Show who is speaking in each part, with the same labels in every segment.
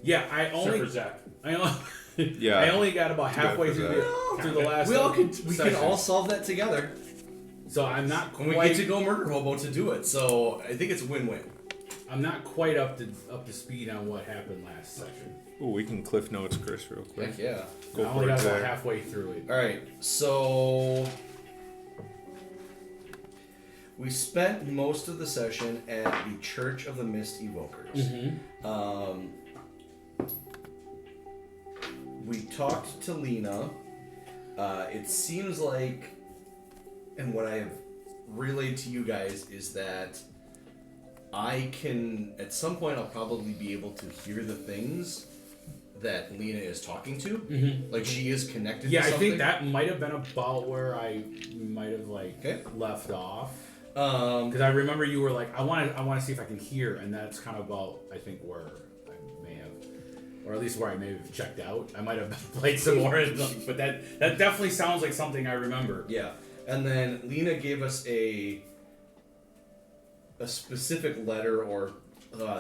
Speaker 1: Yeah, I only got about halfway through the last.
Speaker 2: We can all solve that together.
Speaker 1: So I'm not quite.
Speaker 2: And we get to go murder hobo to do it. So I think it's a win-win.
Speaker 1: I'm not quite up to speed on what happened last session.
Speaker 3: Oh, we can cliff notes, Chris, real quick.
Speaker 2: Heck yeah.
Speaker 1: I only got about halfway through it.
Speaker 2: All right, so we spent most of the session at the Church of the Mist Evokers. We talked to Lena. It seems like, and what I have relayed to you guys is that I can, at some point, I'll probably be able to hear the things that Lena is talking to. Like she is connected to something.
Speaker 1: I think that might have been about where I might have left off. Because I remember you were like, I want to see if I can hear, and that's kind of about, I think, where I may have, or at least where I may have checked out. I might have played some more, but that definitely sounds like something I remember.
Speaker 2: Yeah, and then Lena gave us a specific letter or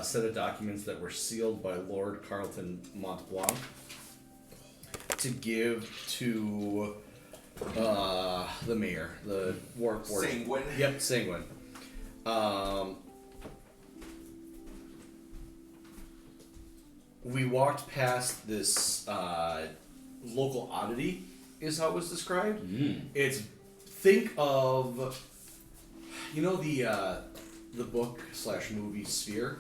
Speaker 2: set of documents that were sealed by Lord Carlton Montblanc to give to the mayor, the war force.
Speaker 4: Sanguine.
Speaker 2: Yep, Sanguine. We walked past this local oddity, is how it was described. It's, think of, you know, the book / movie Sphere?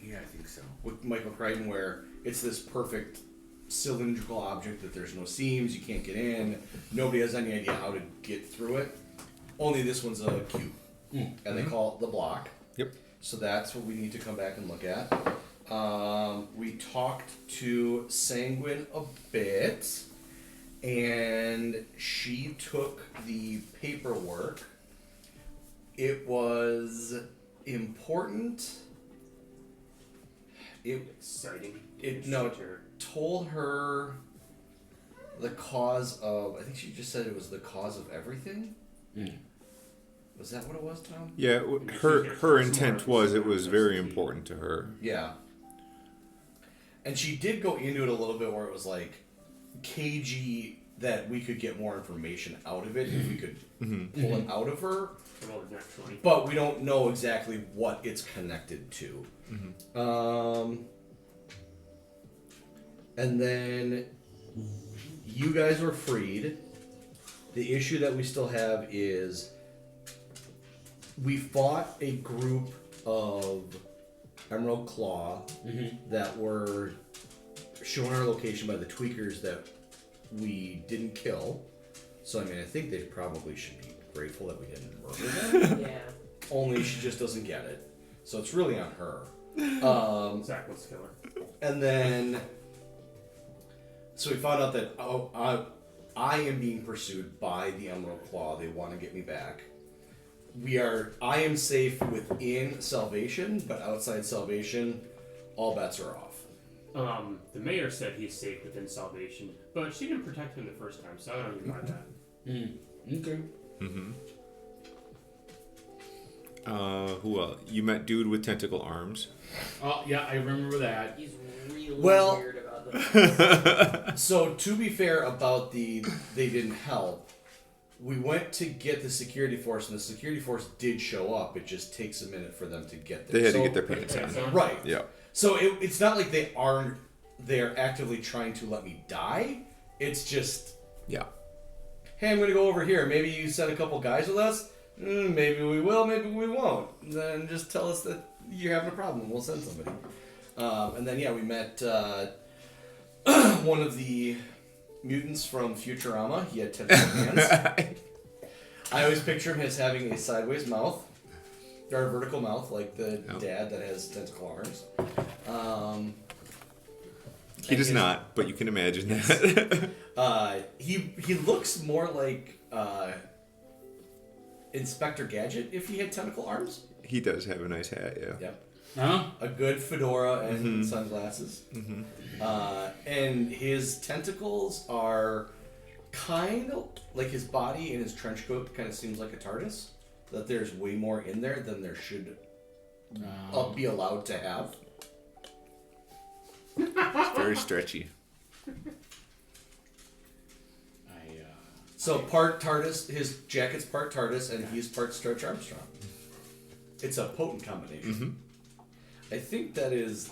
Speaker 1: Yeah, I think so.
Speaker 2: With Michael Crichton, where it's this perfect cylindrical object that there's no seams, you can't get in, nobody has any idea how to get through it. Only this one's a cube. And they call it the block.
Speaker 3: Yep.
Speaker 2: So that's what we need to come back and look at. We talked to Sanguine a bit, and she took the paperwork. It was important.
Speaker 4: Exciting.
Speaker 2: It told her the cause of, I think she just said it was the cause of everything. Was that what it was, Tom?
Speaker 3: Yeah, her intent was it was very important to her.
Speaker 2: Yeah. And she did go into it a little bit where it was like cagey that we could get more information out of it if we could pull it out of her. But we don't know exactly what it's connected to. And then you guys were freed. The issue that we still have is we fought a group of Emerald Claw that were shown our location by the tweakers that we didn't kill. So, I mean, I think they probably should be grateful that we didn't murder them.
Speaker 5: Yeah.
Speaker 2: Only she just doesn't get it. So it's really on her.
Speaker 4: Zach, let's kill her.
Speaker 2: And then, so we found out that I am being pursued by the Emerald Claw. They want to get me back. I am safe within Salvation, but outside Salvation, all bets are off.
Speaker 4: The mayor said he's safe within Salvation, but she didn't protect him the first time, so I don't even buy that.
Speaker 1: Okay.
Speaker 3: Who else? You met dude with tentacle arms.
Speaker 1: Oh, yeah, I remember that.
Speaker 5: He's really weird about that.
Speaker 2: So, to be fair about they didn't help, we went to get the security force, and the security force did show up. It just takes a minute for them to get there.
Speaker 3: They had to get their pants on.
Speaker 2: Right.
Speaker 3: Yeah.
Speaker 2: So, it's not like they're actively trying to let me die. It's just,
Speaker 3: yeah.
Speaker 2: Hey, I'm going to go over here. Maybe you send a couple guys with us? Maybe we will, maybe we won't. Then just tell us that you're having a problem. We'll send somebody. And then, we met one of the mutants from Futurama. He had tentacle hands. I always picture him as having a sideways mouth, or a vertical mouth, like the dad that has tentacle arms.
Speaker 3: He does not, but you can imagine that.
Speaker 2: He looks more like Inspector Gadget if he had tentacle arms.
Speaker 3: He does have a nice hat, yeah.
Speaker 2: Yep.
Speaker 1: Huh?
Speaker 2: A good fedora and sunglasses. And his tentacles are kind of like his body and his trench coat kind of seems like a TARDIS. That there's way more in there than there should be allowed to have.
Speaker 3: It's very stretchy.
Speaker 2: So part TARDIS, his jacket's part TARDIS, and he's part Stretch Armstrong. It's a potent combination.
Speaker 3: Mm-hmm.
Speaker 2: I think that is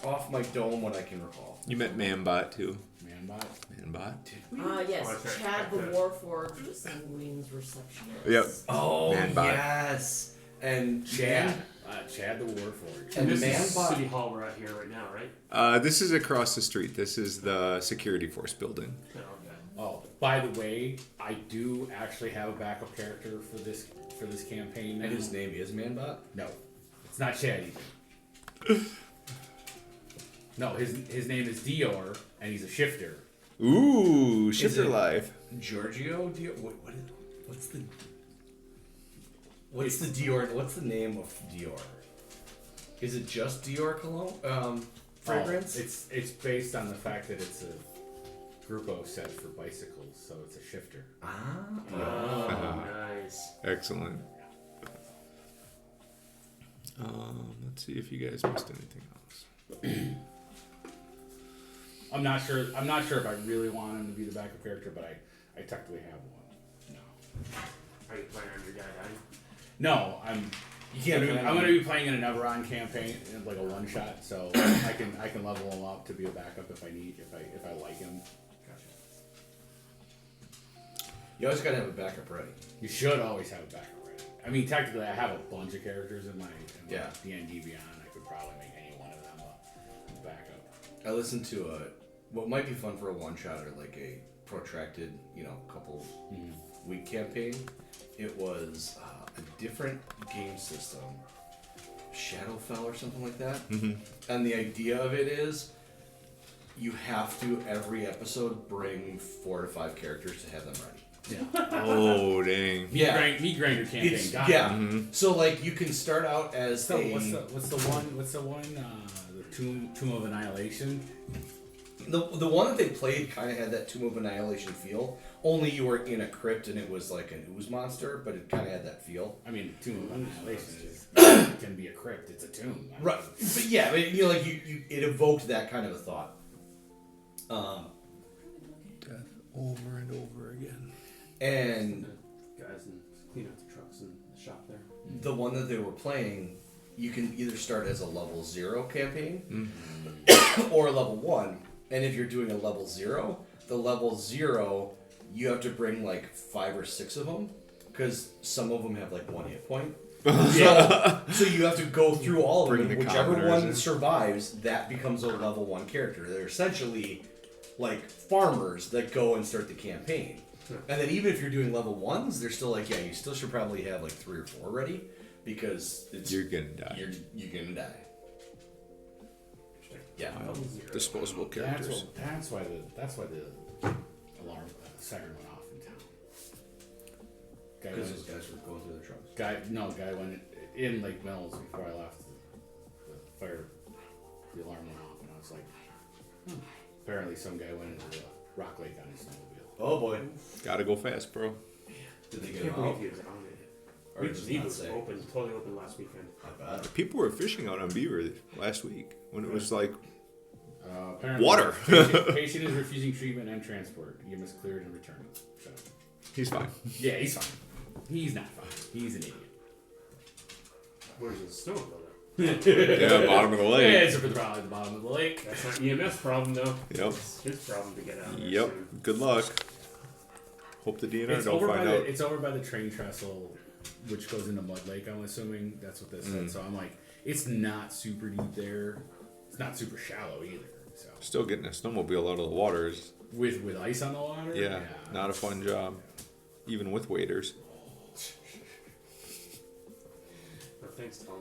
Speaker 2: off my dome what I can recall.
Speaker 3: You met Manbott too.
Speaker 1: Manbott.
Speaker 5: Yes,
Speaker 4: Oh, that's right.
Speaker 5: Chad the Warforged was Wing's receptionist.
Speaker 3: Yep.
Speaker 2: Oh,
Speaker 3: Manbott.
Speaker 2: yes. And Chad.
Speaker 1: Chad the Warforged.
Speaker 2: And
Speaker 4: this is
Speaker 2: Manbott.
Speaker 4: City Hall we're at here right now, right?
Speaker 3: This is across the street. This is the security force building.
Speaker 4: Oh, okay.
Speaker 1: Oh, by the way, I do actually have a backup character for this campaign.
Speaker 2: And his name is Manbot?
Speaker 1: No, it's not Chad either. No, his name is Dior, and he's a shifter.
Speaker 3: Ooh, shifter
Speaker 2: it-
Speaker 3: life.
Speaker 2: Giorgio Dior? What's the Dior? What's the name of Dior? Is it just Dior cologne fragrance?
Speaker 1: Oh, it's based on the fact that it's a Grupo set for bicycles, so it's a shifter.
Speaker 4: Oh, nice.
Speaker 3: Excellent. Let's see if you guys missed anything else.
Speaker 1: I'm not sure if I really want him to be the backup character, but I technically have one. No.
Speaker 4: Are you planning on your guy dying?
Speaker 1: No,
Speaker 2: You can't.
Speaker 1: I'm going to be playing in an Eberron campaign, like a one shot, so I can level him up to be a backup if I like him.
Speaker 4: Gotcha.
Speaker 2: You always gotta have a backup ready.
Speaker 1: You should always have a backup ready. I mean, technically, I have a bunch of characters in my
Speaker 2: Yeah.
Speaker 1: D&D Beyond. I could probably make any one of them a backup.
Speaker 2: I listened to what might be fun for a one shot or like a protracted, couple week campaign. It was a different game system, Shadowfell or something like that. And the idea of it is, you have to every episode bring 4 to 5 characters to have them ready.
Speaker 1: Yeah.
Speaker 3: Oh, dang.
Speaker 1: Meat grinder campaign.
Speaker 2: It's,
Speaker 1: Got
Speaker 2: yeah.
Speaker 1: it.
Speaker 2: So like you can start out as
Speaker 1: So
Speaker 2: a,
Speaker 1: what's the one? The Tomb of Annihilation.
Speaker 2: the one that they played kind of had that Tomb of Annihilation feel. Only you were in a crypt and it was like an ooze monster, but it kind of had that feel.
Speaker 1: I mean, Tomb of Annihilation can be a crypt. It's a tomb. I mean,
Speaker 2: Right. But yeah, it evoked that kind of a thought.
Speaker 3: Death over and over again.
Speaker 2: And
Speaker 4: Guys and clean up the trucks in the shop there.
Speaker 2: the one that they were playing, you can either start as a level 0 campaign or a level 1. And if you're doing a level 0, the level 0, you have to bring like 5 or 6 of them because some of them have like 1 hit point. So you have to go through all of them.
Speaker 3: Bring
Speaker 2: And
Speaker 3: the
Speaker 2: whichever
Speaker 3: commoners
Speaker 2: one
Speaker 3: in.
Speaker 2: survives, that becomes a level 1 character. They're essentially like farmers that go and start the campaign. And then even if you're doing level 1s, they're still like, yeah, you still should probably have like 3 or 4 ready because it's
Speaker 3: You're gonna die.
Speaker 2: you're gonna die. Yeah.
Speaker 3: Disposable characters.
Speaker 1: That's why the alarm siren went off in town.
Speaker 2: Because those guys were going through the trucks.
Speaker 1: Guy went in Lake Mills before I left. The alarm went off, and I was like, apparently some guy went into the Rock Lake on his snowmobile.
Speaker 2: Oh boy.
Speaker 3: Gotta go fast, bro.
Speaker 2: Did they
Speaker 4: I
Speaker 2: get
Speaker 4: can't
Speaker 2: him out?
Speaker 4: believe he was on it.
Speaker 2: Or
Speaker 4: He
Speaker 2: just
Speaker 4: he
Speaker 2: not
Speaker 4: was
Speaker 2: say?
Speaker 4: open, totally open last weekend.
Speaker 2: Not bad.
Speaker 3: People were fishing out on Beaver last week when it was like
Speaker 1: Apparently,
Speaker 3: Water.
Speaker 1: patient is refusing treatment and transport. You must clear it and return it. So,
Speaker 3: he's fine.
Speaker 1: yeah, he's fine. He's not fine. He's an idiot.
Speaker 4: Where's his snowmobile
Speaker 3: Yeah, bottom of the
Speaker 1: Yeah,
Speaker 3: lake.
Speaker 1: it's up at the bottom of the lake.
Speaker 4: That's not EMS problem though.
Speaker 3: Yep.
Speaker 4: It's his problem to get out. There
Speaker 3: Yep.
Speaker 4: soon.
Speaker 3: Good luck. Hope the DNR
Speaker 1: It's
Speaker 3: don't
Speaker 1: over
Speaker 3: find
Speaker 1: by
Speaker 3: out.
Speaker 1: it's over by the train trestle, which goes into Mud Lake. I'm assuming that's what this said. So I'm like, it's not super deep there. It's not super shallow either. So
Speaker 3: Still getting a snowmobile out of the water is,
Speaker 1: with ice on the water,
Speaker 3: yeah, not a fun job. Even with waders.
Speaker 4: No, thanks, Tom.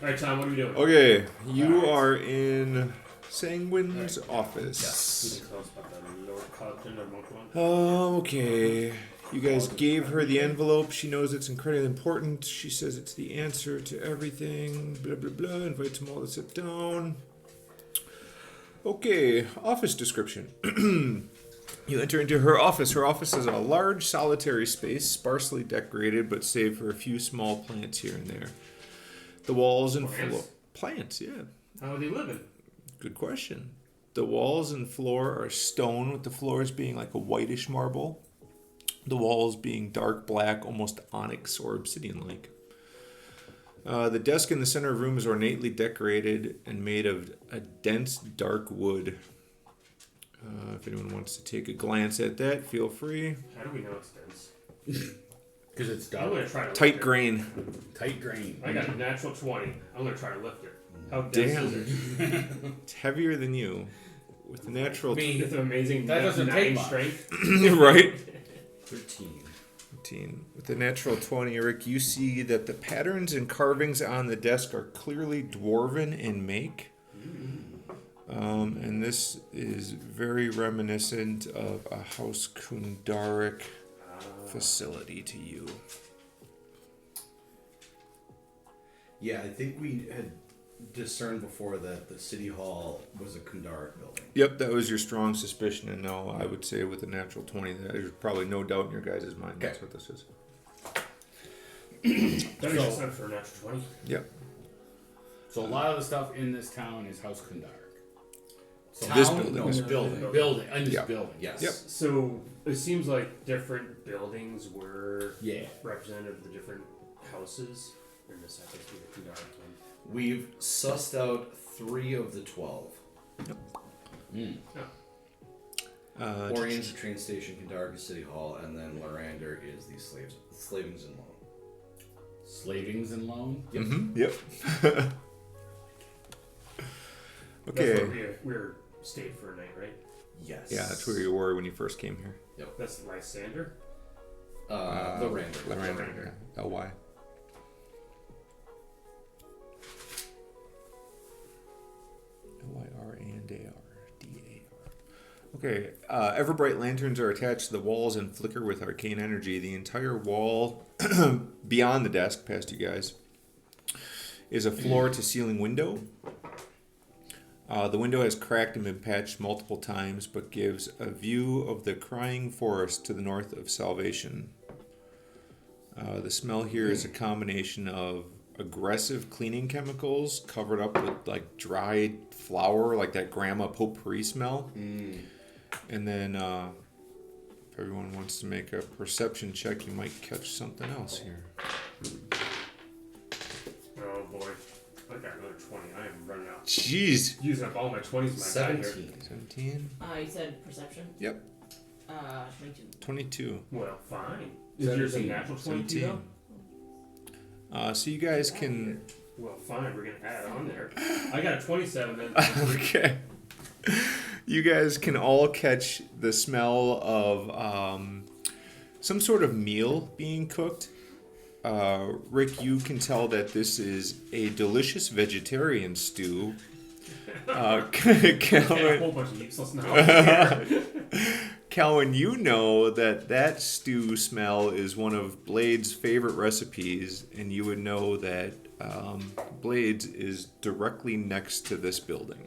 Speaker 4: All right, Tom. What are we doing?
Speaker 3: Okay, you are in Sanguine's office.
Speaker 4: You can tell us about that Lord Codton or Monk one.
Speaker 3: Okay. You guys gave her the envelope. She knows it's incredibly important. She says it's the answer to everything. Blah, blah, blah. Invites them all to sit down. Okay, office description. You enter into her office. Her office is a large solitary space, sparsely decorated, but save for a few small plants here and there. The walls and
Speaker 4: Plants?
Speaker 3: plants, yeah.
Speaker 4: How are they living?
Speaker 3: Good question. The walls and floor are stone, with the floors being like a whitish marble. The walls being dark black, almost onyx or obsidian-like. The desk in the center of the room is ornately decorated and made of a dense, dark wood. If anyone wants to take a glance at that, feel free.
Speaker 4: How do we know it's dense?
Speaker 1: Because it's
Speaker 4: I'm
Speaker 1: dark.
Speaker 4: going to try to
Speaker 3: Tight
Speaker 4: lift
Speaker 3: grain.
Speaker 1: Tight grain.
Speaker 4: it. I got a natural 20. I'm going to try to lift it. How dense is it?
Speaker 3: It's heavier than you. With the natural...
Speaker 4: It's an amazing
Speaker 1: That doesn't take
Speaker 4: 9
Speaker 1: much.
Speaker 4: strength.
Speaker 3: right?
Speaker 2: 13.
Speaker 3: 15. With the natural 20, Eric, you see that the patterns and carvings on the desk are clearly dwarven in make. And this is very reminiscent of a House Kundaric facility to you.
Speaker 2: Yeah, I think we had discerned before that the City Hall was a Kundaric building.
Speaker 3: Yep, that was your strong suspicion, and no, I would say with a natural 20, there's probably no doubt in your guys' mind that's what this is.
Speaker 4: That makes sense for a natural 20.
Speaker 3: Yep.
Speaker 1: So a lot of the stuff in this town is House Kundaric. So
Speaker 3: This
Speaker 1: town?
Speaker 3: building.
Speaker 1: No,
Speaker 2: This building.
Speaker 1: Building. In this
Speaker 3: Yeah.
Speaker 1: building.
Speaker 2: Yes.
Speaker 3: Yep.
Speaker 4: So it seems like different buildings were
Speaker 1: Yeah.
Speaker 4: representative of the different houses. And this happens to be the Kundaric one.
Speaker 2: We've sussed out 3 of the 12.
Speaker 1: Mm.
Speaker 2: Orion's the train station, Kundaric is City Hall, and then Lorander is the Slavings and Loan.
Speaker 1: Slavings and loan.
Speaker 2: Yep.
Speaker 3: Mm-hmm. Yep.
Speaker 4: That's
Speaker 3: Okay.
Speaker 4: where we were stayed for a night, right?
Speaker 2: Yes.
Speaker 3: Yeah, that's where you were when you first came here.
Speaker 4: That's Lysander.
Speaker 2: Lorander.
Speaker 3: Lorander. L-Y. L-Y-R-A-N-D-A-R-D-A-R. Okay. Ever-bright lanterns are attached to the walls and flicker with arcane energy. The entire wall beyond the desk, past you guys, is a floor-to-ceiling window. The window has cracked and been patched multiple times, but gives a view of the crying forest to the north of Salvation. The smell here is a combination of aggressive cleaning chemicals covered up with like dried flour, like that grandma potpourri smell. And then if everyone wants to make a perception check, you might catch something else here.
Speaker 4: Oh boy. I got another 20. I am running out.
Speaker 3: Jeez.
Speaker 4: Using up all my 20s in my bag here.
Speaker 2: 17.
Speaker 3: 17.
Speaker 5: You said perception?
Speaker 3: Yep.
Speaker 5: 22.
Speaker 3: 22.
Speaker 4: Well, fine. Is yours a natural 22 though?
Speaker 3: So you guys can...
Speaker 4: Well, fine. We're going to add on there. I got a 27 then.
Speaker 3: Okay. You guys can all catch the smell of some sort of meal being cooked. Rick, you can tell that this is a delicious vegetarian stew. Calvin,
Speaker 4: a whole bunch of useless knowledge.
Speaker 3: Calvin, you know that stew smell is one of Blade's favorite recipes, and you would know that Blade's is directly next to this building.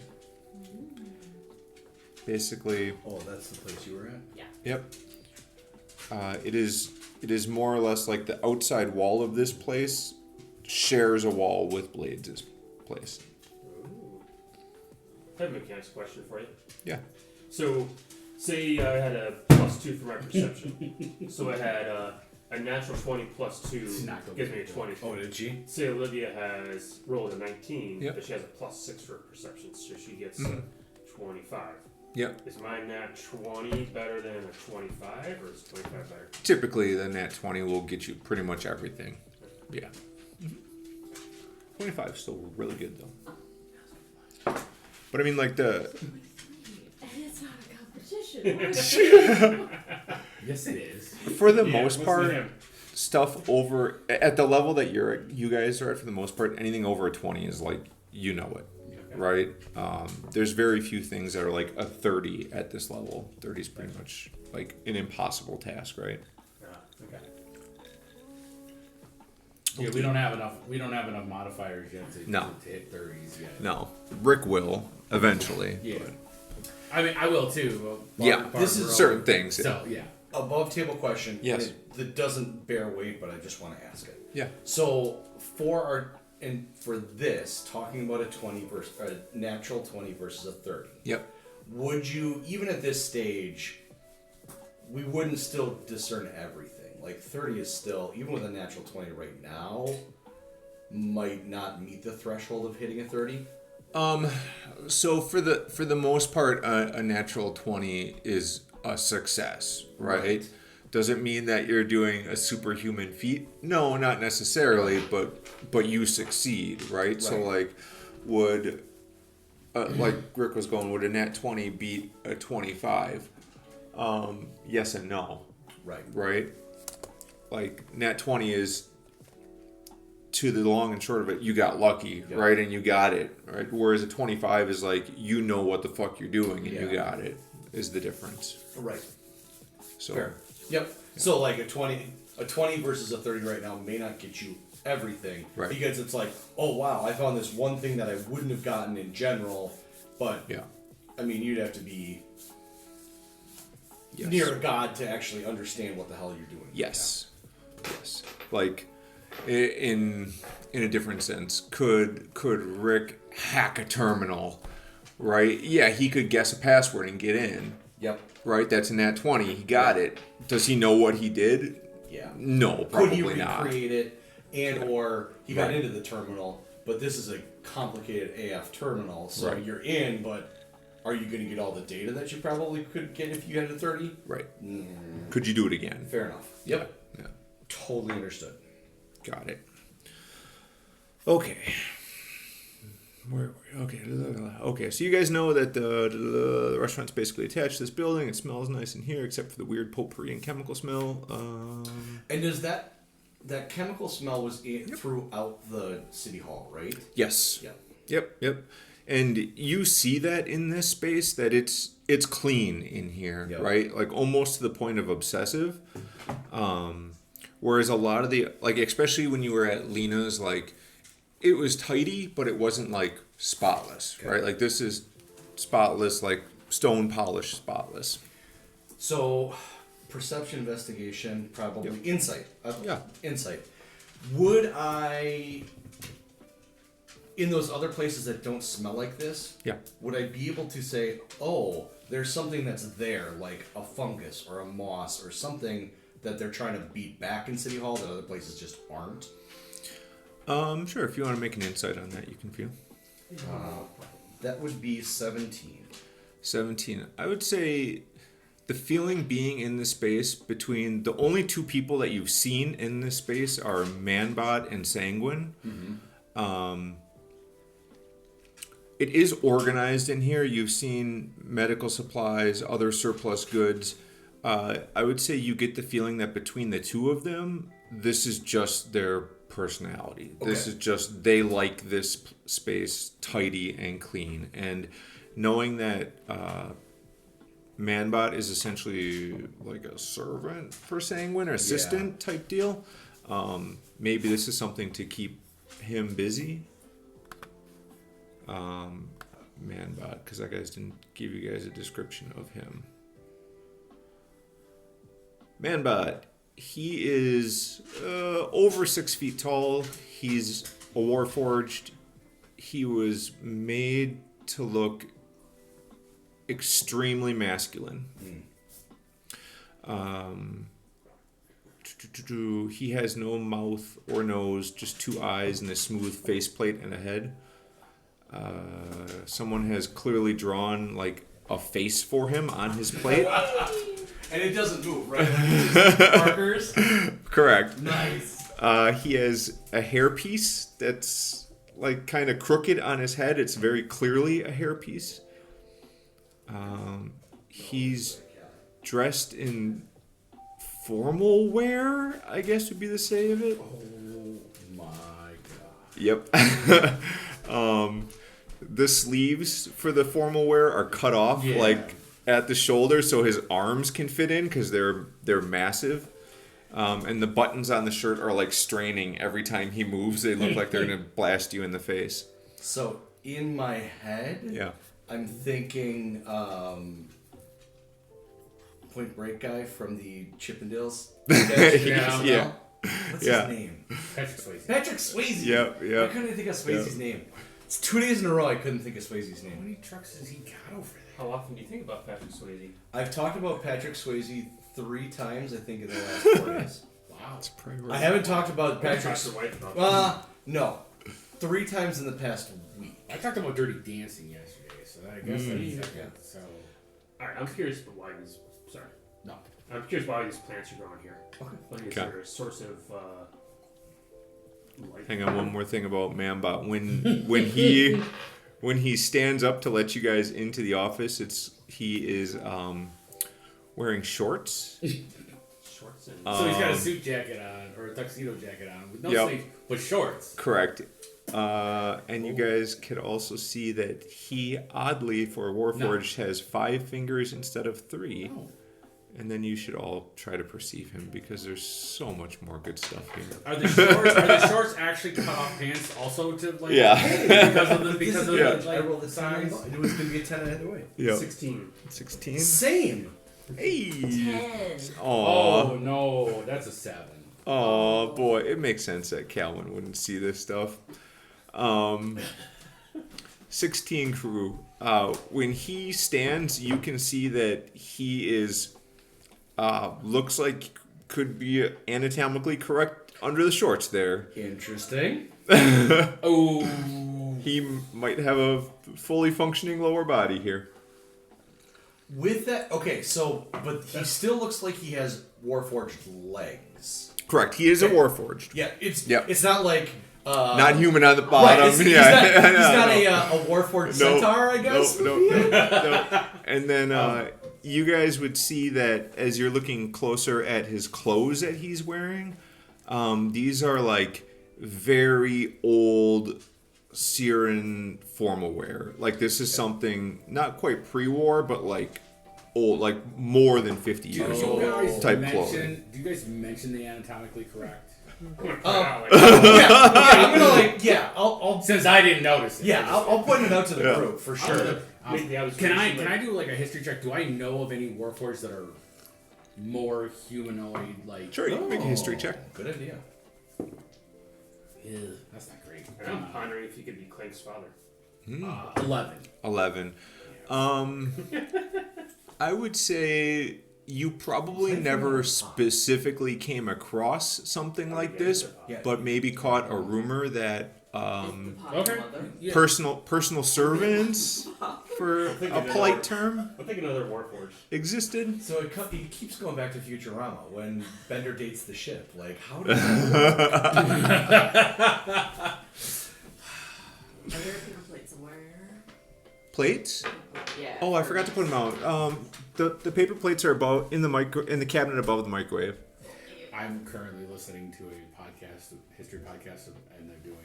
Speaker 3: Basically.
Speaker 2: Oh, that's the place you were at?
Speaker 5: Yeah.
Speaker 3: Yep. It is more or less like the outside wall of this place shares a wall with Blades' place.
Speaker 4: Ooh. I have a mechanics question for you.
Speaker 3: Yeah.
Speaker 4: So, say I had a +2 for my perception. So I had a natural 20 +2 gives me a 20.
Speaker 2: Oh, did she?
Speaker 4: Say Olivia has rolled a 19,
Speaker 3: Yep.
Speaker 4: but she has a +6 for perception, so she gets 25.
Speaker 3: Yep.
Speaker 4: Is my nat 20 better than a 25, or is 25 better?
Speaker 3: Typically, the nat 20 will get you pretty much everything. Yeah. 25 is still really good, though. But I mean, like the...
Speaker 5: It's not a competition.
Speaker 1: Yes, it is.
Speaker 3: For the
Speaker 4: Yeah,
Speaker 3: most
Speaker 4: what's
Speaker 3: part,
Speaker 4: the name?
Speaker 3: stuff over... At the level that you guys are at, for the most part, anything over a 20 is like, you know it. Right? There's very few things that are like a 30 at this level. 30 is pretty much like an impossible task, right?
Speaker 4: Okay.
Speaker 1: Yeah, we don't have enough. We don't have enough modifiers yet to hit 30s yet.
Speaker 3: No. Rick will eventually.
Speaker 1: Yeah. I mean, I will too.
Speaker 2: This is
Speaker 3: certain things.
Speaker 1: So yeah.
Speaker 2: Above table question.
Speaker 3: Yes.
Speaker 2: That doesn't bear weight, but I just want to ask it.
Speaker 3: Yeah.
Speaker 2: So for our And for this, talking about a natural 20 versus a 30.
Speaker 3: Yep.
Speaker 2: Would you, even at this stage, we wouldn't still discern everything. Like 30 is still, even with a natural 20 right now, might not meet the threshold of hitting a 30.
Speaker 3: So for the most part, a natural 20 is a success, right? Does it mean that you're doing a superhuman feat? No, not necessarily, but you succeed, right? So like, would like Rick was going, would a nat 20 beat a 25? Yes and no. Right? Like nat 20 is, to the long and short of it, you got lucky, right? And you got it, right? Whereas a 25 is like, you know what the fuck you're doing and you got it, is the difference.
Speaker 2: Right.
Speaker 3: So.
Speaker 2: Fair. Yep. So like a 20 versus a 30 right now may not get you everything,
Speaker 3: right?
Speaker 2: Because it's like, oh wow, I found this one thing that I wouldn't have gotten in general, but I mean, you'd have to be near a god to actually understand what the hell you're doing.
Speaker 3: Yes. Like, in a different sense, could Rick hack a terminal? Right? Yeah, he could guess a password and get in.
Speaker 2: Yep.
Speaker 3: Right? That's a nat 20. He got it. Does he know what he did?
Speaker 2: Yeah.
Speaker 3: No, probably
Speaker 2: could he
Speaker 3: not.
Speaker 2: recreate it, or he got into the terminal, but this is a complicated AF terminal, so you're in, but are you going to get all the data that you probably could get if you had a 30? Right.
Speaker 3: Could you do it again?
Speaker 2: Fair enough. Yep.
Speaker 3: Yeah.
Speaker 2: Totally understood.
Speaker 3: Got it. Okay. Where were we? Okay. So you guys know that the restaurant's basically attached to this building. It smells nice in here, except for the weird potpourri and chemical smell.
Speaker 2: And does that chemical smell was throughout the city hall, right?
Speaker 3: Yes.
Speaker 2: Yep.
Speaker 3: Yep. And you see that in this space, that it's clean in here, right? Like almost to the point of obsessive. Whereas a lot of the, like, especially when you were at Lena's, like, it was tidy, but it wasn't like spotless, right? Like this is spotless, like stone polished spotless.
Speaker 2: So, perception, investigation, probably insight. Insight. Would I, in those other places that don't smell like this, would I be able to say, oh, there's something that's there, like a fungus or a moss or something that they're trying to beat back in City Hall that other places just aren't?
Speaker 3: Sure. If you want to make an insight on that, you can feel.
Speaker 2: That would be 17.
Speaker 3: 17. I would say the feeling being in this space between the only two people that you've seen in this space are Manbott and Sanguine. It is organized in here. You've seen medical supplies, other surplus goods. I would say you get the feeling that between the two of them, this is just their personality. This is just, they like this space tidy and clean. And knowing that Manbott is essentially like a servant for Sanguine or assistant type deal, maybe this is something to keep him busy. Manbott, because I guys didn't give you guys a description of him. Manbott, he is over 6 feet tall. He's a warforged. He was made to look extremely masculine. He has no mouth or nose, just two eyes and a smooth faceplate and a head. Someone has clearly drawn like a face for him on his plate.
Speaker 2: And it doesn't move, right? Like it's just markers?
Speaker 3: Correct.
Speaker 2: Nice.
Speaker 3: He has a hairpiece that's like kind of crooked on his head. It's very clearly a hairpiece. He's dressed in formal wear, I guess would be the say of it.
Speaker 1: Oh my god.
Speaker 3: Yep. The sleeves for the formal wear are cut off like at the shoulder so his arms can fit in because they're massive. And the buttons on the shirt are like straining every time he moves. They look like they're going to blast you in the face.
Speaker 2: So in my head, I'm thinking Point Break guy from the Chippendales.
Speaker 3: Yeah.
Speaker 2: What's
Speaker 3: Yeah.
Speaker 2: his name?
Speaker 1: Patrick Swayze.
Speaker 2: Patrick Swayze.
Speaker 3: Yep, yep.
Speaker 2: I couldn't think of Swayze's name. It's 2 days in a row I couldn't think of Swayze's
Speaker 1: How
Speaker 2: name.
Speaker 1: many trucks has he got over there?
Speaker 4: How often do you think about Patrick Swayze?
Speaker 2: I've talked about Patrick Swayze 3 times, I think, in the last 4 days.
Speaker 1: Wow.
Speaker 3: That's probably
Speaker 2: I
Speaker 3: right.
Speaker 2: haven't talked about
Speaker 4: Patrick
Speaker 2: Patrick.
Speaker 4: your wife about
Speaker 2: No. 3 times in the past week.
Speaker 1: I talked about Dirty Dancing yesterday, so I guess that's second. So
Speaker 4: Alright, I'm curious about why these. Sorry.
Speaker 1: no.
Speaker 4: I'm curious why these plants are growing here.
Speaker 2: Okay.
Speaker 4: Like, is
Speaker 3: Okay.
Speaker 4: there a source of life?
Speaker 3: Hang on, one more thing about Manbott. When he stands up to let you guys into the office, he is wearing shorts.
Speaker 4: Shorts and.
Speaker 1: So he's got a suit jacket on, or a tuxedo jacket on, with no
Speaker 3: Yep.
Speaker 1: sleeves, but shorts.
Speaker 3: Correct. And you guys could also see that he, oddly, for a Warforged, has 5 fingers instead of 3.
Speaker 1: Oh.
Speaker 3: And then you should all try to perceive him because there's so much more good stuff here.
Speaker 1: Are the shorts actually cut off pants also to like?
Speaker 3: Yeah.
Speaker 1: Because of
Speaker 3: Yeah.
Speaker 1: the
Speaker 2: I rolled the
Speaker 1: size.
Speaker 2: size. It was going to be a 10 either way.
Speaker 3: Yep.
Speaker 4: 16.
Speaker 3: 16.
Speaker 2: Same.
Speaker 3: Hey.
Speaker 5: 10.
Speaker 3: Aw.
Speaker 1: Oh no, that's a 7.
Speaker 3: Oh boy, it makes sense that Calvin wouldn't see this stuff. 16 crew. When he stands, you can see that he is looks like could be anatomically correct under the shorts there.
Speaker 2: Interesting.
Speaker 1: Oh.
Speaker 3: He might have a fully functioning lower body here.
Speaker 2: With that, okay, so, but he still looks like he has Warforged legs.
Speaker 3: Correct. He is a Warforged.
Speaker 2: Yeah, it's
Speaker 3: Yep.
Speaker 2: it's not like
Speaker 3: Not human on the
Speaker 2: right,
Speaker 3: bottom.
Speaker 2: he's
Speaker 3: yeah.
Speaker 2: not
Speaker 3: No.
Speaker 2: a Warforged
Speaker 3: No,
Speaker 2: centaur, I guess.
Speaker 3: No. And then you guys would see that as you're looking closer at his clothes that he's wearing, these are like very old Syrian formal wear. Like this is something not quite pre-war, but like old, like more than 50
Speaker 1: Do
Speaker 3: years
Speaker 1: you
Speaker 3: old
Speaker 1: guys
Speaker 3: type
Speaker 1: mention?
Speaker 3: clothing.
Speaker 1: Do you guys mention the anatomically correct?
Speaker 2: I'm gonna like I'll
Speaker 1: Since I didn't notice it.
Speaker 2: I'll point it out to the
Speaker 3: Yeah.
Speaker 2: group for sure.
Speaker 4: Maybe I was
Speaker 1: Can I
Speaker 4: reaching, like-
Speaker 1: do like a history check? Do I know of any Warforged that are more humanoid like?
Speaker 3: Sure, you can make a history
Speaker 2: Oh,
Speaker 3: check.
Speaker 2: Good idea.
Speaker 1: Ew, that's not great.
Speaker 4: And I'm pondering if you could be Clank's father.
Speaker 1: 11.
Speaker 3: 11. I would say you probably never specifically came across something like this,
Speaker 2: Yeah.
Speaker 3: but maybe caught a rumor that
Speaker 1: Okay. Yeah.
Speaker 3: personal servants, for a polite term,
Speaker 4: I'm thinking another Warforged.
Speaker 3: existed.
Speaker 2: So it keeps going back to Futurama when Bender dates the ship. Like, how does that work?
Speaker 5: Are there paper plates somewhere?
Speaker 3: Plates?
Speaker 5: Yeah.
Speaker 3: Oh, I forgot to put them out. The paper plates are above in the cabinet above the microwave.
Speaker 1: I'm currently listening to a podcast, a history podcast, and they're doing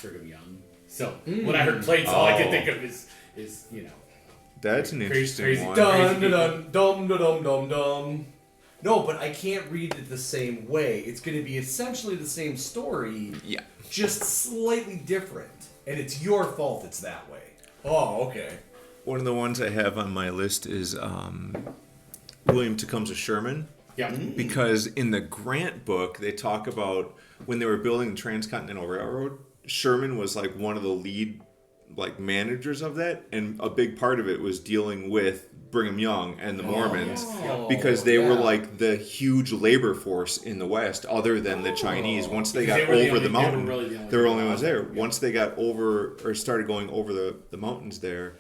Speaker 1: Brigham Young. So when I heard plates, all I could think of is
Speaker 3: That's an interesting
Speaker 1: crazy
Speaker 3: one.
Speaker 2: Dun dun dun dum dum dum dum dum. No, but I can't read it the same way. It's going to be essentially the same story,
Speaker 3: Yeah.
Speaker 2: just slightly different, and it's your fault it's that way. Oh, okay.
Speaker 3: One of the ones I have on my list is William Tecumseh Sherman.
Speaker 1: Yeah.
Speaker 3: Because in the Grant book, they talk about when they were building the Transcontinental Railroad, Sherman was like one of the lead managers of that, and a big part of it was dealing with Brigham Young and the Mormons, because they were like the huge labor force in the West, other than the Chinese. Once they got over the mountain, they were only ones there. Once they got over or started going over the mountains there,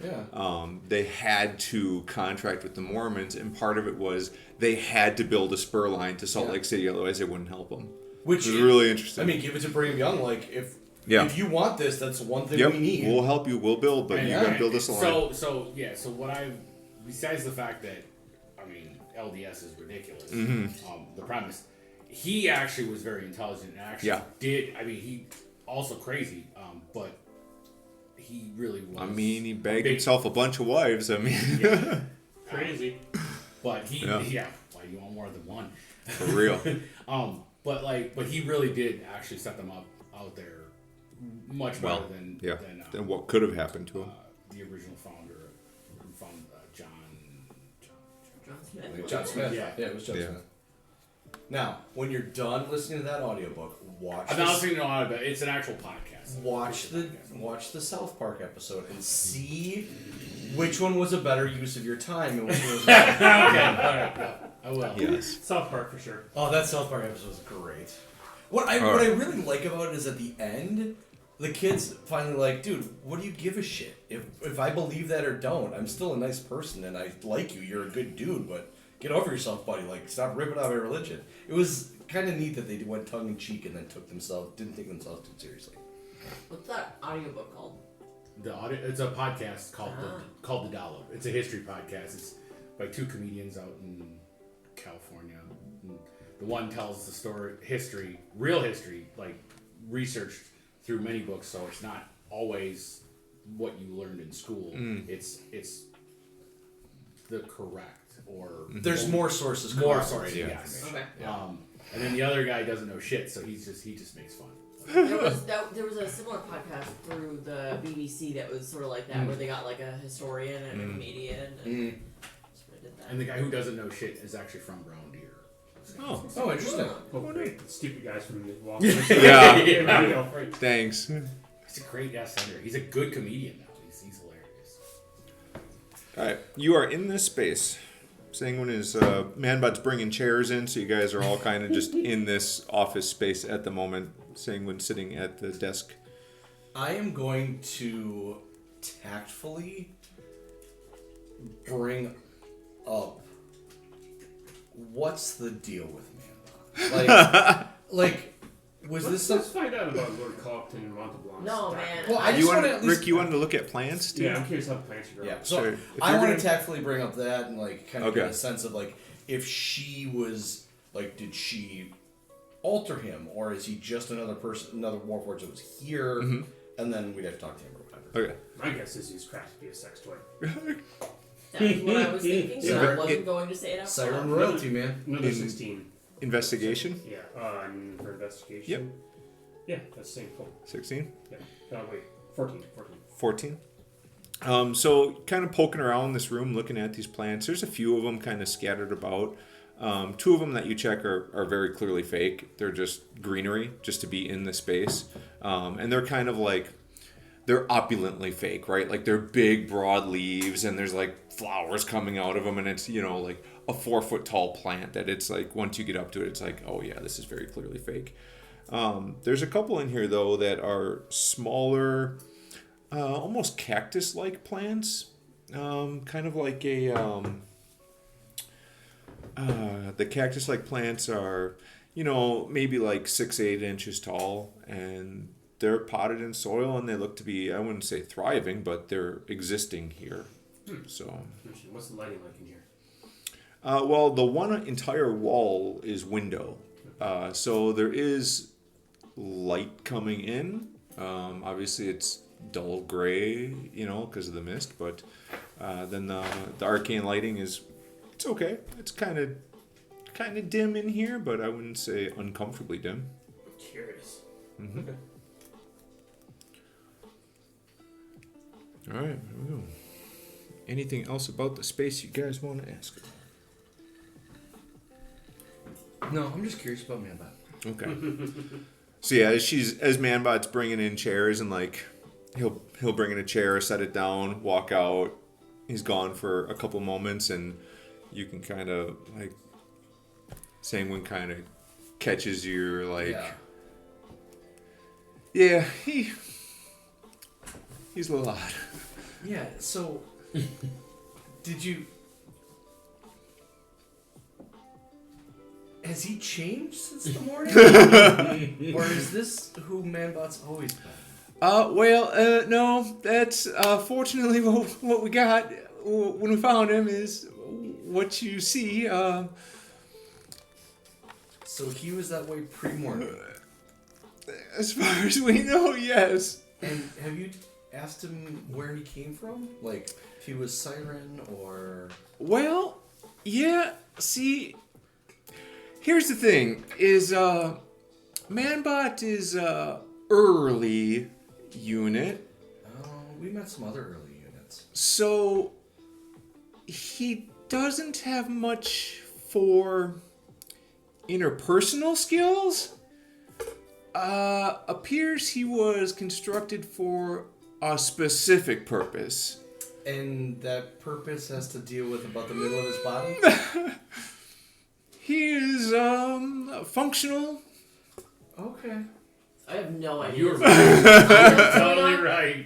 Speaker 3: they had to contract with the Mormons, and part of it was they had to build a spur line to Salt Lake City, otherwise they wouldn't help them.
Speaker 2: Which
Speaker 3: is really interesting.
Speaker 2: I mean, give it to Brigham Young. Like, if you want this, that's one thing we need.
Speaker 3: We'll help you. We'll build, but you gotta build us a line.
Speaker 1: So what I, besides the fact that, I mean, LDS is ridiculous. The premise, he actually was very intelligent and actually did. I mean, he also crazy, but he really was.
Speaker 3: I mean, he bagged himself a bunch of wives. I mean,
Speaker 4: Crazy.
Speaker 1: But he, why do you want more than one?
Speaker 3: For real.
Speaker 1: But he really did actually set them up out there much better than
Speaker 3: what could have happened to him.
Speaker 1: The original founder, who found John
Speaker 5: Smith.
Speaker 2: John Smith.
Speaker 1: Yeah.
Speaker 2: It was John Smith. Now, when you're done listening to that audiobook,
Speaker 1: I'm not listening to all of it. It's an actual podcast.
Speaker 2: Watch the South Park episode and see which one was a better use of your time and which one was not.
Speaker 1: Okay, all right. Yeah, I will.
Speaker 3: Yes.
Speaker 4: South Park for sure.
Speaker 2: Oh, that South Park episode was great. What I really like about it is at the end, the kids finally like, dude, what do you give a shit? If I believe that or don't, I'm still a nice person and I like you. You're a good dude, but get over yourself, buddy. Like, stop ripping out my religion. It was kind of neat that they went tongue in cheek and then didn't take themselves too seriously.
Speaker 5: What's that audiobook called?
Speaker 1: It's a podcast called The Dollop. It's a history podcast. It's by two comedians out in California. And the one tells the story, real history, like researched through many books, so it's not always what you learned in school. It's the correct or
Speaker 2: there's more sources.
Speaker 1: Yes.
Speaker 5: Okay.
Speaker 1: And then the other guy doesn't know shit, so he just makes fun.
Speaker 5: There was a similar podcast through the BBC that was sort of like that, where they got like a historian and a comedian. And sort of did that.
Speaker 1: And the guy who doesn't know shit is actually from Brown Deer.
Speaker 2: Oh, interesting.
Speaker 4: Oh, great. Stupid guys from the wall.
Speaker 3: Yeah. Thanks.
Speaker 1: He's a great guest senator. He's a good comedian now. He's hilarious.
Speaker 3: All right, you are in this space. Sanguine is Manbott's bringing chairs in, so you guys are all kind of just in this office space at the moment. Sanguine sitting at the desk.
Speaker 2: I am going to tactfully bring up what's the deal with Manbott? Like, was this
Speaker 4: Let's find out about Lord Copton and Montblanc.
Speaker 5: No, man.
Speaker 2: Well, I just want to
Speaker 3: Rick, you wanted to look at plants, too?
Speaker 4: Yeah, I'm curious how the plants are growing.
Speaker 2: Yeah, so
Speaker 3: Sure. If
Speaker 2: I
Speaker 3: you're
Speaker 2: want
Speaker 3: gonna-
Speaker 2: to tactfully bring up that and like kind of
Speaker 3: Okay.
Speaker 2: get a sense of like if she was like, did she alter him or is he just another person, another Warforged that was here, and then we'd have to talk to him or whatever.
Speaker 3: Okay.
Speaker 4: My guess is he's cracked to be a sex toy.
Speaker 5: That was what I was thinking, so I wasn't going to say it out
Speaker 2: Siren
Speaker 5: loud.
Speaker 2: royalty, man.
Speaker 4: Another 16.
Speaker 3: Investigation?
Speaker 4: Yeah, and for investigation.
Speaker 3: Yep.
Speaker 4: Yeah, that's the same. Cool.
Speaker 3: 16?
Speaker 4: Yeah. Wait. 14.
Speaker 3: 14. So kind of poking around this room, looking at these plants. There's a few of them kind of scattered about. Two of them that you check are very clearly fake. They're just greenery, just to be in the space. And they're kind of like, they're opulently fake, right? Like they're big, broad leaves, and there's like flowers coming out of them, and it's, you know, like a 4-foot tall plant that it's like, once you get up to it, it's like, oh yeah, this is very clearly fake. There's a couple in here, though, that are smaller, almost cactus-like plants. Kind of like a... the cactus-like plants are, you know, maybe like 6-8 inches tall, and they're potted in soil, and they look to be, I wouldn't say thriving, but they're existing here. So...
Speaker 4: What's the lighting like in here?
Speaker 3: Well, the one entire wall is window. So there is light coming in. Obviously, it's dull gray, you know, because of the mist. But then the arcane lighting is, it's okay. It's kind of dim in here, but I wouldn't say uncomfortably dim.
Speaker 4: Curious.
Speaker 3: Mm-hmm. Okay. All right, here we go. Anything else about the space you guys want to ask?
Speaker 2: No, I'm just curious about Manbott.
Speaker 3: Okay. So yeah, as Manbott's bringing in chairs, and like he'll bring in a chair, set it down, walk out. He's gone for a couple moments, and you can kind of like Sanguine kind of catches your like. Yeah, he's a little odd.
Speaker 2: Yeah. So, did you? Has he changed since the morning? Or is this who Manbott's always been?
Speaker 3: No, that's fortunately what we got when we found him is what you see.
Speaker 2: So he was that way pre-morning.
Speaker 3: As far as we know, yes.
Speaker 2: And have you asked him where he came from? Like, if he was Siren or...
Speaker 3: Well, yeah, see, here's the thing, is, Manbott is, early unit.
Speaker 2: Oh, we met some other early units.
Speaker 3: So, he doesn't have much for interpersonal skills, appears he was constructed for a specific purpose.
Speaker 2: And that purpose has to deal with about the middle of his body?
Speaker 3: He is functional.
Speaker 2: Okay.
Speaker 5: I have no idea.
Speaker 1: You're right.
Speaker 5: Totally
Speaker 1: right.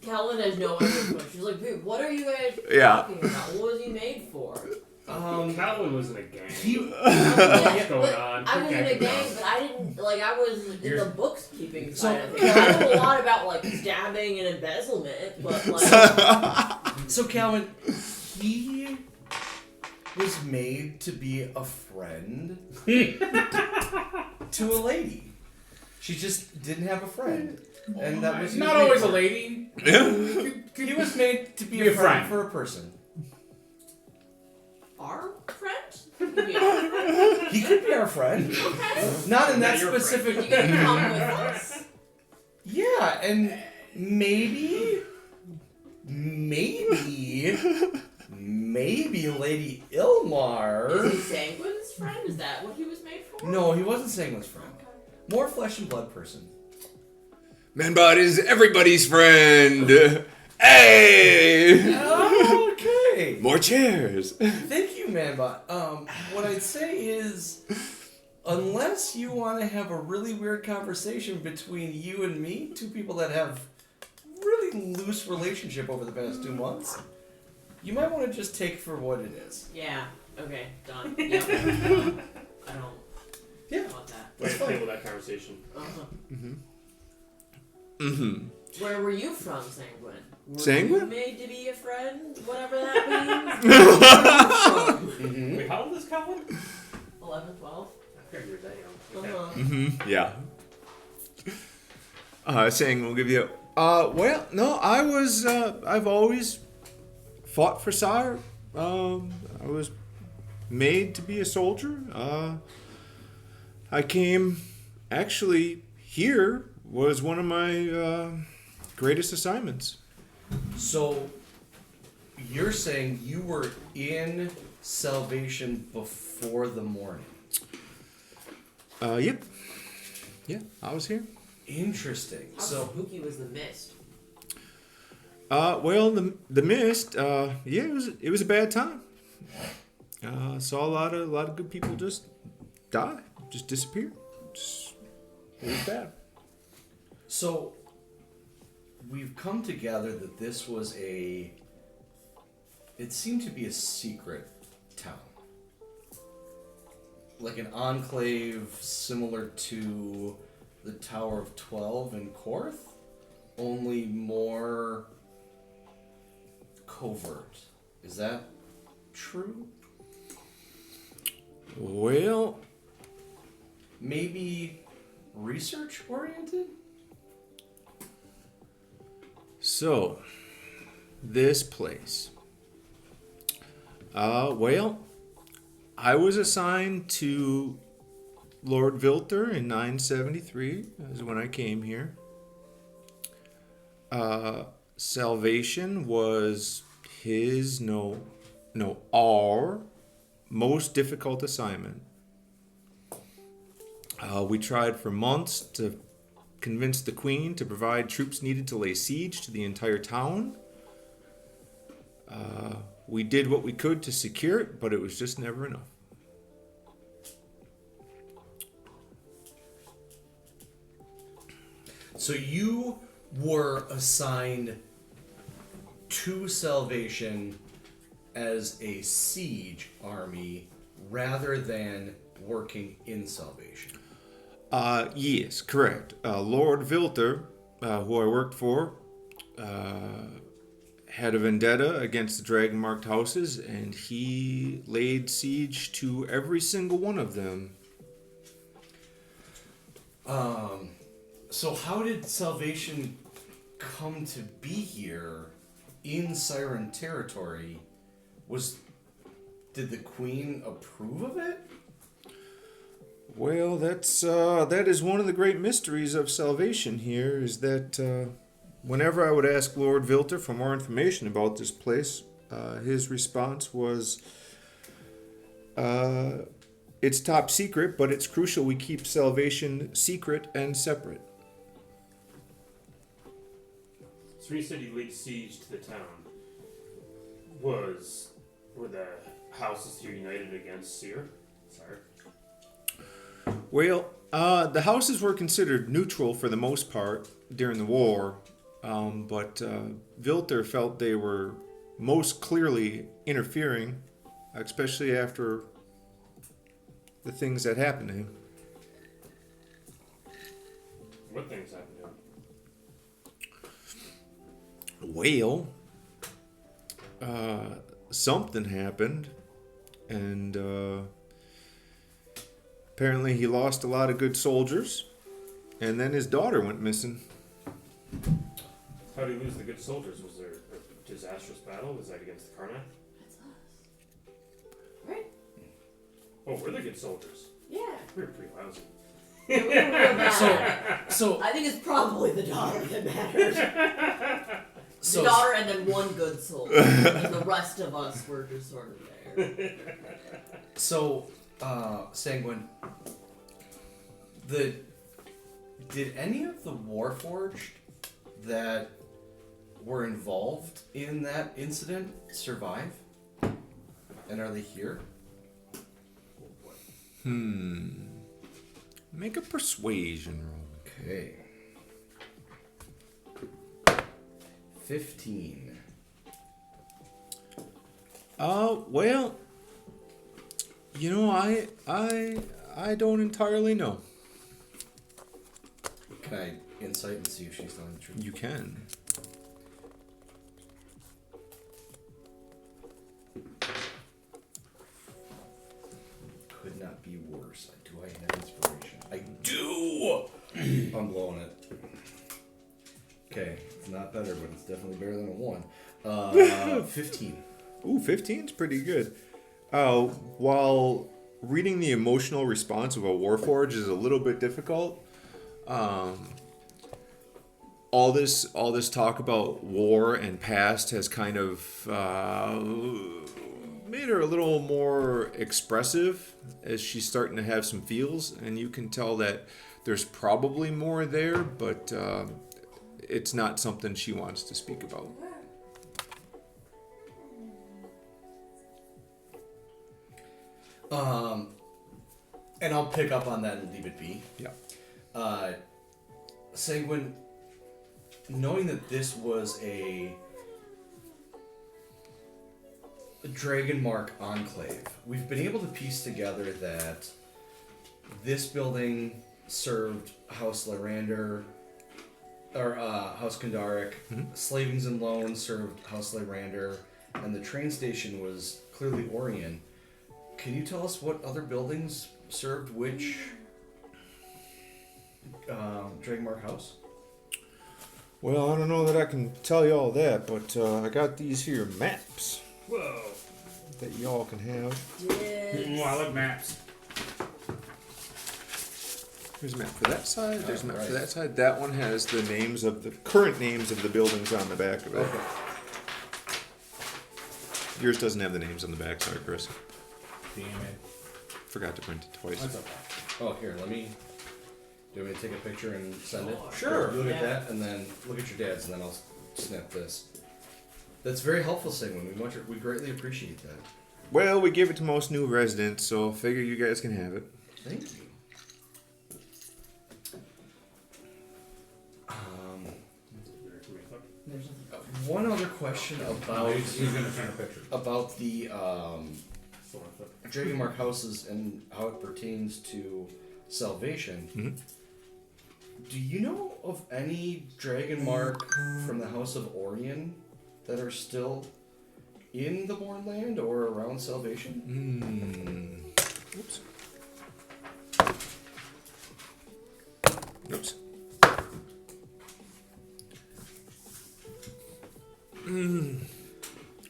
Speaker 5: Calvin has no idea. She's like, dude, what are you guys
Speaker 3: Yeah.
Speaker 5: talking about? What was he made for?
Speaker 4: Calvin was in a gang.
Speaker 5: Yeah,
Speaker 4: going
Speaker 5: but
Speaker 4: on?
Speaker 5: I was in a
Speaker 4: Okay.
Speaker 5: gang, but I didn't, like, I was in
Speaker 1: You're-
Speaker 5: the books keeping side of things. I know a lot about, like, stabbing and embezzlement, but, like...
Speaker 2: So, Calvin, he was made to be a friend to a lady. She just didn't have a friend. And that was
Speaker 1: Not always a lady.
Speaker 2: He was made to be a friend for a person.
Speaker 5: Our friend? Yeah.
Speaker 2: He could be our friend.
Speaker 5: Okay.
Speaker 2: Not in that
Speaker 4: Not your
Speaker 2: specific...
Speaker 5: You can come with us.
Speaker 2: Yeah, and maybe Lady Ilmar...
Speaker 5: Is he Sanguine's friend? Is that what he was made for?
Speaker 2: No, he wasn't Sanguine's friend. More flesh and blood person.
Speaker 3: Manbott is everybody's friend. Hey!
Speaker 2: Okay.
Speaker 3: More chairs.
Speaker 2: Thank you, Manbot. What I'd say is, unless you want to have a really weird conversation between you and me, two people that have really loose relationship over the past 2 months, you might want to just take for what it is.
Speaker 5: Yeah. Okay. Done. Yep. I don't
Speaker 2: Yeah.
Speaker 5: want that.
Speaker 4: Let's table that conversation.
Speaker 5: Where were you from, Sanguine? Were
Speaker 3: Sanguine?
Speaker 5: you made to be a friend? Whatever that means? Where were you from?
Speaker 4: Wait, how old is Calvin?
Speaker 5: 11, 12?
Speaker 4: I figured you were that young. Okay.
Speaker 5: Uh-huh.
Speaker 3: Yeah. Saying we'll give you. Well, no, I was. I've always fought for Sire. I was made to be a soldier. I came. Actually, here was one of my greatest assignments.
Speaker 2: So, you're saying you were in Salvation before the morning?
Speaker 3: Yep. Yeah, I was here.
Speaker 2: Interesting.
Speaker 5: How
Speaker 2: So,
Speaker 5: spooky was the mist?
Speaker 3: Well, the mist. Yeah, it was a bad time. Saw a lot of good people just die, just disappear. It was bad.
Speaker 2: So, we've come to gather that this was it seemed to be a secret town. Like an enclave similar to the Tower of 12 in Korth, only more covert. Is that true?
Speaker 3: Well,
Speaker 2: Maybe research oriented?
Speaker 3: so this place. Well, I was assigned to Lord Vilter in 973, is when I came here. Salvation was our most difficult assignment. We tried for months to convince the Queen to provide troops needed to lay siege to the entire town. We did what we could to secure it, but it was just never enough.
Speaker 2: So you were assigned to Salvation as a siege army rather than working in Salvation.
Speaker 3: Yes, correct. Lord Vilter, who I worked for, had a vendetta against the dragon-marked houses, and he laid siege to every single one of them.
Speaker 2: So how did Salvation come to be here in Siren territory? Did the Queen approve of it?
Speaker 3: Well, that is one of the great mysteries of Salvation here, is that whenever I would ask Lord Vilter for more information about this place, his response was, It's top secret, but it's crucial we keep salvation secret and separate.
Speaker 4: So when you said you laid siege to the town, were the houses here united against Seer? Sorry.
Speaker 3: Well, the houses were considered neutral for the most part during the war, but Vilter felt they were most clearly interfering, especially after the things that happened to him.
Speaker 4: What things happened to him?
Speaker 3: Well, something happened, and apparently he lost a lot of good soldiers, and then his daughter went missing.
Speaker 4: How did he lose the good soldiers? Was there a disastrous battle? Was that against the Karnak?
Speaker 5: That's us. Right?
Speaker 4: Oh, we're the good soldiers.
Speaker 5: Yeah.
Speaker 4: We were pretty lousy.
Speaker 5: Yeah, we were real bad.
Speaker 2: So
Speaker 5: I think it's probably the daughter that matters. The daughter and then one good soul. And the rest of us were just sort of there.
Speaker 2: So, Sanguine, did any of the Warforged that were involved in that incident survive? And are they here?
Speaker 3: Make a persuasion roll.
Speaker 2: Okay. 15.
Speaker 3: Well, you know, I don't entirely know.
Speaker 2: Can I insight and see if she's telling the truth?
Speaker 3: You can.
Speaker 2: Could not be worse. Do I have inspiration? I do! I'm blowing it. Okay, it's not better, but it's definitely better than a 1. 15.
Speaker 3: Ooh, 15's pretty good. While reading the emotional response of a Warforged is a little bit difficult, all this talk about war and past has kind of made her a little more expressive as she's starting to have some feels, and you can tell that there's probably more there, but it's not something she wants to speak about.
Speaker 2: And I'll pick up on that and leave it be.
Speaker 3: Yeah.
Speaker 2: Sanguine, knowing that this was a Dragon Mark enclave, we've been able to piece together that this building served House Lyrander, or House Kandaric, Slavings and Loans served House Lyrander, and the train station was clearly Orion. Can you tell us what other buildings served which Dragonmark house?
Speaker 3: Well, I don't know that I can tell you all that, but I got these here maps
Speaker 4: Whoa.
Speaker 3: that y'all can have.
Speaker 1: I love maps.
Speaker 3: There's a map for that side, there's a map
Speaker 2: right.
Speaker 3: for that side. That one has the names of the current names of the buildings on the back of it.
Speaker 2: Okay.
Speaker 3: Yours doesn't have the names on the back, sorry, Chris.
Speaker 1: Damn it.
Speaker 3: Forgot to print it twice.
Speaker 1: That's okay.
Speaker 2: Oh, here, let me. Do you want me to take a picture and send it?
Speaker 1: Sure.
Speaker 2: You look at
Speaker 5: Yeah.
Speaker 2: that, and then look at your dad's, and then I'll snap this. That's very helpful, Sigmund. We greatly appreciate that.
Speaker 3: Well, we give it to most new residents, so figure you guys can have it.
Speaker 2: Thank you.
Speaker 5: There's nothing.
Speaker 2: One other question about
Speaker 1: He's gonna send a picture.
Speaker 2: the Dragonmark houses and how it pertains to salvation.
Speaker 3: Mhm.
Speaker 2: Do you know of any Dragonmark from the House of Orion that are still in the Bornland or around salvation?
Speaker 3: Oops. Oops.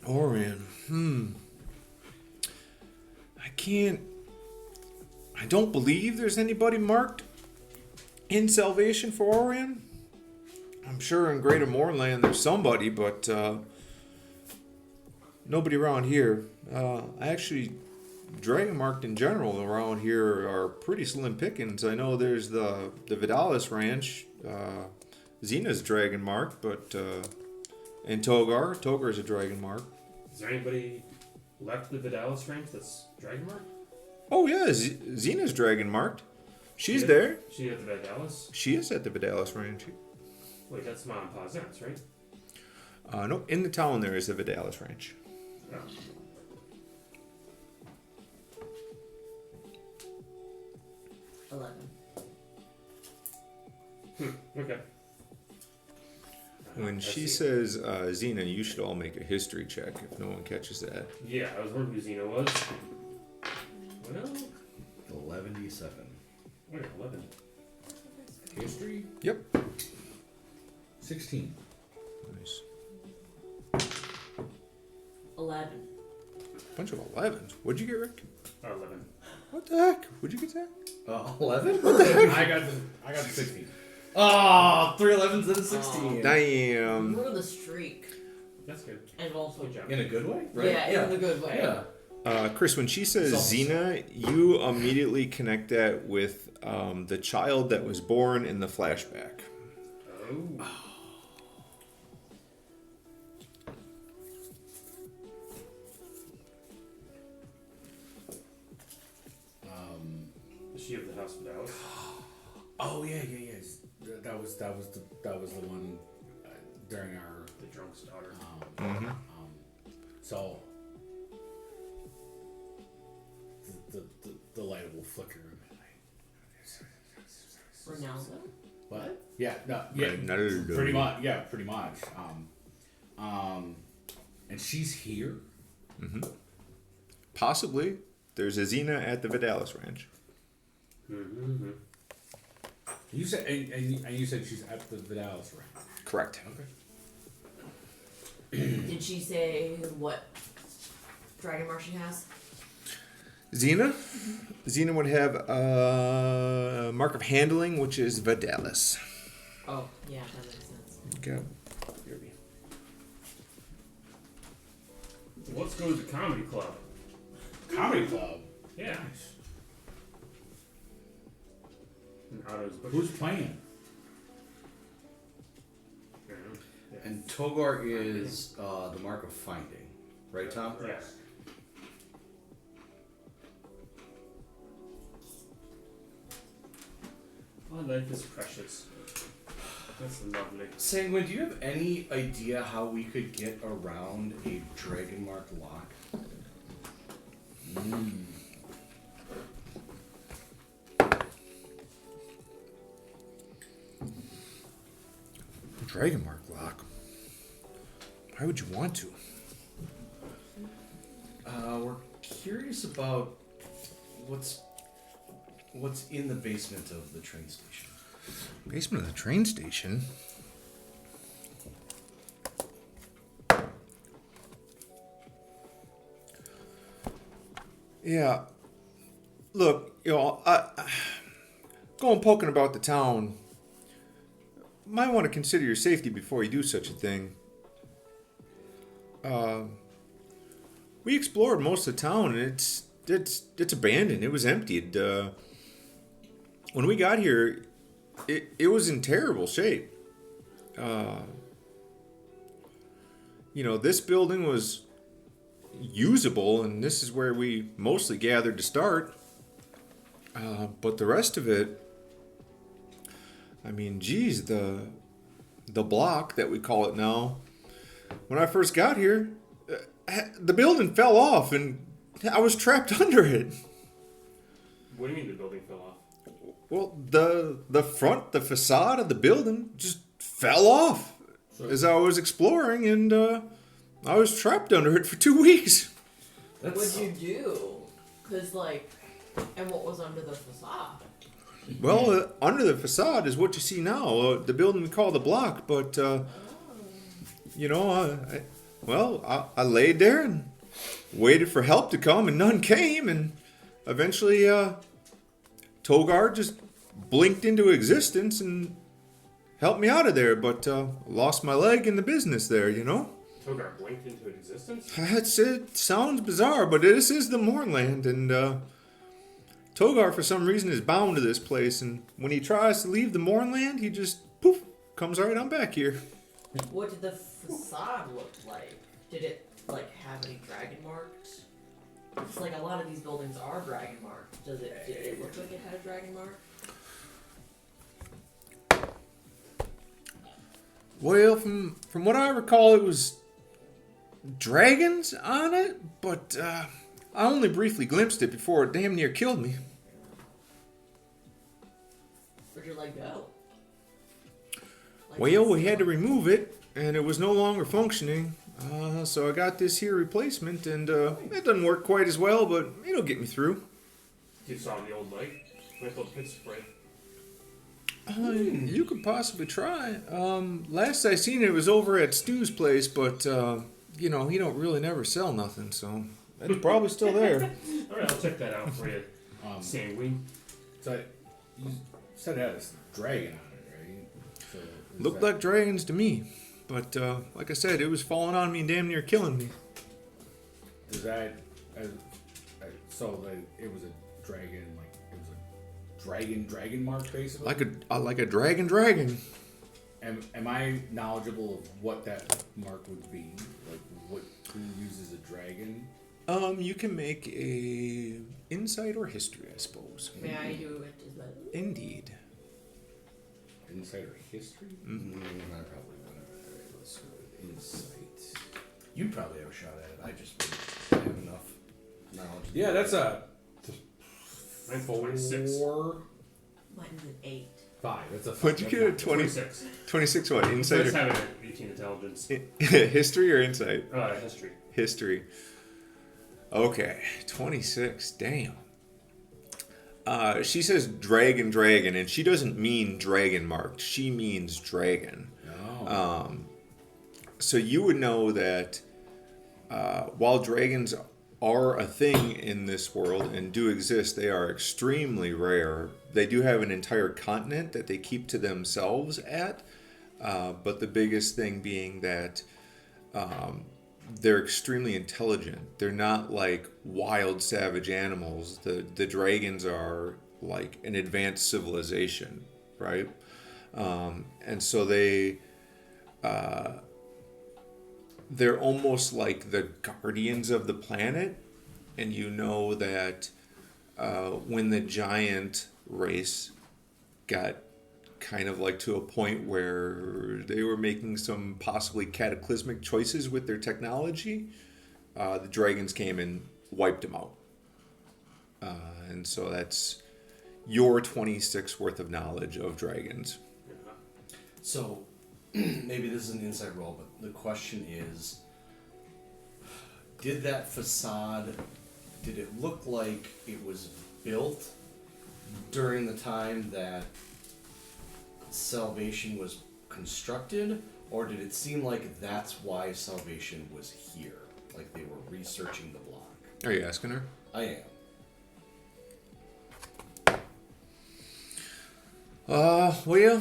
Speaker 3: Orion. I don't believe there's anybody marked in salvation for Orion. I'm sure in Greater Mournland there's somebody, but nobody around here. I actually dragon marked in general around here are pretty slim pickings. I know there's the Vidalis Ranch. Xena's dragon marked, but and Togar's a dragon mark.
Speaker 4: Is there anybody left the Vidalis Ranch that's dragon marked?
Speaker 3: Oh yeah, Xena's dragon marked. She's there.
Speaker 4: She at the Vidalis?
Speaker 3: She is at the Vidalis Ranch.
Speaker 4: Wait, that's Mom and Pa's aunt's, right?
Speaker 3: No, in the town there is the Vidalis Ranch.
Speaker 4: Oh.
Speaker 5: 11.
Speaker 4: Okay.
Speaker 3: When she says Xena, you should all make a history check if no one catches that.
Speaker 4: Yeah, I was wondering who Xena was. Well,
Speaker 2: 11d7.
Speaker 4: wait, 11.
Speaker 1: History?
Speaker 3: Yep.
Speaker 1: 16.
Speaker 3: Nice.
Speaker 5: 11.
Speaker 3: Bunch of 11s. What'd you get, Rick?
Speaker 4: 11.
Speaker 3: What the heck? What'd you get that?
Speaker 2: 11?
Speaker 1: I got the 16.
Speaker 2: Oh, 3 11s and a 16.
Speaker 3: Damn.
Speaker 5: We're the streak.
Speaker 4: That's good.
Speaker 5: And also,
Speaker 4: Good job.
Speaker 2: In a good way, right?
Speaker 5: yeah, in the good way.
Speaker 2: Yeah.
Speaker 3: Chris, when she says Xena, you immediately connect that with the child that was born in the flashback.
Speaker 4: Oh. Is she of the House of Dallas?
Speaker 1: Oh yeah. That was the one during our
Speaker 4: The drunk's daughter.
Speaker 1: so the light will flicker.
Speaker 5: Ronaldo?
Speaker 1: What? Yeah, no, yeah,
Speaker 3: Ronaldo.
Speaker 1: pretty much. And she's here.
Speaker 3: Possibly. There's a Xena at the Vidalis Ranch.
Speaker 4: Mm-hmm.
Speaker 1: You said, and you said she's at the Vidalis Ranch.
Speaker 3: Correct.
Speaker 1: Okay.
Speaker 5: Did she say what dragon mark she has?
Speaker 3: Xena? Xena would have a mark of handling, which is Vidalis.
Speaker 5: Oh, yeah, that makes sense.
Speaker 3: Okay.
Speaker 4: Let's go to the comedy club.
Speaker 1: Comedy club.
Speaker 4: Yeah. And Otto's book.
Speaker 1: Who's playing?
Speaker 4: Yeah.
Speaker 2: And Togar is the mark of finding, right, Tom?
Speaker 4: Yes. My life is precious. That's lovely.
Speaker 2: Sanguine, do you have any idea how we could get around a dragon mark lock?
Speaker 3: Dragon mark lock. Why would you want to?
Speaker 2: We're curious about what's in the basement of the train station.
Speaker 3: Basement of the train station? Yeah. Look, going poking about the town, might want to consider your safety before you do such a thing. We explored most of the town, and it's abandoned. It was emptied. When we got here, it was in terrible shape. This building was usable, and this is where we mostly gathered to start. But the rest of it, I mean, geez, the block that we call it now, when I first got here, the building fell off, and I was trapped under it.
Speaker 4: What do you mean the building fell off?
Speaker 3: Well, the facade of the building just fell off as I was exploring, and I was trapped under it for 2 weeks.
Speaker 5: What'd you do? Cause and what was under the facade?
Speaker 3: Well, under the facade is what you see now, the building we call the block. But I laid there and waited for help to come, and none came, and eventually Togar just blinked into existence and helped me out of there, but lost my leg in the business there,
Speaker 4: Togar blinked into existence?
Speaker 3: It sounds bizarre, but this is the Mournland, and Togar, for some reason, is bound to this place, and when he tries to leave the Mournland, he just, poof, comes right on back here.
Speaker 5: What did the facade look like? Did it, like, have any dragon marks? It's like a lot of these buildings are dragon marked. Did it look like it had a dragon mark?
Speaker 3: Well, from what I recall, it was dragons on it, but I only briefly glimpsed it before it damn near killed me.
Speaker 5: Where'd your leg go? Like,
Speaker 3: Well, we had to remove it, and it was no longer functioning. So I got this here replacement, and it doesn't work quite as well, but it'll get me through.
Speaker 4: You saw the old leg? With those pits spray.
Speaker 3: You could possibly try. Last I seen it was over at Stu's place, but he don't really never sell nothing, so it's probably still there.
Speaker 4: Alright, I'll check that out for you. Sanguine.
Speaker 1: So you said it had this dragon on it, right? So
Speaker 3: Looked like dragons to me, but like I said, it was falling on me and damn near killing me.
Speaker 1: Is that so? It was a dragon, like it was a dragon mark, basically.
Speaker 3: Like a dragon.
Speaker 1: Am I knowledgeable of what that mark would be? Like who uses a dragon?
Speaker 3: You can make a insight or history, I suppose.
Speaker 5: May I do it as well?
Speaker 3: Indeed.
Speaker 1: Insight or history?
Speaker 2: I probably wouldn't.
Speaker 1: Alright, let's go with insight.
Speaker 2: You'd probably have a shot at it. I just wouldn't have enough knowledge.
Speaker 1: Yeah, that's a
Speaker 4: Mine's 26.
Speaker 1: 4,
Speaker 5: Mine's an 8.
Speaker 1: 5. That's a 5.
Speaker 3: What'd you get at
Speaker 4: 26.
Speaker 3: 26 what? Insight
Speaker 4: Let's
Speaker 3: or
Speaker 4: have it at 18 intelligence.
Speaker 3: history or insight?
Speaker 4: History.
Speaker 3: History. Okay, 26. Damn. She says dragon, and she doesn't mean dragon marked. She means dragon.
Speaker 1: Oh.
Speaker 3: So you would know that while dragons are a thing in this world and do exist, they are extremely rare. They do have an entire continent that they keep to themselves at, but the biggest thing being that they're extremely intelligent. They're not like wild, savage animals. The dragons are like an advanced civilization, right? And so they're almost like the guardians of the planet. And you know that when the giant race got kind of like to a point where they were making some possibly cataclysmic choices with their technology, the dragons came and wiped them out. And so that's your 26 worth of knowledge of dragons.
Speaker 2: So, maybe this is an inside roll, but the question is, did that facade, did it look like it was built during the time that Salvation was constructed, or did it seem like that's why Salvation was here? Like they were researching the block?
Speaker 3: Are you asking her?
Speaker 2: I am.
Speaker 3: Well,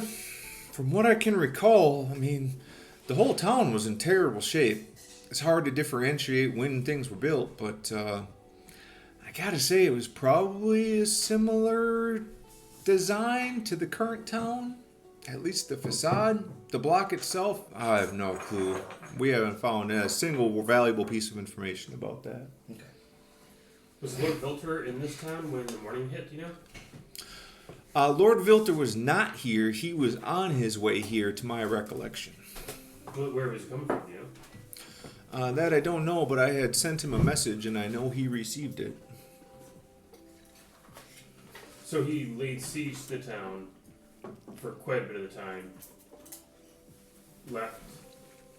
Speaker 3: from what I can recall, I mean, the whole town was in terrible shape. It's hard to differentiate when things were built, but I gotta say it was probably a similar design to the current town. At least the facade. The block itself, I have no clue. We haven't found a single valuable piece of information about that.
Speaker 2: Okay.
Speaker 4: Was Lord Vilter in this town when the morning hit, do you know?
Speaker 3: Lord Vilter was not here. He was on his way here, to my recollection.
Speaker 4: Where was he coming from, do you know?
Speaker 3: That I don't know, but I had sent him a message, and I know he received it.
Speaker 4: So he laid siege to the town for quite a bit of the time. Left,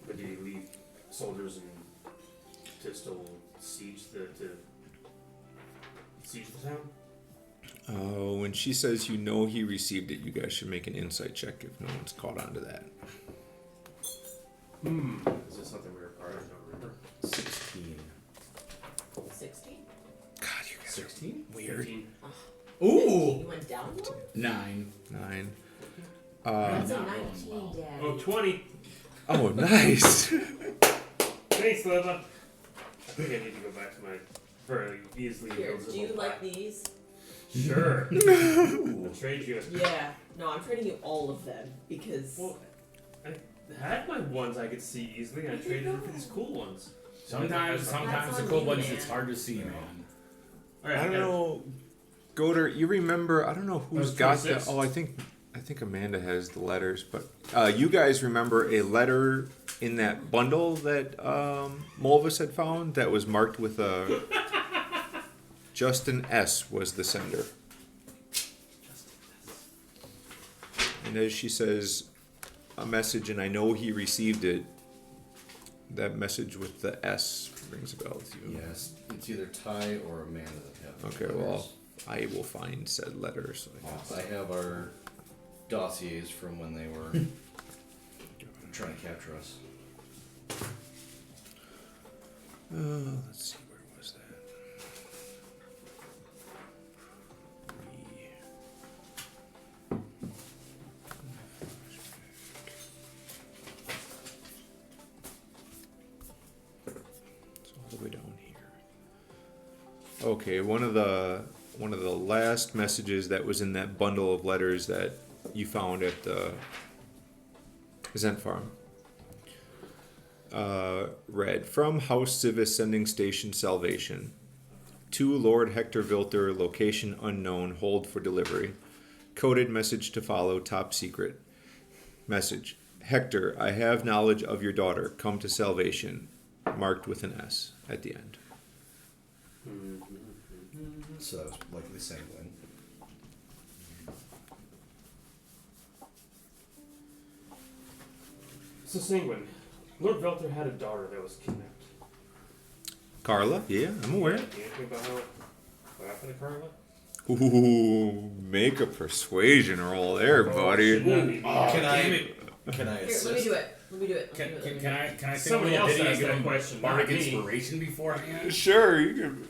Speaker 4: but did he leave soldiers and to still siege the town?
Speaker 3: When she says you know he received it, you guys should make an insight check if no one's caught on to that.
Speaker 4: Is this something we were part of? I don't remember.
Speaker 1: 16.
Speaker 5: 16?
Speaker 3: God, you guys
Speaker 1: 16?
Speaker 3: are weird.
Speaker 4: 15.
Speaker 2: Ooh!
Speaker 5: You went down one?
Speaker 1: 9.
Speaker 3: 9.
Speaker 5: That's a
Speaker 1: Not
Speaker 5: 19,
Speaker 1: rolling well.
Speaker 5: Dad.
Speaker 4: Oh, 20.
Speaker 3: Oh, nice.
Speaker 4: Thanks, Leva. I think I need to go back to my very easily
Speaker 5: Here,
Speaker 4: invisible
Speaker 5: do you like
Speaker 4: pack.
Speaker 5: these?
Speaker 4: Sure. I'll trade you.
Speaker 5: Yeah. No, I'm trading you all of them because.
Speaker 4: Well, I had my ones I could see easily, and I traded them for these cool ones.
Speaker 1: Sometimes
Speaker 5: That's
Speaker 1: the
Speaker 5: on
Speaker 1: cool
Speaker 5: you,
Speaker 1: ones
Speaker 5: man.
Speaker 1: it's hard to see, man.
Speaker 4: All right,
Speaker 3: I don't know, Goder. You remember? I don't know who's
Speaker 4: That
Speaker 3: got
Speaker 4: was
Speaker 3: the.
Speaker 4: 26.
Speaker 3: Oh, I think Amanda has the letters, but you guys remember a letter in that bundle that Mulvis had found that was marked with a Justin S. was the sender. And as she says, a message, and I know he received it. That message with the S rings a bell to you.
Speaker 2: Yes, it's either Ty or Amanda that have.
Speaker 3: Okay, well, I will find said letter. So
Speaker 2: I have our dossiers from when they were trying to capture us.
Speaker 3: Let's see, where was that? It's all the way down here. Okay, one of the last messages that was in that bundle of letters that you found at the Zent Farm. Read from House Civis Sending Station Salvation to Lord Hector Vilter, location unknown, hold for delivery. Coded message to follow, top secret. Message: Hector, I have knowledge of your daughter. Come to salvation. Marked with an S at the end.
Speaker 2: So that was likely sanguine.
Speaker 4: So Sanguine, Lord Velter had a daughter that was kidnapped.
Speaker 3: Carla? Yeah, I'm aware.
Speaker 4: Anything about what happened to Carla?
Speaker 3: Ooh, make a persuasion roll there, buddy.
Speaker 4: Should not be.
Speaker 2: Can
Speaker 1: damn
Speaker 2: I
Speaker 5: Here,
Speaker 2: assist?
Speaker 5: let me do it. Let me do it.
Speaker 1: Can,
Speaker 5: Let me do it.
Speaker 1: can I say
Speaker 4: Somebody
Speaker 1: a little
Speaker 4: else
Speaker 1: ditty
Speaker 4: asked
Speaker 1: and give
Speaker 4: that
Speaker 1: him
Speaker 4: question, not
Speaker 1: bardic
Speaker 4: me.
Speaker 1: inspiration beforehand?
Speaker 3: Sure, you can.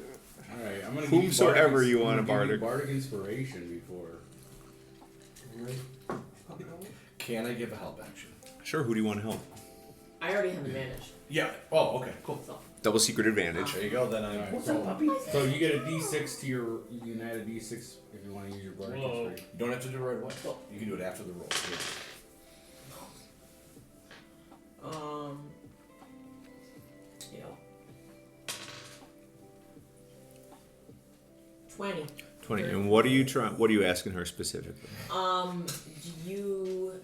Speaker 1: All right, I'm gonna
Speaker 3: Whomsoever
Speaker 1: give
Speaker 3: you want a
Speaker 1: I'm gonna give you
Speaker 3: bardic.
Speaker 1: bardic inspiration before.
Speaker 2: Can I give a help action?
Speaker 3: Sure, who do you want to help?
Speaker 5: I already have advantage.
Speaker 2: Yeah. Oh, okay, cool.
Speaker 5: So.
Speaker 3: Double secret advantage.
Speaker 2: There you go. Then
Speaker 1: Alright,
Speaker 2: I.
Speaker 1: so you get a D6 to your. You can add a D6 if you want to use your bardic
Speaker 4: Whoa.
Speaker 1: inspiration.
Speaker 2: You don't have to do it right away. You can do it after the roll.
Speaker 5: You know. 20.
Speaker 3: 20. And what are you trying? What are you asking her specifically?
Speaker 5: Do you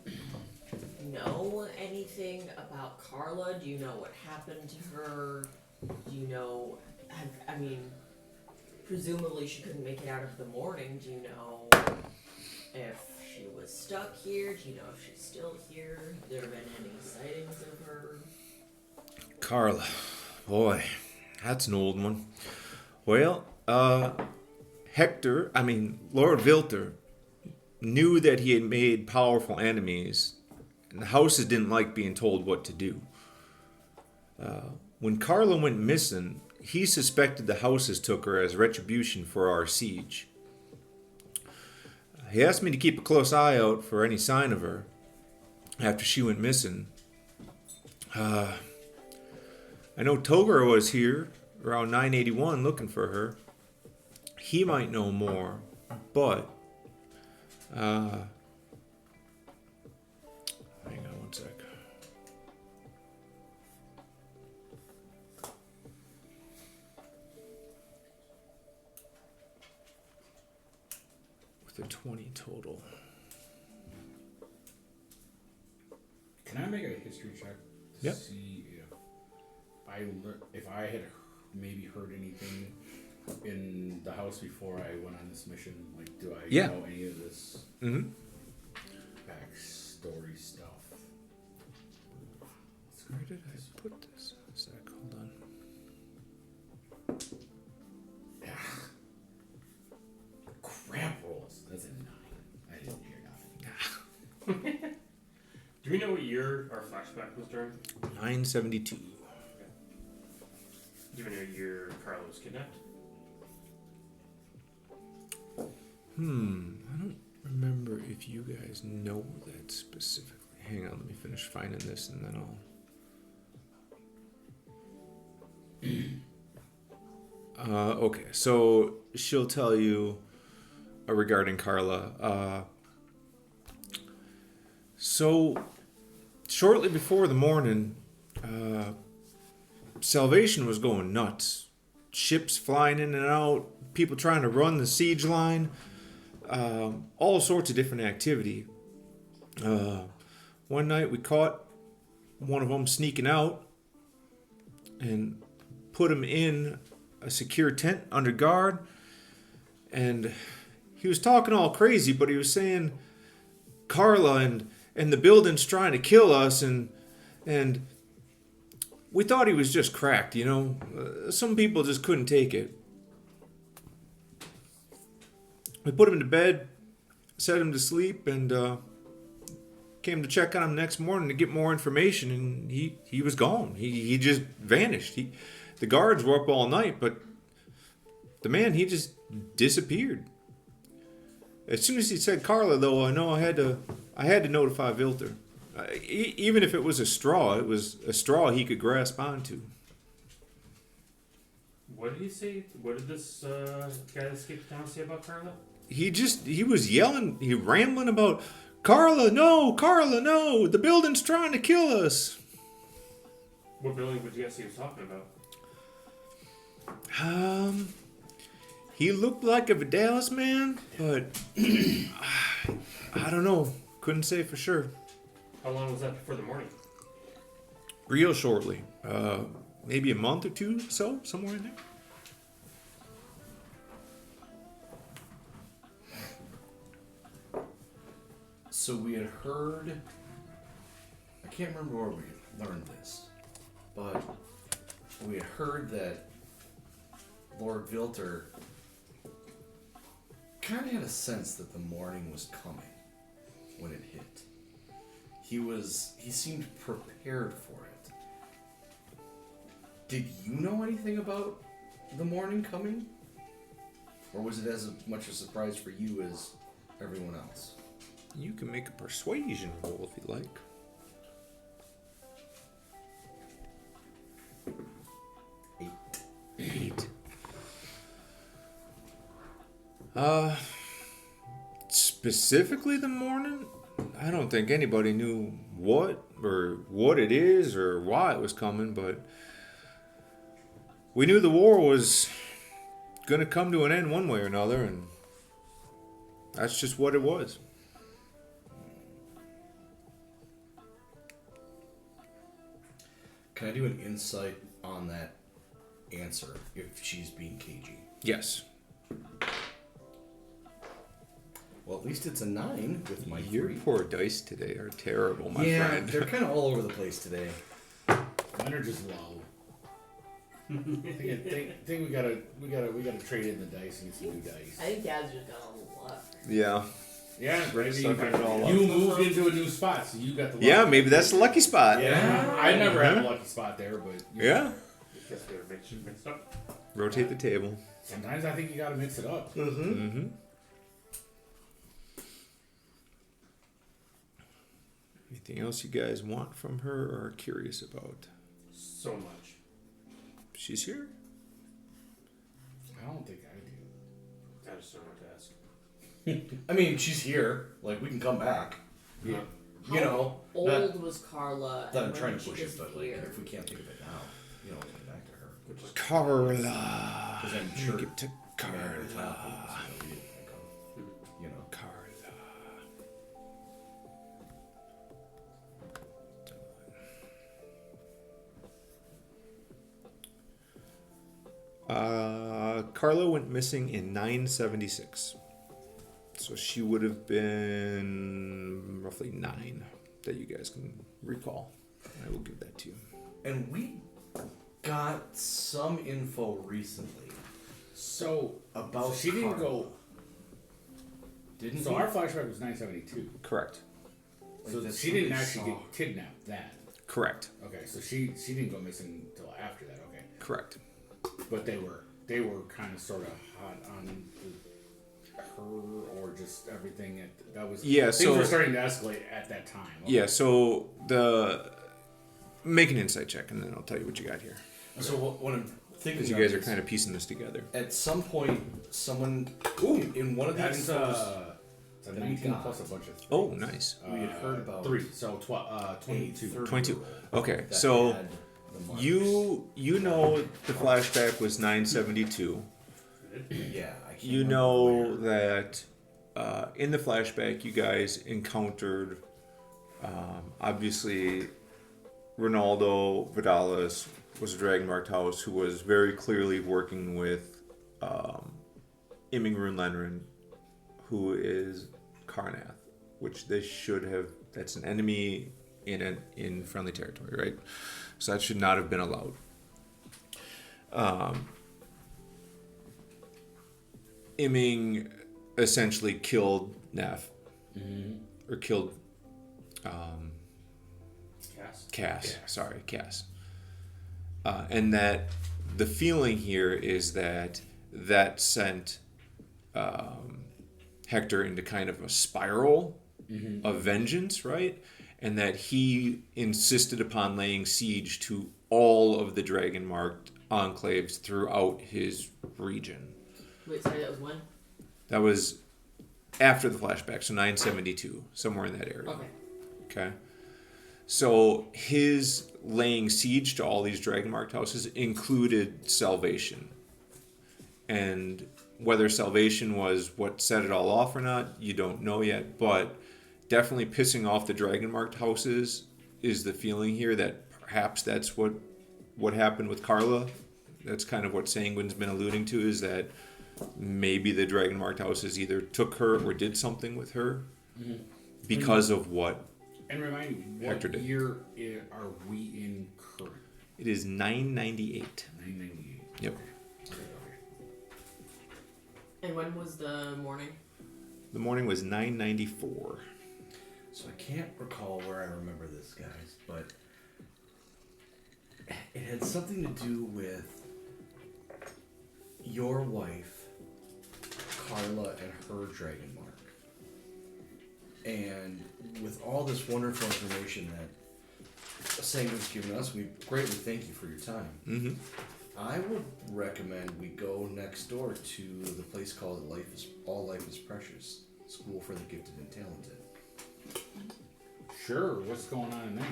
Speaker 5: know anything about Carla? Do you know what happened to her? Do you know? I mean, presumably she couldn't make it out of the morning. Do you know if she was stuck here? Do you know if she's still here? Have there been any sightings of her?
Speaker 3: Carla. Boy, that's an old one. Well, Lord Vilter knew that he had made powerful enemies, and the houses didn't like being told what to do. When Carla went missing, he suspected the houses took her as retribution for our siege. He asked me to keep a close eye out for any sign of her after she went missing. I know Togar was here around 981 looking for her. He might know more, but hang on one sec. With a 20 total.
Speaker 1: Can I make a history check to
Speaker 3: Yep.
Speaker 1: see if I had maybe heard anything in the house before I went on this mission? Like, do I
Speaker 3: Yeah.
Speaker 1: know any of this
Speaker 3: Mm-hmm.
Speaker 1: backstory stuff?
Speaker 3: Where did I put this? A sec, hold on.
Speaker 1: Crap rolls. That's a 9. I didn't hear nothing.
Speaker 4: Do we know what year our flashback was during?
Speaker 3: 972.
Speaker 4: Do we know what year Carla was kidnapped?
Speaker 3: I don't remember if you guys know that specifically. Hang on, let me finish finding this and then I'll... Okay, so she'll tell you regarding Carla. So shortly before the morning, Salvation was going nuts. Ships flying in and out, people trying to run the siege line, all sorts of different activity. One night we caught one of them sneaking out and put him in a secure tent under guard. And he was talking all crazy, but he was saying Carla and the building's trying to kill us, and we thought he was just cracked, you know. Some people just couldn't take it. We put him to bed, set him to sleep, and came to check on him next morning to get more information, and he was gone. He just vanished. The guards were up all night, but the man, he just disappeared. As soon as he said Carla, though, I know I had to notify Vilter. Even if it was a straw, it was a straw he could grasp onto.
Speaker 4: What did he say? What did this guy that escaped town say about Carla?
Speaker 3: He was yelling, rambling about Carla, no, the building's trying to kill us.
Speaker 4: What building would you guess he was talking about?
Speaker 3: He looked like a Vidalis man, but I don't know. Couldn't say for sure.
Speaker 4: How long was that before the morning?
Speaker 3: Real shortly. Maybe a month or two, so somewhere in there.
Speaker 2: So we had heard, I can't remember where we learned this, but we had heard that Lord Vilter kind of had a sense that the morning was coming when it hit. He seemed prepared for it. Did you know anything about the morning coming? Or was it as much a surprise for you as everyone else?
Speaker 3: You can make a persuasion roll if you like. Eight. Specifically the morning? I don't think anybody knew what it is or why it was coming, but we knew the war was gonna come to an end one way or another, and that's just what it was.
Speaker 2: Can I do an insight on that answer if she's being cagey?
Speaker 3: Yes.
Speaker 2: Well, at least it's a 9 with my
Speaker 3: Your
Speaker 2: 3.
Speaker 3: poor dice today are terrible, my friend.
Speaker 2: They're kind of all over the place today.
Speaker 1: Mine are just low. I think we gotta trade in the dice and get some new dice.
Speaker 5: I think Dad's just got a little luck.
Speaker 3: Yeah.
Speaker 1: Yeah, maybe
Speaker 3: Sucking it all
Speaker 1: you
Speaker 3: up.
Speaker 1: moved into a new spot, so you got the luck.
Speaker 3: Yeah, maybe that's the lucky spot.
Speaker 1: Yeah, I never had a lucky spot there, but
Speaker 3: Yeah.
Speaker 4: Guess we were mixed up.
Speaker 3: Rotate the table.
Speaker 1: sometimes I think you gotta mix it up.
Speaker 3: Mm-hmm. Anything else you guys want from her or are curious about?
Speaker 4: So much.
Speaker 3: She's here?
Speaker 1: I don't think I do.
Speaker 4: I just don't know what to ask.
Speaker 2: I mean, she's here. Like, we can come back.
Speaker 1: Yeah.
Speaker 2: You know,
Speaker 5: Old
Speaker 2: not
Speaker 5: was Carla.
Speaker 2: that I'm
Speaker 5: and
Speaker 2: trying
Speaker 5: when
Speaker 2: to
Speaker 5: did
Speaker 2: push
Speaker 5: she
Speaker 2: it, but like,
Speaker 5: disappear?
Speaker 2: if we can't think of it now, you know, we'll come back to her. Which is
Speaker 3: Carla.
Speaker 2: because I'm sure
Speaker 3: Get to
Speaker 2: Commander of the Town
Speaker 3: Carla.
Speaker 2: wants to know we didn't think of. You know.
Speaker 3: Carla. Carla went missing in 976. So she would have been roughly 9 that you guys can recall. I will give that to you.
Speaker 2: And we got some info recently
Speaker 1: So
Speaker 2: about
Speaker 1: she didn't
Speaker 2: Carla.
Speaker 1: go.
Speaker 2: Didn't
Speaker 1: So
Speaker 2: we?
Speaker 1: our flashback was 972.
Speaker 3: Correct.
Speaker 1: So
Speaker 2: Like that
Speaker 1: she didn't
Speaker 2: somebody
Speaker 1: actually
Speaker 2: saw.
Speaker 1: get kidnapped then.
Speaker 3: Correct.
Speaker 1: Okay, so she didn't go missing until after that. Okay,
Speaker 3: Correct.
Speaker 1: but they were kind of sort of hot on her or just everything that was.
Speaker 3: Yeah,
Speaker 1: things
Speaker 3: so-
Speaker 1: were starting to escalate at that time. Okay.
Speaker 3: Yeah, so make an insight check and then I'll tell you what you got here.
Speaker 2: So what I'm thinking
Speaker 3: Because you guys are kind of piecing this together.
Speaker 2: at some point, someone in one of the
Speaker 1: That's
Speaker 2: infos
Speaker 1: it's a
Speaker 2: that we
Speaker 1: 19
Speaker 2: got.
Speaker 1: plus a bunch of.
Speaker 3: Oh, nice.
Speaker 2: We had heard about
Speaker 1: 3, so 22.
Speaker 3: 22. Okay,
Speaker 2: that
Speaker 3: so
Speaker 2: had the marks.
Speaker 3: you know the flashback was 972.
Speaker 2: Yeah, I can't
Speaker 3: You
Speaker 2: remember
Speaker 3: know
Speaker 2: where.
Speaker 3: that in the flashback you guys encountered obviously Ronaldo Vidalis was a dragon marked house who was very clearly working with Imingrun Lenren, who is Karnath, which they should have. That's an enemy in friendly territory, right? So that should not have been allowed. Iming essentially killed Neff, or killed Cass. Sorry, Cass. And that the feeling here is that sent Hector into kind of a spiral of vengeance, right? And that he insisted upon laying siege to all of the dragon-marked enclaves throughout his region.
Speaker 5: Wait, sorry, that was when?
Speaker 3: That was after the flashback, so 972, somewhere in that area.
Speaker 5: Okay.
Speaker 3: Okay. So his laying siege to all these dragon-marked houses included Salvation. And whether Salvation was what set it all off or not, you don't know yet, but definitely pissing off the dragon-marked houses is the feeling here, that perhaps that's what happened with Carla. That's kind of what Sanguine's been alluding to, is that maybe the dragon-marked houses either took her or did something with her because of what.
Speaker 1: And remind me,
Speaker 3: Hector
Speaker 1: what
Speaker 3: did.
Speaker 1: year are we in current?
Speaker 3: It is 998.
Speaker 1: 998.
Speaker 3: Yep.
Speaker 1: Okay.
Speaker 5: And when was the morning?
Speaker 3: The morning was 994.
Speaker 2: So I can't recall where I remember this, guys, but it had something to do with your wife, Carla, and her dragon mark. And with all this wonderful information that Sanguine's given us, we greatly thank you for your time.
Speaker 3: Mm-hmm.
Speaker 2: I would recommend we go next door to the place called All Life is Precious, School for the Gifted and Talented.
Speaker 1: Sure. What's going on in there?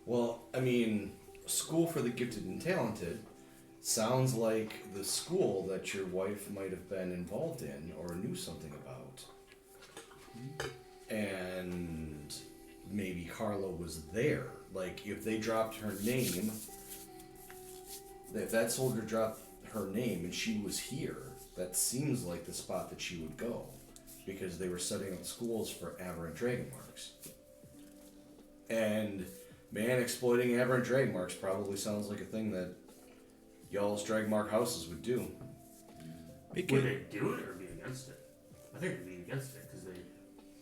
Speaker 2: Well, I mean, School for the Gifted and Talented sounds like the school that your wife might have been involved in or knew something about. And maybe Carla was there. Like, if they dropped her name, if that soldier dropped her name and she was here, that seems like the spot that she would go. Because they were setting up schools for aberrant dragon marks. And, man, exploiting aberrant dragon marks probably sounds like a thing that y'all's dragon mark houses would do.
Speaker 4: Would they do it or be against it? I think they'd be against it because they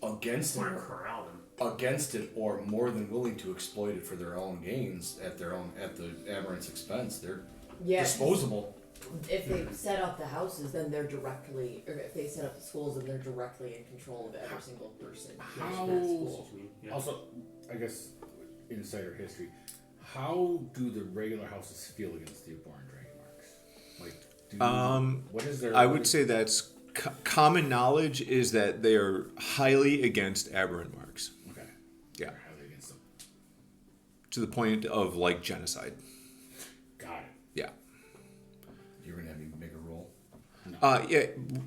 Speaker 2: Against it.
Speaker 4: want to corral them.
Speaker 2: Against it, or more than willing to exploit it for their own gains at the aberrant's expense. They're disposable.
Speaker 5: If they set up the houses, then they're directly, or if they set up the schools, then they're directly in control of every single person in
Speaker 1: How-
Speaker 5: that school.
Speaker 4: Yeah.
Speaker 1: Also, I guess insider history. How do the regular houses feel against the abhorrent dragon marks? Like, what is their?
Speaker 3: I would say that's common knowledge is that they are highly against aberrant marks.
Speaker 1: Okay.
Speaker 3: Yeah.
Speaker 1: They're highly against them.
Speaker 3: To the point of like genocide.
Speaker 1: Got it.
Speaker 3: Yeah.
Speaker 2: You're gonna have me make a roll.
Speaker 3: Yeah.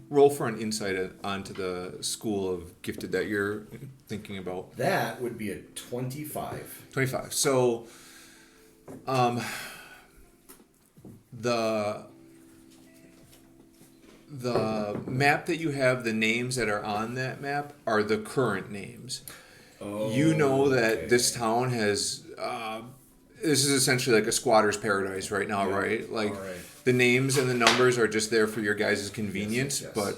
Speaker 3: Roll for an insight onto the school of gifted that you're thinking about.
Speaker 2: That would be a 25.
Speaker 3: 25. So, the map that you have, the names that are on that map are the current names.
Speaker 2: Oh,
Speaker 3: You know that
Speaker 2: okay.
Speaker 3: this town has. This is essentially like a squatter's paradise right now,
Speaker 2: Yeah.
Speaker 3: right? Like
Speaker 2: All right.
Speaker 3: the names and the numbers are just there for your guys' convenience,
Speaker 2: yes.
Speaker 3: but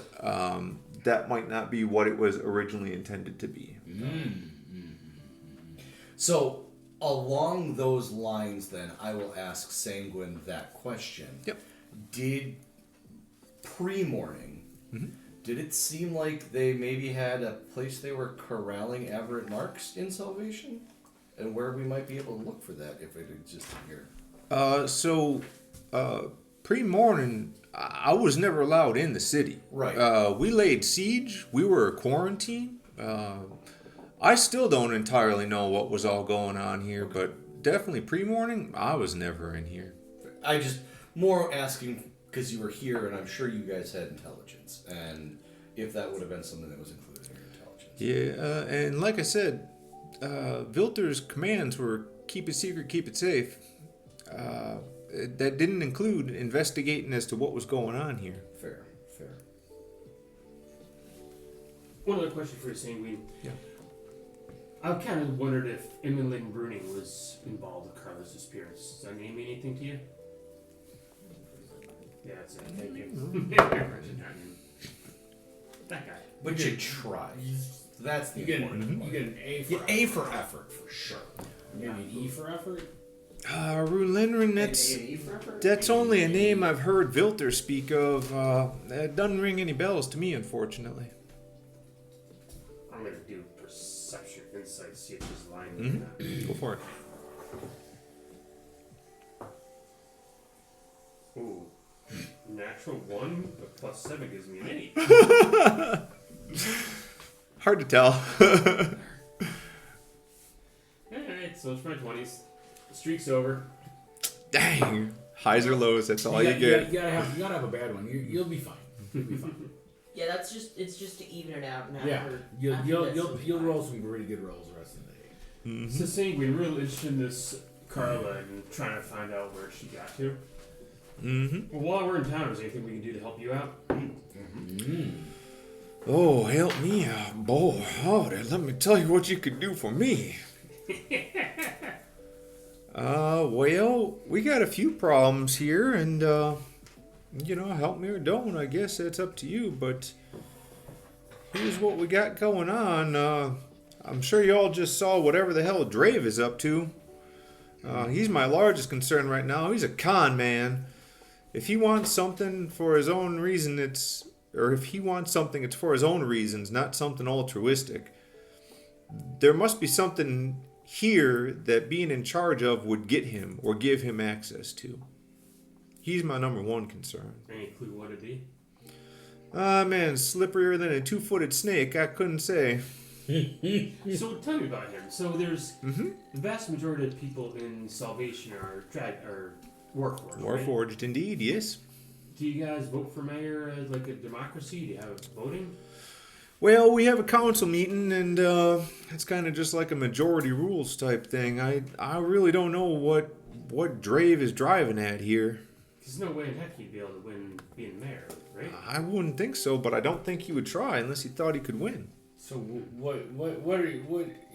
Speaker 3: that might not be what it was originally intended to be.
Speaker 2: So, along those lines, then, I will ask Sanguine that question.
Speaker 3: Yep.
Speaker 2: Did pre-morning,
Speaker 3: Mm-hmm.
Speaker 2: did it seem like they maybe had a place they were corralling aberrant marks in Salvation? And where we might be able to look for that if it existed here?
Speaker 3: pre-morning, I was never allowed in the city.
Speaker 2: Right.
Speaker 3: We laid siege. We were quarantined. I still don't entirely know what was all going on here, but definitely pre-morning, I was never in here.
Speaker 2: I just more asking because you were here, and I'm sure you guys had intelligence, and if that would have been something that was included in your intelligence.
Speaker 3: Yeah, and like I said, Vilter's commands were keep it secret, keep it safe. That didn't include investigating as to what was going on here.
Speaker 2: Fair.
Speaker 4: One other question for you, Sanguine.
Speaker 3: Yeah.
Speaker 4: I kind of wondered if Emmeline Bruning was involved with Carla's disappearance. Does that name mean anything to you? Yeah, that's it. Thank you. That guy.
Speaker 2: But you tried. That's the
Speaker 1: You get
Speaker 2: important
Speaker 1: you get an A for
Speaker 2: You A for effort, for sure.
Speaker 1: maybe an E for effort.
Speaker 3: Rulenrin, that's only a name I've heard Vilter speak of. That doesn't ring any bells to me, unfortunately.
Speaker 4: I'm gonna do perception insight, see if she's lying or not.
Speaker 3: Go for it.
Speaker 4: Ooh. Natural 1, but plus 7 gives me an 8.
Speaker 3: Hard to tell.
Speaker 4: Alright, so it's my 20s. The streak's over.
Speaker 3: Dang. Highs or lows, that's all you
Speaker 1: You
Speaker 3: get.
Speaker 1: gotta have a bad one. You'll be fine. You'll be fine.
Speaker 5: Yeah, it's just to even it out now.
Speaker 1: Yeah, you'll roll some really good rolls the rest of the day.
Speaker 3: Mm-hmm.
Speaker 4: So Sanguine, really interested in this Carla and trying to find out where she got to.
Speaker 3: Mm-hmm.
Speaker 4: Well, while we're in town, is there anything we can do to help you out?
Speaker 3: Oh, help me out, boy. Oh, let me tell you what you could do for me. Well, we got a few problems here, and, help me or don't, I guess that's up to you, but here's what we got going on. I'm sure y'all just saw whatever the hell Drave is up to. He's my largest concern right now. He's a con man. If he wants something for his own reason, it's for his own reasons, not something altruistic. There must be something here that being in charge of would get him or give him access to. He's my number one concern.
Speaker 4: Any clue what it'd be?
Speaker 3: Man, slipperier than a 2-footed snake, I couldn't say.
Speaker 4: So tell me about him. So there's the vast majority of people in Salvation are Warforged.
Speaker 3: Warforged, indeed, yes.
Speaker 4: Do you guys vote for mayor as like a democracy? Do you have voting?
Speaker 3: Well, we have a council meeting, and it's kind of just like a majority rules type thing. I really don't know what Drave is driving at here.
Speaker 4: There's no way in heck he'd be able to win being mayor, right?
Speaker 3: I wouldn't think so, but I don't think he would try unless he thought he could win.
Speaker 1: So what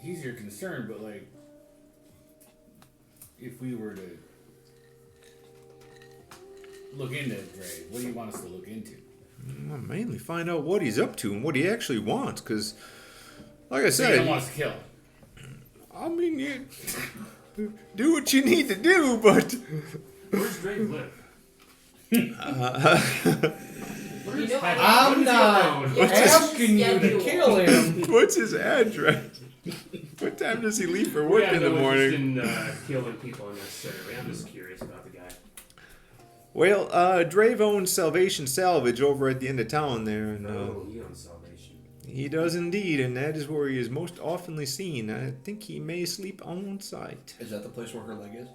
Speaker 1: he's your concern, but like if we were to look into Drave, what do you want us to look into?
Speaker 3: I'll mainly find out what he's up to and what he actually wants, because, like I
Speaker 1: So you
Speaker 3: said,
Speaker 1: don't want us to kill him.
Speaker 3: I mean, you do what you need to do, but
Speaker 4: Where's Drake live?
Speaker 2: I'm not asking you to kill him.
Speaker 3: what's his address? What time does he leave for work in the morning?
Speaker 4: In killing people unnecessarily. I'm just curious about the guy.
Speaker 3: Well, Drave owns Salvation Salvage over at the end of town there, and
Speaker 4: He owns Salvation.
Speaker 3: he does indeed, and that is where he is most oftenly seen. I think he may sleep on site.
Speaker 2: Is that the place where her leg is?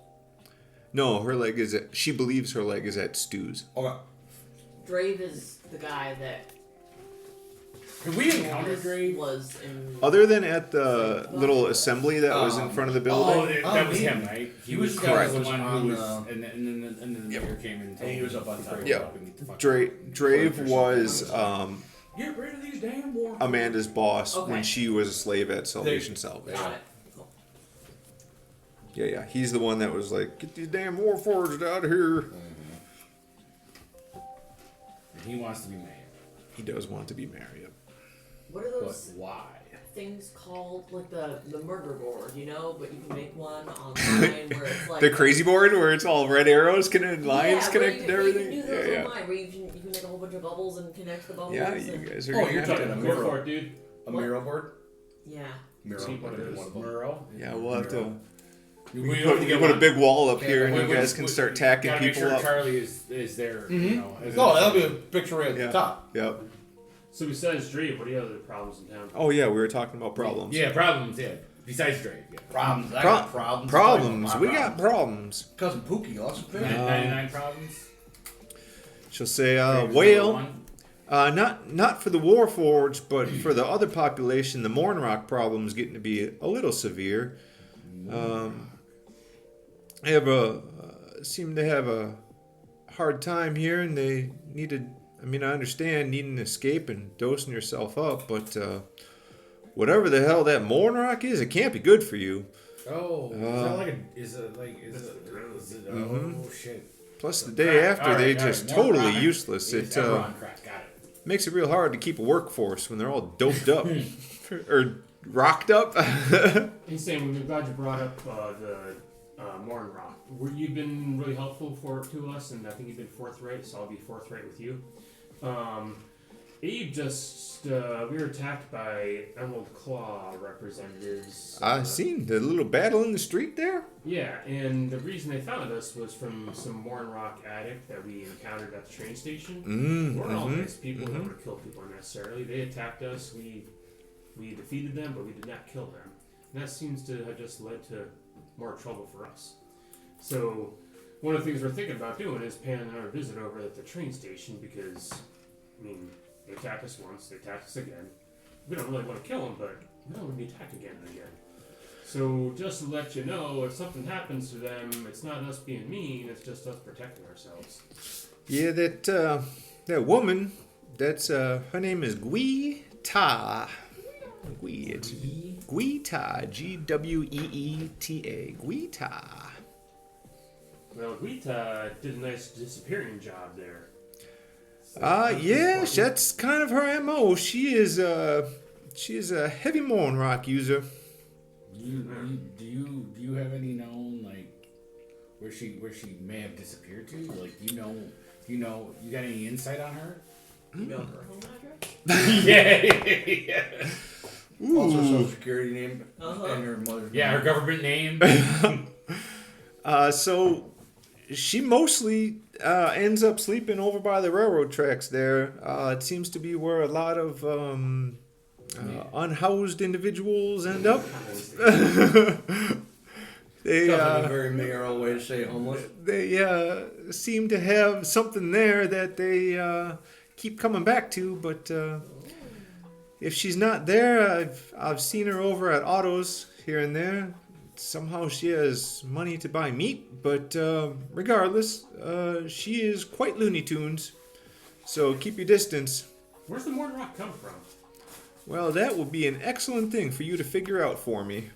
Speaker 3: No, her leg is at, she believes her leg is at Stu's.
Speaker 2: Okay.
Speaker 5: Drave is the guy that
Speaker 1: Have we encountered Drave?
Speaker 5: was in.
Speaker 3: Other than at the little assembly that was in front of the building.
Speaker 1: That was him, right?
Speaker 2: He was
Speaker 3: correct.
Speaker 1: the one who was,
Speaker 2: on
Speaker 1: and then the mayor came in and told
Speaker 2: he was
Speaker 1: him
Speaker 2: up on
Speaker 1: to
Speaker 2: top.
Speaker 1: break
Speaker 3: Yeah.
Speaker 1: up and get the fuck out.
Speaker 3: Drave was
Speaker 1: Get rid of these damn war.
Speaker 3: Amanda's boss
Speaker 5: Okay.
Speaker 3: when she was a slave at Salvation Salvage.
Speaker 5: Got it. Cool.
Speaker 3: Yeah, he's the one that was like, get these damn Warforged out of here.
Speaker 1: He wants to be mayor.
Speaker 3: He does want to be married.
Speaker 5: What are
Speaker 1: But
Speaker 5: those
Speaker 1: why?
Speaker 5: things called? Like the murder board, you know? But you can make one online where it's like
Speaker 3: The crazy board where it's all red arrows connected, lines
Speaker 5: yeah,
Speaker 3: connected,
Speaker 5: where you
Speaker 3: everything.
Speaker 5: can do those
Speaker 3: Yeah.
Speaker 5: online, where you can make a whole bunch of bubbles and connect the bubbles.
Speaker 3: Yeah,
Speaker 5: and,
Speaker 3: you guys are
Speaker 2: Oh,
Speaker 3: gonna
Speaker 2: you're
Speaker 3: have
Speaker 2: talking
Speaker 3: to.
Speaker 2: about-
Speaker 4: Go for it, dude.
Speaker 2: A mural board?
Speaker 5: yeah.
Speaker 2: Mural.
Speaker 4: See what it is.
Speaker 2: One of them.
Speaker 1: Murrow?
Speaker 3: Yeah, we'll have to.
Speaker 1: We have to
Speaker 3: You put a big wall up here, and
Speaker 1: Wait,
Speaker 3: you guys can start tacking
Speaker 1: gotta make
Speaker 3: people
Speaker 1: sure
Speaker 3: up.
Speaker 1: Charlie is there. You know,
Speaker 2: No, that'll be a picture right at the top.
Speaker 3: Yep.
Speaker 4: So besides Drave, what are the other problems in town?
Speaker 3: Oh yeah, we were talking about problems.
Speaker 1: Yeah, problems. Yeah, besides Drake. Yeah.
Speaker 2: Problems. I got problems.
Speaker 3: Problems. We got problems.
Speaker 2: Cousin Pookie lost a fish.
Speaker 1: 99 problems.
Speaker 3: She'll say,
Speaker 1: Drake is
Speaker 3: "Well,
Speaker 1: number
Speaker 3: not for the Warforged, but for the other population, the Mornrock problem is getting to be a little severe. They have seem to have a hard time here, and they needed. I mean, I understand needing an escape and dosing yourself up, but whatever the hell that Mornrock is, it can't be good for you.
Speaker 1: Oh, is that like a? Is it like? Is it? Oh shit.
Speaker 3: Plus, the day after, they just totally
Speaker 1: Mornrock
Speaker 3: useless.
Speaker 1: is
Speaker 3: It
Speaker 1: Eberron crack. Got it.
Speaker 3: makes it real hard to keep a workforce when they're all doped up or rocked up.
Speaker 4: He's saying, we're glad you brought up the Morn Rock. You've been really helpful to us, and I think you've been forthright, so I'll be forthright with you. Abe we were attacked by Emerald Claw representatives.
Speaker 3: I seen the little battle in the street there.
Speaker 4: Yeah, and the reason they found us was from some Morn Rock addict that we encountered at the train station. We're all nice people, don't want to kill people unnecessarily. They attacked us, we defeated them, but we did not kill them. And that seems to have just led to more trouble for us. So, one of the things we're thinking about doing is paying another visit over at the train station because, I mean, they attacked us once, they attacked us again. We don't really want to kill them, but we don't want to be attacked again and again. So, just to let you know, if something happens to them, it's not us being mean, it's just us protecting ourselves.
Speaker 3: Yeah, that woman. That's her name is Gweeta. It's Gweeta. Gweeta. Gweeta.
Speaker 4: Well, Guita did a nice disappearing job there.
Speaker 3: Yeah, that's kind of her MO. She is a heavy Mornrock user.
Speaker 1: Do you have any known like where she may have disappeared to? Like you got any insight on her?
Speaker 5: You know her home address?
Speaker 1: Yeah.
Speaker 2: Also, social security name
Speaker 5: Uh-huh.
Speaker 2: and her mother's
Speaker 1: Yeah,
Speaker 2: name.
Speaker 1: her government name.
Speaker 3: So she mostly ends up sleeping over by the railroad tracks there. It seems to be where a lot of unhoused individuals end up. They
Speaker 2: Sounds like a very mayoral way to say homeless.
Speaker 3: they seem to have something there that they keep coming back to, but if she's not there, I've seen her over at Autos here and there. Somehow she has money to buy meat, but regardless, she is quite Looney Tunes. So keep your distance.
Speaker 4: Where's the Morn Rock come from?
Speaker 3: Well, that will be an excellent thing for you to figure out for me.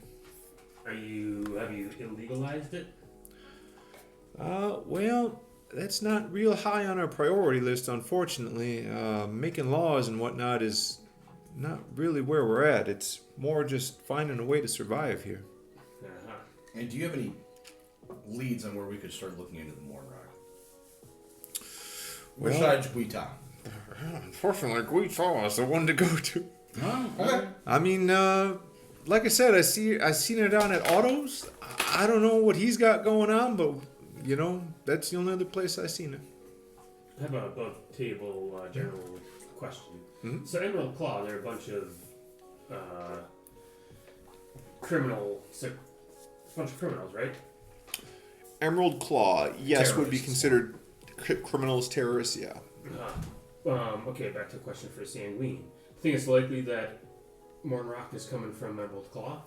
Speaker 4: Have you illegalized it?
Speaker 3: Well, that's not real high on our priority list, unfortunately. Making laws and whatnot is not really where we're at. It's more just finding a way to survive here.
Speaker 4: Uh-huh.
Speaker 2: And do you have any leads on where we could start looking into the Morn Rock?
Speaker 3: Well-
Speaker 2: Besides Guita.
Speaker 3: Unfortunately, Guita is the one to go to.
Speaker 1: Oh,
Speaker 2: Okay.
Speaker 3: I mean, like I said, I seen it down at Autos. I don't know what he's got going on, but you know, that's the only other place I seen it.
Speaker 4: I have a above-table general question.
Speaker 3: Mhm.
Speaker 4: So Emerald Claw, they're a bunch of criminals, right?
Speaker 3: Emerald Claw, yes, would be
Speaker 2: Terrorists.
Speaker 3: considered criminals, terrorists, yeah.
Speaker 4: Okay, back to the question for Sanguine. Think it's likely that Morn Rock is coming from Emerald Claw?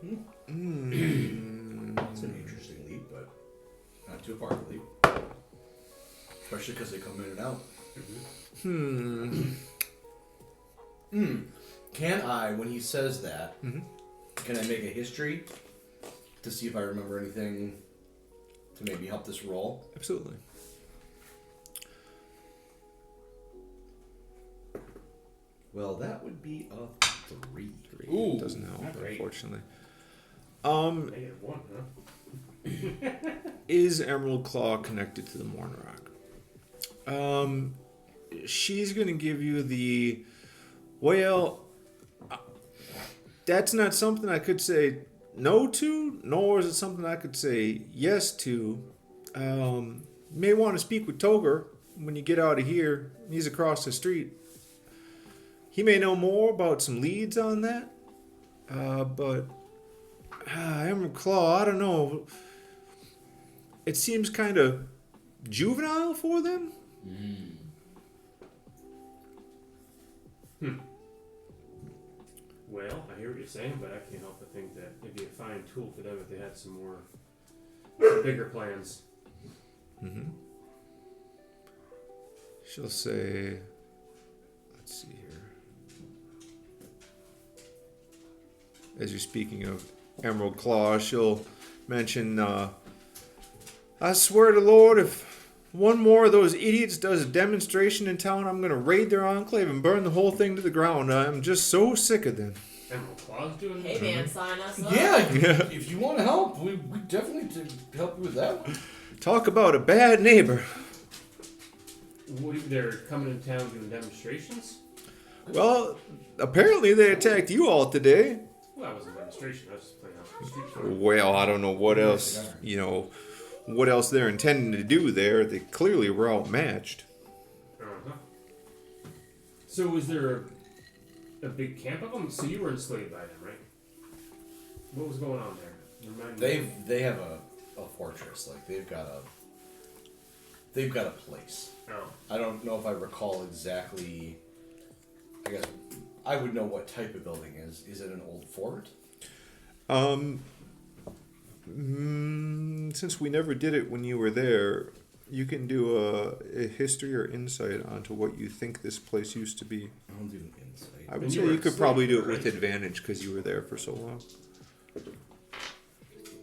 Speaker 2: It's an interesting lead, but not too far to lead. Especially because they come in and out. Can I, when he says that, can I make a history to see if I remember anything to maybe help this roll?
Speaker 3: Absolutely.
Speaker 2: Well, that would be a 3.
Speaker 1: Ooh,
Speaker 3: Doesn't help,
Speaker 1: not great.
Speaker 3: unfortunately.
Speaker 4: -1, huh?
Speaker 3: Is Emerald Claw connected to the Morn Rock? She's gonna give you that's not something I could say no to, nor is it something I could say yes to. You may want to speak with Toger when you get out of here. He's across the street. He may know more about some leads on that. But Emerald Claw, I don't know. It seems kind of juvenile for them.
Speaker 4: Well, I hear what you're saying, but I can't help but think that it'd be a fine tool for them if they had some bigger plans.
Speaker 3: She'll say, let's see here. As you're speaking of Emerald Claw, she'll mention, I swear to Lord, if one more of those idiots does a demonstration in town, I'm going to raid their enclave and burn the whole thing to the ground. I'm just so sick of them.
Speaker 4: Emerald Claw's doing
Speaker 5: Hey man, sign us up.
Speaker 2: Yeah, if you want to help, we definitely help you with that one.
Speaker 3: Talk about a bad neighbor.
Speaker 4: They're coming in town doing demonstrations?
Speaker 3: Well, apparently they attacked you all today.
Speaker 4: Well, that wasn't a demonstration. I was just playing out the street for it.
Speaker 3: Well, I don't know what else, what else they're intending to do there. They clearly were outmatched.
Speaker 4: Uh-huh. So was there a big camp of them? So you were enslaved by them, right? What was going on there? Remind me.
Speaker 2: They have a fortress. Like they've got a place.
Speaker 4: Oh.
Speaker 2: I don't know if I recall exactly. I guess I would know what type of building is. Is it an old fort?
Speaker 3: Since we never did it when you were there, you can do a history or insight onto what you think this place used to be.
Speaker 2: I'll do an insight.
Speaker 3: I would
Speaker 4: And
Speaker 3: say
Speaker 4: you were
Speaker 3: you could
Speaker 4: enslaved,
Speaker 3: probably do it
Speaker 4: right?
Speaker 3: with advantage because you were there for so long.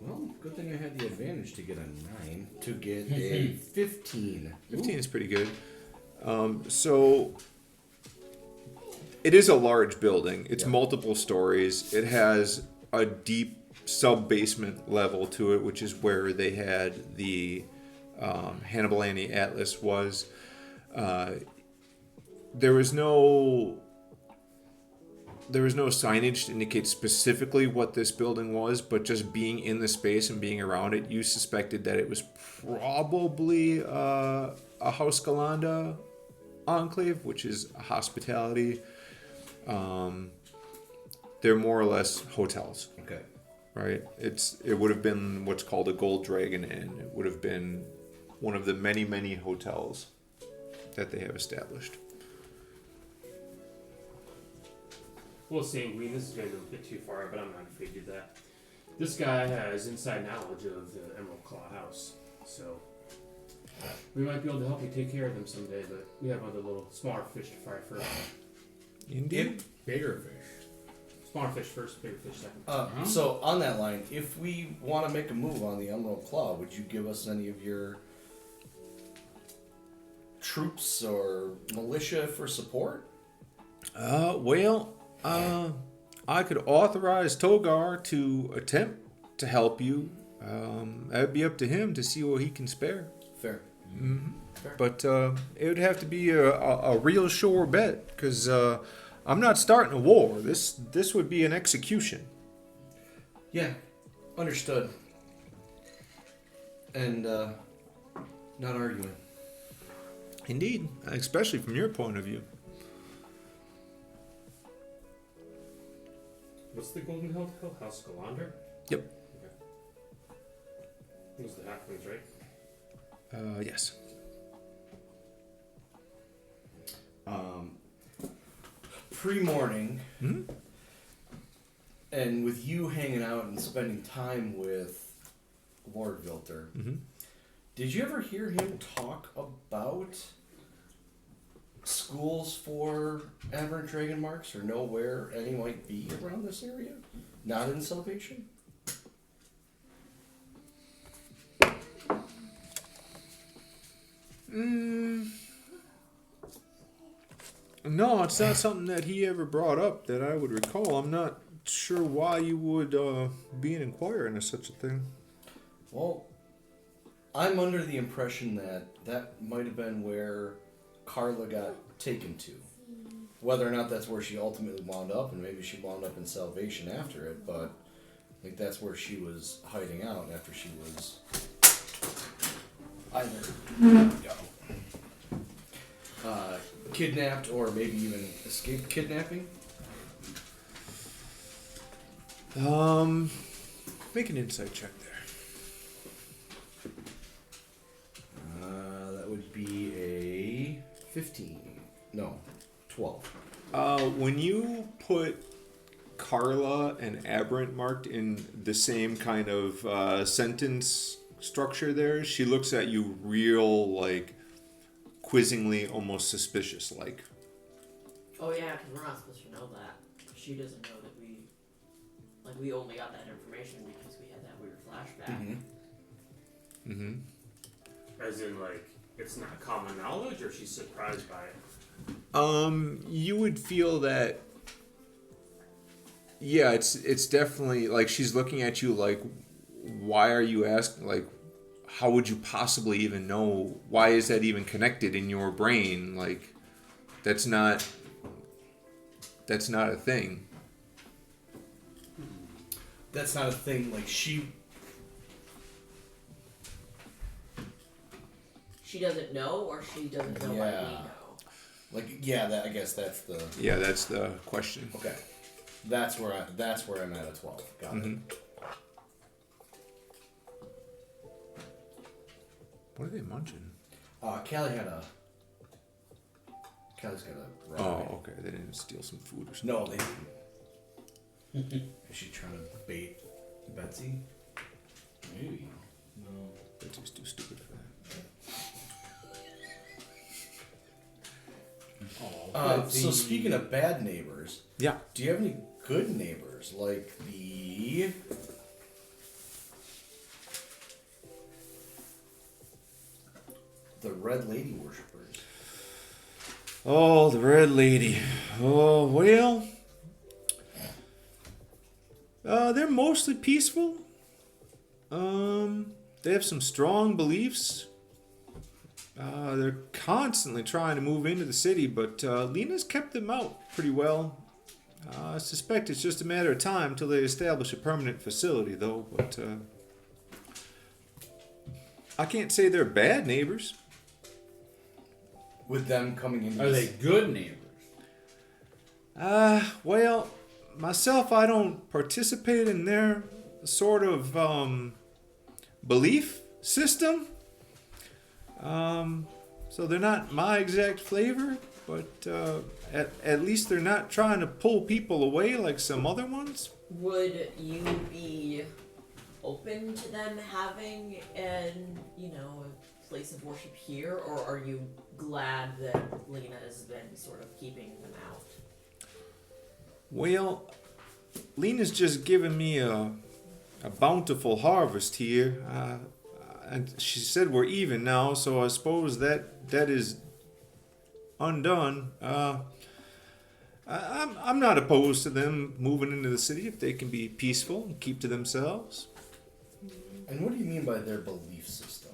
Speaker 2: Well, good thing I had the advantage to get a 9 to get a 15.
Speaker 3: 15 is pretty good. So it is a large building. It's multiple stories. It has a deep sub-basement level to it, which is where they had the Hannibal Atlas was. There was no signage to indicate specifically what this building was, but just being in the space and being around it, you suspected that it was probably a House Galanda enclave, which is a hospitality. They're more or less hotels.
Speaker 2: Okay.
Speaker 3: Right? It would have been what's called a Gold Dragon Inn. It would have been one of the many, many hotels that they have established.
Speaker 4: Well, Sanguine, this is going to go a bit too far, but I'm not afraid to do that. This guy has inside knowledge of the Emerald Claw house, so we might be able to help you take care of them someday, but we have other little smaller fish to fry first.
Speaker 3: Indeed.
Speaker 1: Bigger fish.
Speaker 4: Smaller fish first, bigger fish second.
Speaker 2: So on that line, if we want to make a move on the Emerald Claw, would you give us any of your troops or militia for support?
Speaker 3: I could authorize Togar to attempt to help you. That'd be up to him to see what he can spare.
Speaker 2: Fair.
Speaker 3: But it would have to be a real sure bet, because I'm not starting a war. This would be an execution.
Speaker 2: Yeah, understood. And not arguing.
Speaker 3: Indeed, especially from your point of view.
Speaker 4: What's the Golden Hill House? Galander?
Speaker 3: Yep.
Speaker 4: Okay. Those are the halflings, right?
Speaker 3: Yes.
Speaker 2: Pre-morning, and with you hanging out and spending time with Lord Vilter, did you ever hear him talk about schools for aberrant dragon marks, or know where any might be around this area? Not in Salvation?
Speaker 3: No, it's not something that he ever brought up that I would recall. I'm not sure why you would be inquiring of such a thing.
Speaker 2: Well, I'm under the impression that might have been where Carla got taken to. Whether or not that's where she ultimately wound up, and maybe she wound up in Salvation after it, but Like that's where she was hiding out after she was either kidnapped or maybe even escaped kidnapping.
Speaker 3: Make an insight check there.
Speaker 2: That would be a 15. No, 12.
Speaker 3: When you put Carla and Aberrant marked in the same kind of sentence structure there, she looks at you real, like, quizzingly, almost suspicious, like.
Speaker 5: Oh yeah, because we're not supposed to know that. She doesn't know that we only got that information because we had that weird flashback.
Speaker 4: As in, like, it's not common knowledge, or she's surprised by it?
Speaker 3: You would feel that, yeah, it's definitely, like, she's looking at you like, why are you asking, like, how would you possibly even know? Why is that even connected in your brain? Like, that's not a thing.
Speaker 2: That's not a thing. Like she
Speaker 5: doesn't know, or she doesn't know what we know.
Speaker 2: Like that. I guess that's the.
Speaker 3: Yeah, that's the question.
Speaker 2: Okay, that's where I'm at a 12. Got it.
Speaker 3: What are they munching?
Speaker 2: Callie's got a.
Speaker 3: Oh, okay. They didn't steal some food or something.
Speaker 2: No, they didn't. Is she trying to bait Betsy?
Speaker 1: Maybe.
Speaker 2: No.
Speaker 3: Betsy's too stupid for that.
Speaker 2: So speaking of bad neighbors,
Speaker 3: Yeah.
Speaker 2: do you have any good neighbors like the Red Lady worshippers?
Speaker 3: Oh, the Red Lady. Oh, well. They're mostly peaceful. They have some strong beliefs. They're constantly trying to move into the city, but Lena's kept them out pretty well. I suspect it's just a matter of time till they establish a permanent facility, though. But I can't say they're bad neighbors.
Speaker 2: With them coming in,
Speaker 1: Are they good neighbors?
Speaker 3: Well, myself, I don't participate in their sort of belief system. So they're not my exact flavor, but at least they're not trying to pull people away like some other ones.
Speaker 5: Would you be open to them having a place of worship here, or are you glad that Lena has been sort of keeping them out?
Speaker 3: Well, Lena's just given me a bountiful harvest here. And she said we're even now, so I suppose that is undone. I'm not opposed to them moving into the city if they can be peaceful and keep to themselves.
Speaker 2: And what do you mean by their belief system?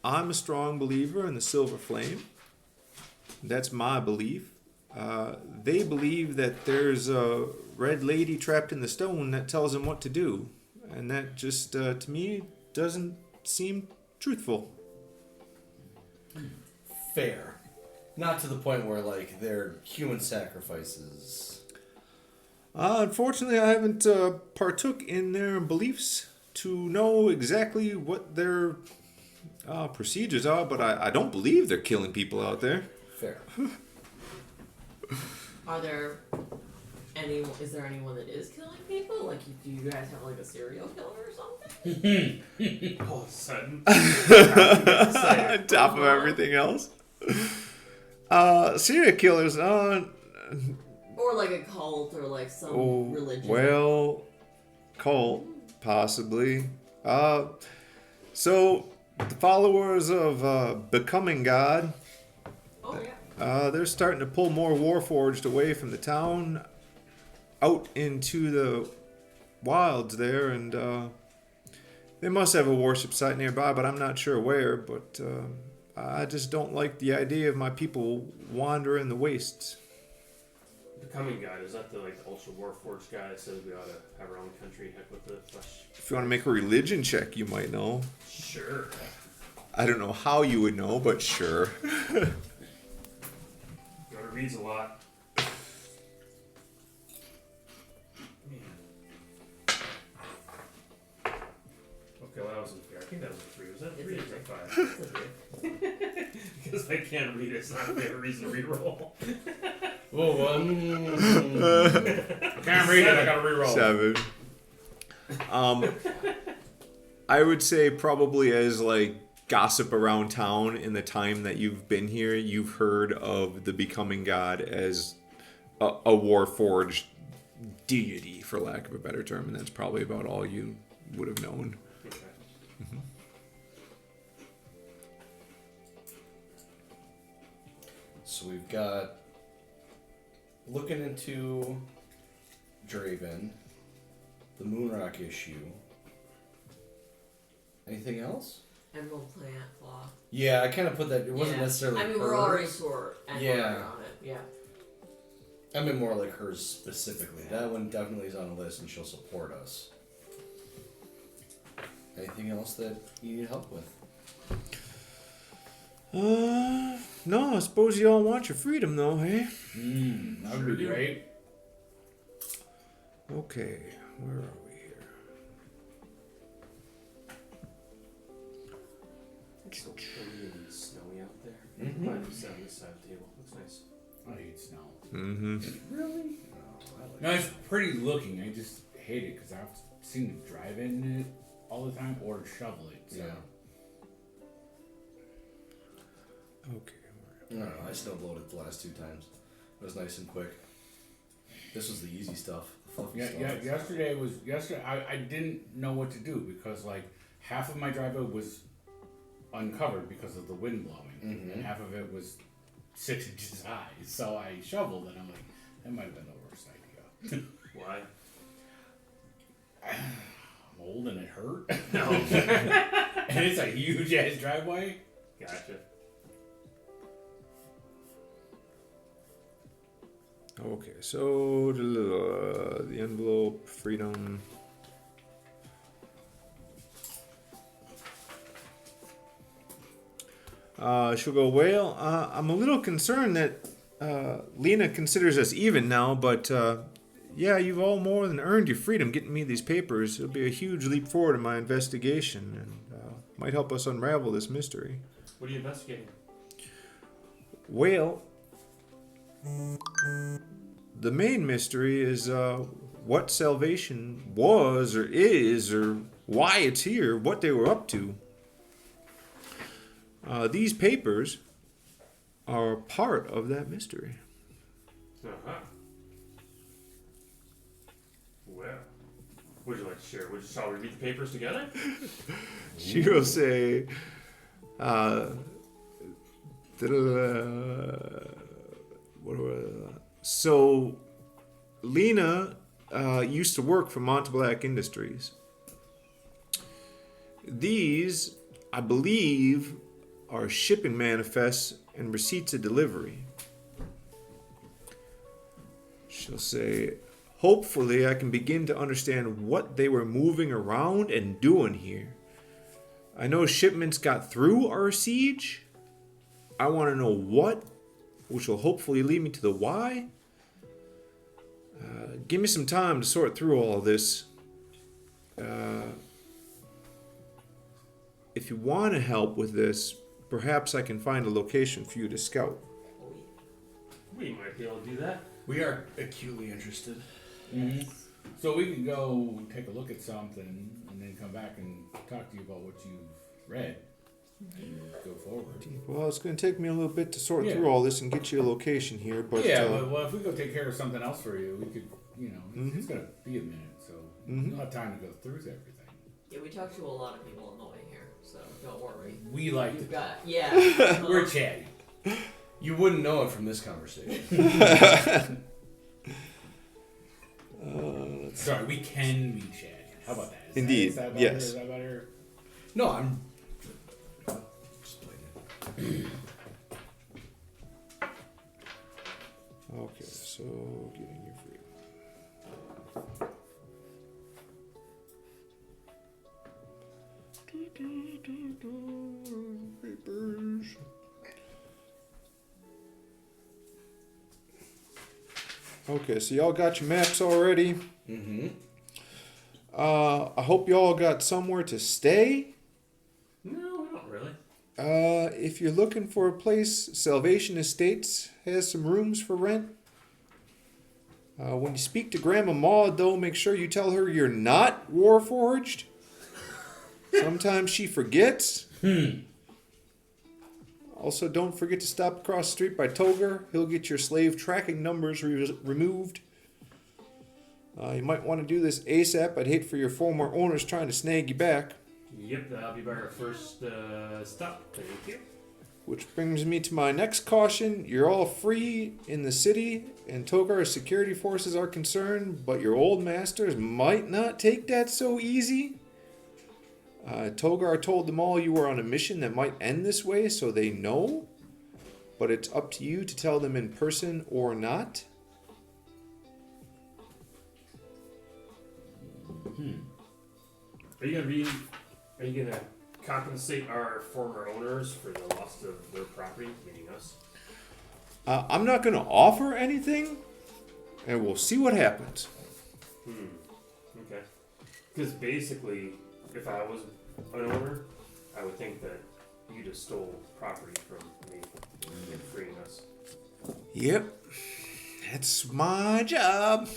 Speaker 3: I'm a strong believer in the Silver Flame. That's my belief. They believe that there's a red lady trapped in the stone that tells them what to do. And that just, to me, doesn't seem truthful.
Speaker 2: Fair. Not to the point where, like, they're human sacrifices.
Speaker 3: Unfortunately, I haven't partook in their beliefs to know exactly what their procedures are, but I don't believe they're killing people out there.
Speaker 2: Fair.
Speaker 5: Is there anyone that is killing people? Like, do you guys have like a serial killer or something?
Speaker 4: All of a sudden.
Speaker 3: On top of everything else. Serial killers,
Speaker 5: Or like a cult, or like some religion.
Speaker 3: Well, cult, possibly. So, the followers of Becoming God,
Speaker 5: Oh yeah.
Speaker 3: they're starting to pull more Warforged away from the town out into the wilds there, and they must have a worship site nearby, but I'm not sure where. But I just don't like the idea of my people wandering the wastes.
Speaker 4: Becoming God, is that the Ultra Warforged guy that says we ought to have our own country, heck with the flesh?
Speaker 3: If you want to make a religion check, you might know.
Speaker 4: Sure.
Speaker 3: I don't know how you would know, but sure.
Speaker 4: Whoever reads a lot. Okay, well, that wasn't fair. I think that was a 3. Was that 3 or was that 5? Because I can't read, it's not a fair reason to reroll.
Speaker 2: Whoa,
Speaker 1: Can't read it. I gotta reroll.
Speaker 3: 7. I would say probably as gossip around town in the time that you've been here, you've heard of the Becoming God as a Warforged deity, for lack of a better term, and that's probably about all you would have known.
Speaker 4: Okay.
Speaker 3: Mm-hmm.
Speaker 2: So we've got looking into Draven, the Moonrock issue. Anything else?
Speaker 5: Emerald plant claw.
Speaker 2: Yeah, I kind of put that. It wasn't
Speaker 5: Yeah.
Speaker 2: necessarily.
Speaker 5: I mean,
Speaker 2: hers.
Speaker 5: we're already sore and
Speaker 2: Yeah.
Speaker 5: on it. Yeah.
Speaker 2: I mean, more like hers specifically. That one definitely is on the list, and she'll support us. Anything else that you need help with?
Speaker 3: No, I suppose you all want your freedom, though, hey?
Speaker 1: That would be great.
Speaker 3: Okay, where are we here?
Speaker 4: It's so chilly and snowy out there.
Speaker 2: Mhm.
Speaker 4: Glad to sit on this side of the table. Looks nice.
Speaker 1: I hate snow.
Speaker 3: Mm-hmm.
Speaker 2: Really? No, I like
Speaker 1: No, it's pretty looking. I just hate it because I've seen to drive in it all the time or shovel it. So.
Speaker 2: Yeah.
Speaker 3: Okay.
Speaker 2: I don't know. I snowblowed it the last 2 times. It was nice and quick. This was the easy stuff. The fluffy stuff.
Speaker 1: Yesterday. I didn't know what to do because half of my driveway was uncovered because of the wind blowing, and half of it was 6 inches high. So I shoveled, and I'm like, that might have been the worst idea.
Speaker 4: Why?
Speaker 1: I'm old and it hurt,
Speaker 4: No.
Speaker 1: and it's a huge ass driveway.
Speaker 4: Gotcha.
Speaker 3: Okay, so the envelope, freedom. She'll go, well, I'm a little concerned that Lena considers us even now, but yeah, you've all more than earned your freedom getting me these papers. It'll be a huge leap forward in my investigation and might help us unravel this mystery.
Speaker 4: What are you investigating?
Speaker 3: Well, the main mystery is what salvation was or is or why it's here, what they were up to. These papers are part of that mystery.
Speaker 4: Uh-huh. Well, would you like to share? Shall we read the papers together?
Speaker 3: She'll say, so Lena used to work for Montblack Industries. These, I believe, are shipping manifests and receipts of delivery. She'll say, hopefully I can begin to understand what they were moving around and doing here. I know shipments got through our siege. I want to know what, which will hopefully lead me to the why. Give me some time to sort through all this. If you want to help with this, perhaps I can find a location for you to scout.
Speaker 4: We might be able to do that.
Speaker 2: We are acutely interested.
Speaker 1: Mm-hmm. So we can go take a look at something and then come back and talk to you about what you've read and go forward.
Speaker 3: Well, it's going to take me a little bit to sort
Speaker 1: Yeah.
Speaker 3: through all this and get you a location here, but
Speaker 1: well, if we go take care of something else for you, we could, it's going to be a minute, so you'll have time to go through everything.
Speaker 5: Yeah, we talk to a lot of people on the way here, so don't worry.
Speaker 1: We like
Speaker 5: You've
Speaker 1: to.
Speaker 5: got, yeah.
Speaker 1: We're chatty.
Speaker 2: You wouldn't know it from this conversation.
Speaker 1: Sorry, we can be chatty. How about that?
Speaker 3: Indeed,
Speaker 1: Is that
Speaker 3: yes.
Speaker 1: Is that better?
Speaker 2: No, I'm just playing it.
Speaker 3: okay, so So, getting your freedom. Papers. Okay, so y'all got your maps already.
Speaker 2: Mm-hmm.
Speaker 3: I hope y'all got somewhere to stay.
Speaker 4: No, we don't really.
Speaker 3: If you're looking for a place, Salvation Estates has some rooms for rent. When you speak to Grandma Maud, though, make sure you tell her you're not Warforged. Sometimes she forgets. Also, don't forget to stop across the street by Toger. He'll get your slave tracking numbers removed. You might want to do this ASAP. I'd hate for your former owners trying to snag you back.
Speaker 4: Yep, that'll be our first stop. Thank you.
Speaker 3: Which brings me to my next caution. You're all free in the city, and Togar's security forces are concerned, but your old masters might not take that so easy. Togar told them all you were on a mission that might end this way, so they know. But it's up to you to tell them in person or not.
Speaker 4: Are you gonna compensate our former owners for the loss of their property, meaning us?
Speaker 3: I'm not going to offer anything, and we'll see what happens.
Speaker 4: Okay. Because basically, if I was an owner, I would think that you just stole property from me and freeing us.
Speaker 3: Yep. That's my job.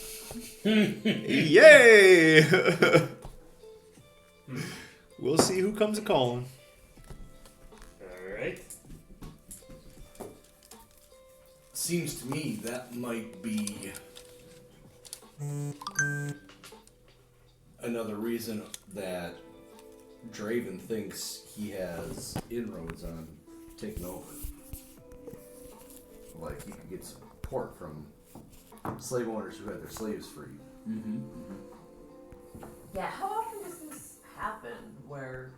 Speaker 3: Yay! We'll see who comes a calling.
Speaker 4: Alright.
Speaker 2: Seems to me that might be another reason that Draven thinks he has inroads on taking over. Like, he could get support from slave owners who had their slaves freed.
Speaker 5: Yeah, how often does this happen where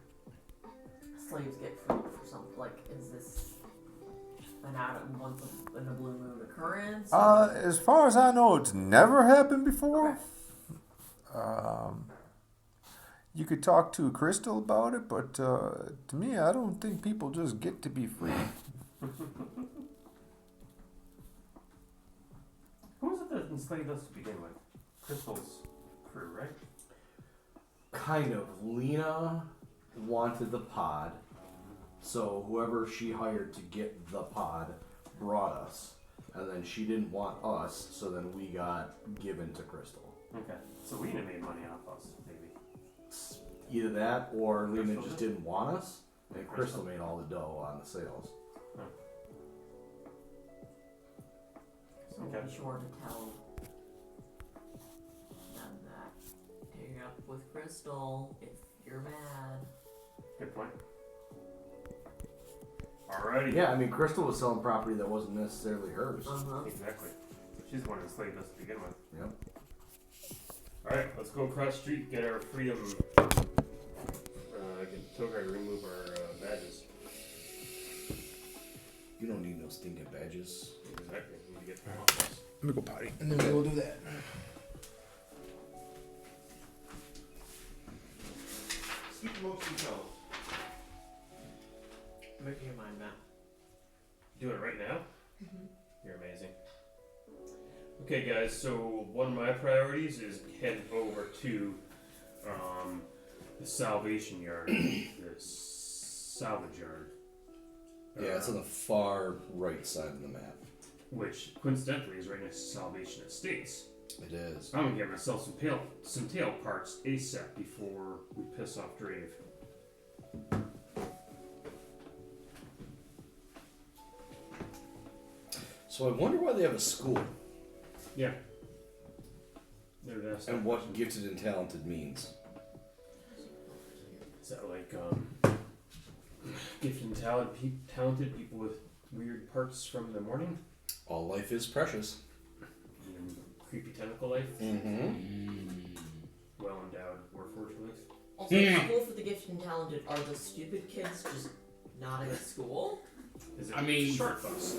Speaker 5: slaves get freed for something? Like, is this an out of once in a blue moon occurrence?
Speaker 3: As far as I know, it's never happened before. You could talk to Crystal about it, but to me, I don't think people just get to be free.
Speaker 4: Who was it that enslaved us to begin with? Crystal's crew, right?
Speaker 2: Kind of. Lena wanted the pod, so whoever she hired to get the pod brought us. And then she didn't want us, so then we got given to Crystal.
Speaker 4: Okay. So Lena made money off us, maybe.
Speaker 2: Either that, or Lena
Speaker 4: Crystal
Speaker 2: just
Speaker 4: did?
Speaker 2: didn't want us, and
Speaker 4: Crystal.
Speaker 2: Crystal made all the dough on the sales.
Speaker 5: So
Speaker 4: Okay.
Speaker 5: be sure to tell them that hang up with Crystal if you're mad.
Speaker 4: Good point. Alrighty.
Speaker 2: Yeah, I mean, Crystal was selling property that wasn't necessarily hers.
Speaker 4: Exactly. She's the one who enslaved us to begin with.
Speaker 2: Yep.
Speaker 4: Alright, let's go across the street, get our freedom. Get Togar to remove our badges.
Speaker 2: You don't need no stinking badges.
Speaker 4: Exactly. We need to get them off us.
Speaker 3: Let me go potty.
Speaker 2: And then we'll do that. Speak amongst yourselves.
Speaker 5: Making your mind map.
Speaker 4: Do it right now? You're amazing. Okay, guys, so one of my priorities is head over to the salvation yard, the salvage yard.
Speaker 2: Yeah, it's on the far right side of the map.
Speaker 4: Which coincidentally is right next to Salvation Estates.
Speaker 2: It is.
Speaker 4: I'm gonna get myself some tail parts ASAP before we piss off Drave.
Speaker 2: So I wonder why they have a school
Speaker 4: Yeah. There it is.
Speaker 2: and what gifted and talented means.
Speaker 4: Is that like gifted and talented people with weird parts from the morning?
Speaker 2: All life is precious.
Speaker 4: And creepy tentacle life?
Speaker 2: Mm-hmm.
Speaker 4: Well endowed Warforged life?
Speaker 5: Also, school for the gifted and talented are the stupid kids just not in school?
Speaker 4: Is it
Speaker 1: I mean-
Speaker 4: short bus?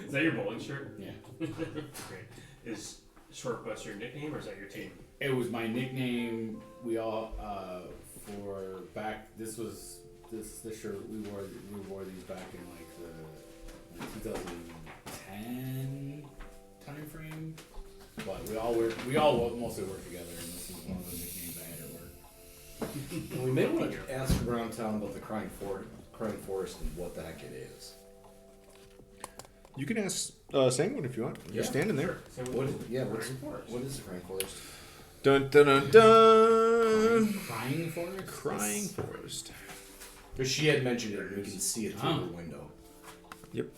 Speaker 4: Is that your bowling shirt?
Speaker 1: Yeah.
Speaker 4: Great. Is Short Bus your nickname, or is that your team?
Speaker 1: It was my nickname. We all for back. This shirt we wore these back in like the 2010 time frame. But we all mostly work together, and this is one of the nicknames I had at work.
Speaker 2: We may want to ask around town about the Crying Forest and what the heck it is.
Speaker 3: You can ask Sanguine if you want. You're
Speaker 2: Yeah.
Speaker 3: standing there.
Speaker 4: So
Speaker 2: What is the Crying Forest?
Speaker 3: Dun dun dun dun.
Speaker 1: Crying Forest.
Speaker 3: Crying Forest.
Speaker 2: Because she had mentioned it, and we can see it through the window.
Speaker 3: Yep.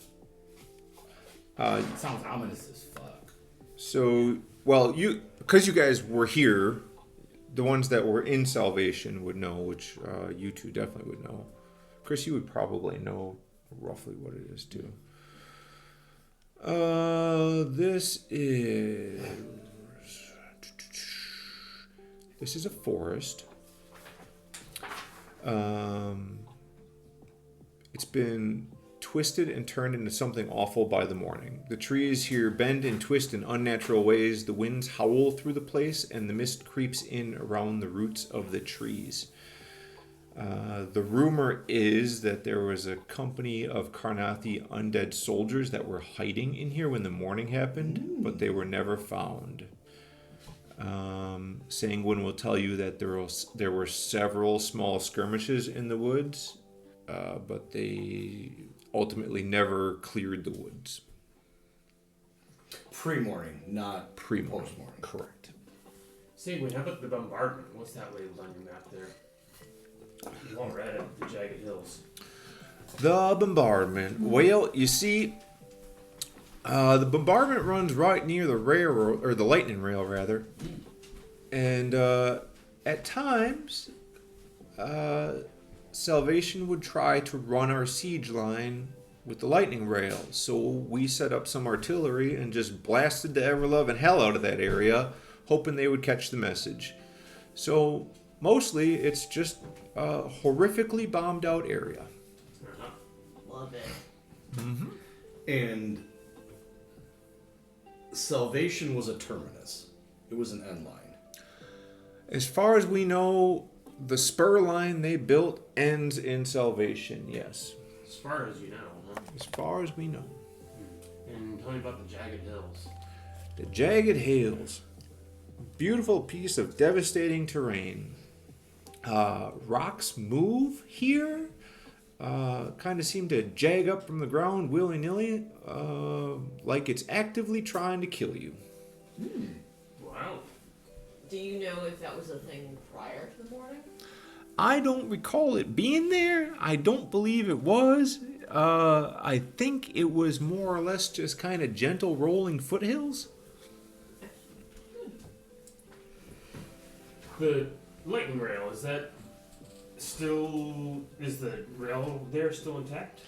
Speaker 1: It sounds ominous as fuck.
Speaker 3: So, well, because you guys were here, the ones that were in Salvation would know, which you two definitely would know. Chris, you would probably know roughly what it is too. This is a forest. It's been twisted and turned into something awful by the morning. The trees here bend and twist in unnatural ways. The winds howl through the place, and the mist creeps in around the roots of the trees. The rumor is that there was a company of Karnathi undead soldiers that were hiding in here when the morning happened, but they were never found. Sanguine will tell you that there were several small skirmishes in the woods, but they ultimately never cleared the woods.
Speaker 2: Pre-morning, not post-morning.
Speaker 3: Correct.
Speaker 4: Sanguine, how about the bombardment? What's that labeled on your map there? You all read it, the Jagged Hills.
Speaker 3: The bombardment. Well, you see, the bombardment runs right near the railroad, or the lightning rail, rather. And at times, Salvation would try to run our siege line with the lightning rail. So we set up some artillery and just blasted the ever-loving hell out of that area, hoping they would catch the message. So mostly, it's just a horrifically bombed out area.
Speaker 5: Love it.
Speaker 3: Mm-hmm.
Speaker 2: And Salvation was a terminus. It was an end line.
Speaker 3: As far as we know, the spur line they built ends in Salvation, yes.
Speaker 4: As far as you know, huh?
Speaker 3: As far as we know.
Speaker 4: And tell me about the Jagged Hills.
Speaker 3: The Jagged Hills. Beautiful piece of devastating terrain. Rocks move here. Kind of seem to jag up from the ground willy-nilly, like it's actively trying to kill you.
Speaker 4: Wow.
Speaker 5: Do you know if that was a thing prior to the morning?
Speaker 3: I don't recall it being there. I don't believe it was. I think it was more or less just kind of gentle rolling foothills.
Speaker 4: The lightning rail, is the rail there still intact?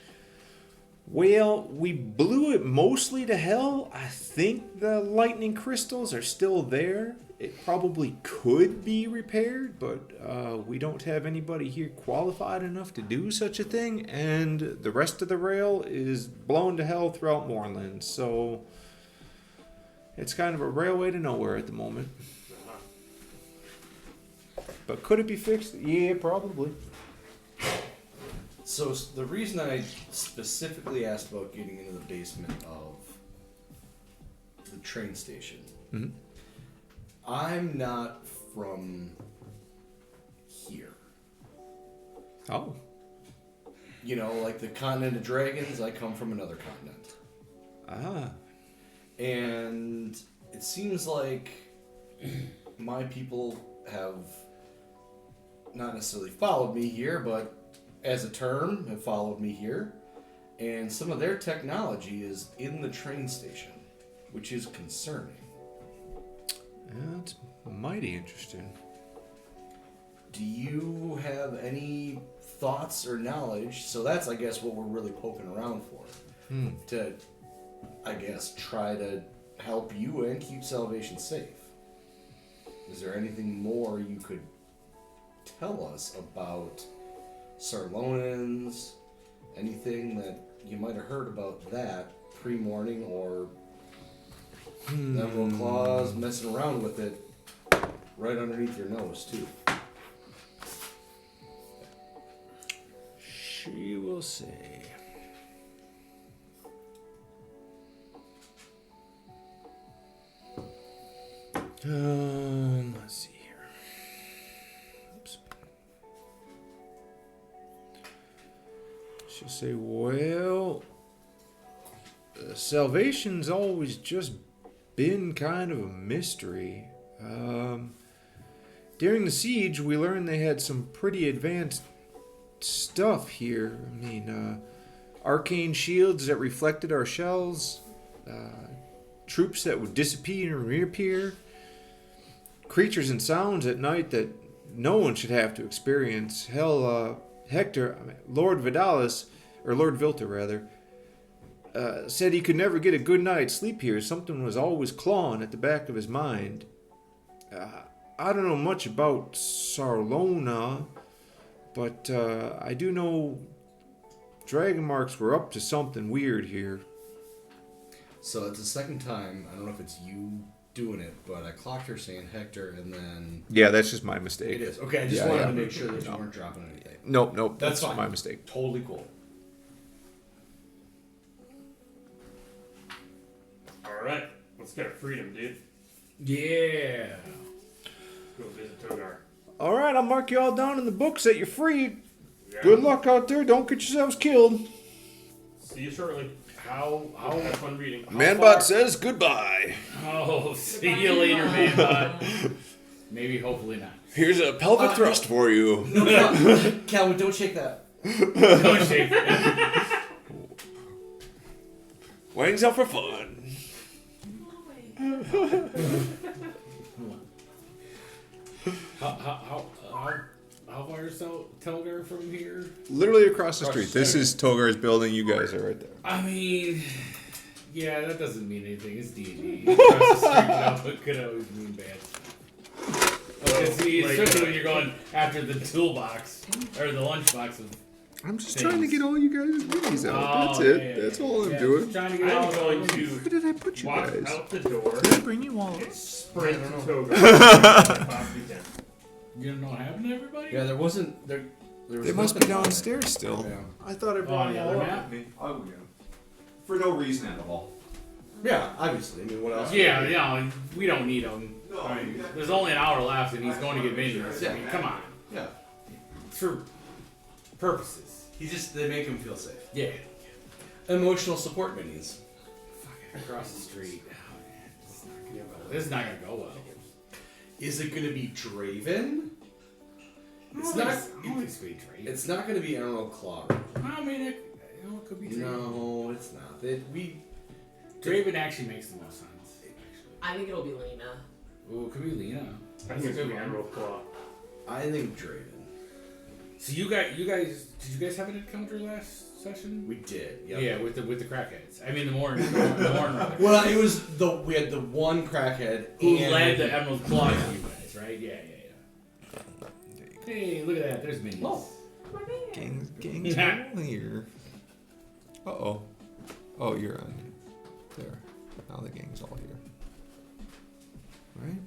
Speaker 3: Well, we blew it mostly to hell. I think the lightning crystals are still there. It probably could be repaired, but we don't have anybody here qualified enough to do such a thing, and the rest of the rail is blown to hell throughout Moreland, so it's kind of a railway to nowhere at the moment. But could it be fixed? Yeah, probably.
Speaker 2: So the reason I specifically asked about getting into the basement of the train station, I'm not from here.
Speaker 3: Oh.
Speaker 2: You know, like the continent of dragons, I come from another continent.
Speaker 3: Ah.
Speaker 2: And it seems like my people have not necessarily followed me here, but as a term have followed me here. And some of their technology is in the train station, which is concerning.
Speaker 3: That's mighty interesting.
Speaker 2: Do you have any thoughts or knowledge? So that's, I guess, what we're really poking around for. To, I guess, try to help you and keep Salvation safe. Is there anything more you could tell us about Sarlonans? Anything that you might have heard about that pre-morning or emerald claws messing around with it right underneath your nose too.
Speaker 3: She will say. Let's see here. Oops. She'll say, well, salvation's always just been kind of a mystery. During the siege, we learned they had some pretty advanced stuff here. I mean, arcane shields that reflected our shells, troops that would disappear and reappear, creatures and sounds at night that no one should have to experience. Hell, Lord Vidalis, or Lord Vilta rather, said he could never get a good night's sleep here. Something was always clawing at the back of his mind. I don't know much about Sarlona, but I do know dragon marks were up to something weird here.
Speaker 2: So it's the second time, I don't know if it's you doing it, but I clocked her saying Hector and then...
Speaker 3: Yeah, that's just my mistake.
Speaker 2: It is. Okay, I just wanted to make sure that you weren't dropping anything.
Speaker 3: Nope.
Speaker 2: That's fine.
Speaker 3: My mistake.
Speaker 2: Totally cool.
Speaker 4: Alright, let's get our freedom, dude.
Speaker 1: Yeah.
Speaker 4: Go visit Togar.
Speaker 3: All right, I'll mark you all down in the books that you're free.
Speaker 4: Yeah.
Speaker 3: Good luck out there. Don't get yourselves killed.
Speaker 4: See you shortly.
Speaker 1: How
Speaker 4: Have fun reading.
Speaker 3: Manbot says goodbye.
Speaker 1: Oh, see you later, Manbot. Maybe, hopefully not.
Speaker 3: Here's a pelvic thrust for you.
Speaker 2: No, Calvin, don't shake that.
Speaker 1: Don't shake it.
Speaker 3: Wings out for fun.
Speaker 1: How far is Togar from here?
Speaker 3: Literally across the street. This is Togar's building. You guys are right there.
Speaker 1: I mean, yeah, that doesn't mean anything. It's D&D. Across the street could always mean bad. Especially when you're going after the toolbox or the lunchbox of.
Speaker 3: I'm just trying to get all you guys' minis out. That's
Speaker 1: Oh,
Speaker 3: it.
Speaker 1: yeah,
Speaker 3: That's
Speaker 1: yeah,
Speaker 3: all I'm
Speaker 1: yeah.
Speaker 3: doing.
Speaker 1: Trying to get all
Speaker 4: I'm going
Speaker 3: Where
Speaker 4: to
Speaker 3: did I put you
Speaker 4: walk
Speaker 3: guys?
Speaker 4: out the door
Speaker 3: Did I bring you all?
Speaker 4: and sprint to Togar. Possibly can.
Speaker 1: You don't know what happened to everybody?
Speaker 2: Yeah, there wasn't... There was
Speaker 3: They must be
Speaker 2: nothing on
Speaker 3: downstairs still.
Speaker 2: Yeah.
Speaker 3: I thought I
Speaker 1: brought them all up
Speaker 3: with me. Oh, yeah. For no reason at all.
Speaker 2: Yeah, obviously. I mean, what else?
Speaker 1: Yeah, we don't need them.
Speaker 3: No,
Speaker 1: I mean, there's only an hour left, and he's going to get minions. I mean, come on.
Speaker 2: Yeah.
Speaker 1: It's for purposes.
Speaker 2: They make him feel safe.
Speaker 1: Yeah.
Speaker 2: Emotional support minis.
Speaker 1: Fucking across the street. Oh, man. This is not gonna go well.
Speaker 2: Is it going to be Draven? It's not. It's not going to be Emerald Claw.
Speaker 1: I mean, it could be Draven.
Speaker 2: No, it's not.
Speaker 1: Draven actually makes the most sense.
Speaker 5: I think it'll be Lena.
Speaker 1: Ooh, it could be Lena.
Speaker 4: I think it's going to be Emerald Claw.
Speaker 2: I think Draven.
Speaker 1: So you guys, did you guys have an encounter last session?
Speaker 2: We did. Yep.
Speaker 1: Yeah, with the crackheads. I mean, the Morn Rock.
Speaker 2: Well, it was we had the one crackhead
Speaker 1: Who
Speaker 2: and
Speaker 1: led the Emerald Claw to you guys, right? Yeah. Hey, look at that. There's minions.
Speaker 2: Oh.
Speaker 3: Gang's
Speaker 1: Yeah.
Speaker 3: all here. Uh-oh. Oh, you're on there. Now the gang's all here. Right?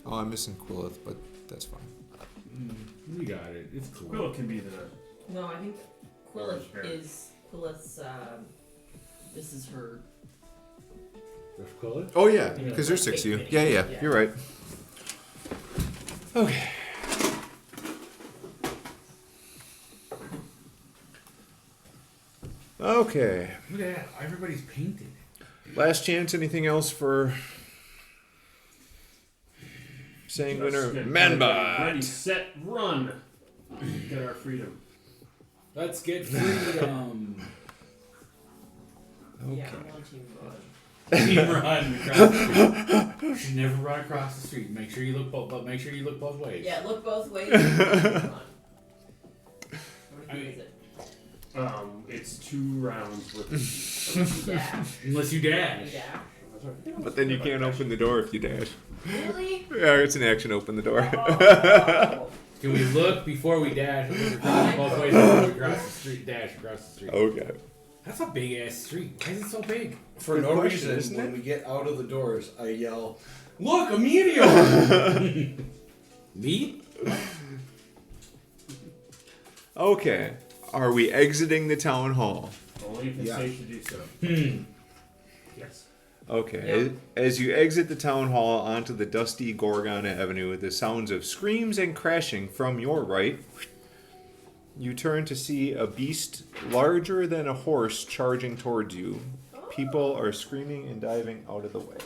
Speaker 3: Oh, I'm missing Quillith, but that's fine.
Speaker 1: We got it. It's cool.
Speaker 4: Quill can be the...
Speaker 5: No, I think
Speaker 4: Orange bear.
Speaker 5: Quillith's, this is her.
Speaker 1: There's Quilla?
Speaker 3: Oh, yeah,
Speaker 5: Yeah.
Speaker 3: because there's 6 of you.
Speaker 5: Big
Speaker 3: Yeah,
Speaker 5: mini.
Speaker 3: you're right. Okay. Okay.
Speaker 1: Look at that. Everybody's painted.
Speaker 3: Last chance, anything else for Sanguine or
Speaker 4: Ready,
Speaker 3: Manbot?
Speaker 4: set, run. Get our freedom.
Speaker 1: Let's get freedom.
Speaker 5: Yeah,
Speaker 3: Okay.
Speaker 5: I'm on Team Run.
Speaker 1: Team run across the street. You should never run across the street. Make sure you look both ways.
Speaker 5: Yeah, look both ways. And run. What is it?
Speaker 4: It's 2 rounds with...
Speaker 5: Yeah.
Speaker 1: Unless you dash.
Speaker 5: Yeah.
Speaker 3: But then you can't open the door if you dash.
Speaker 5: Really?
Speaker 3: Yeah, it's an action. Open the door.
Speaker 5: Oh.
Speaker 1: Can we look before we dash? And look across both ways before we cross the street? Dash across the street.
Speaker 3: Okay.
Speaker 1: That's a big ass street. Why is it so big?
Speaker 2: For
Speaker 3: Good
Speaker 2: no
Speaker 3: question,
Speaker 2: reason,
Speaker 3: isn't
Speaker 2: when
Speaker 3: it?
Speaker 2: we get out of the doors, I yell, "Look, a meteor!"
Speaker 1: Me?
Speaker 3: Okay. Are we exiting the town hall?
Speaker 4: Only if it's
Speaker 2: Yeah.
Speaker 4: safe to do so. Yes.
Speaker 3: Okay.
Speaker 5: Yep.
Speaker 3: As you exit the town hall onto the dusty Gorgon Avenue, the sounds of screams and crashing from your right, you turn to see a beast larger than a horse charging towards you. People are screaming and diving out of the way.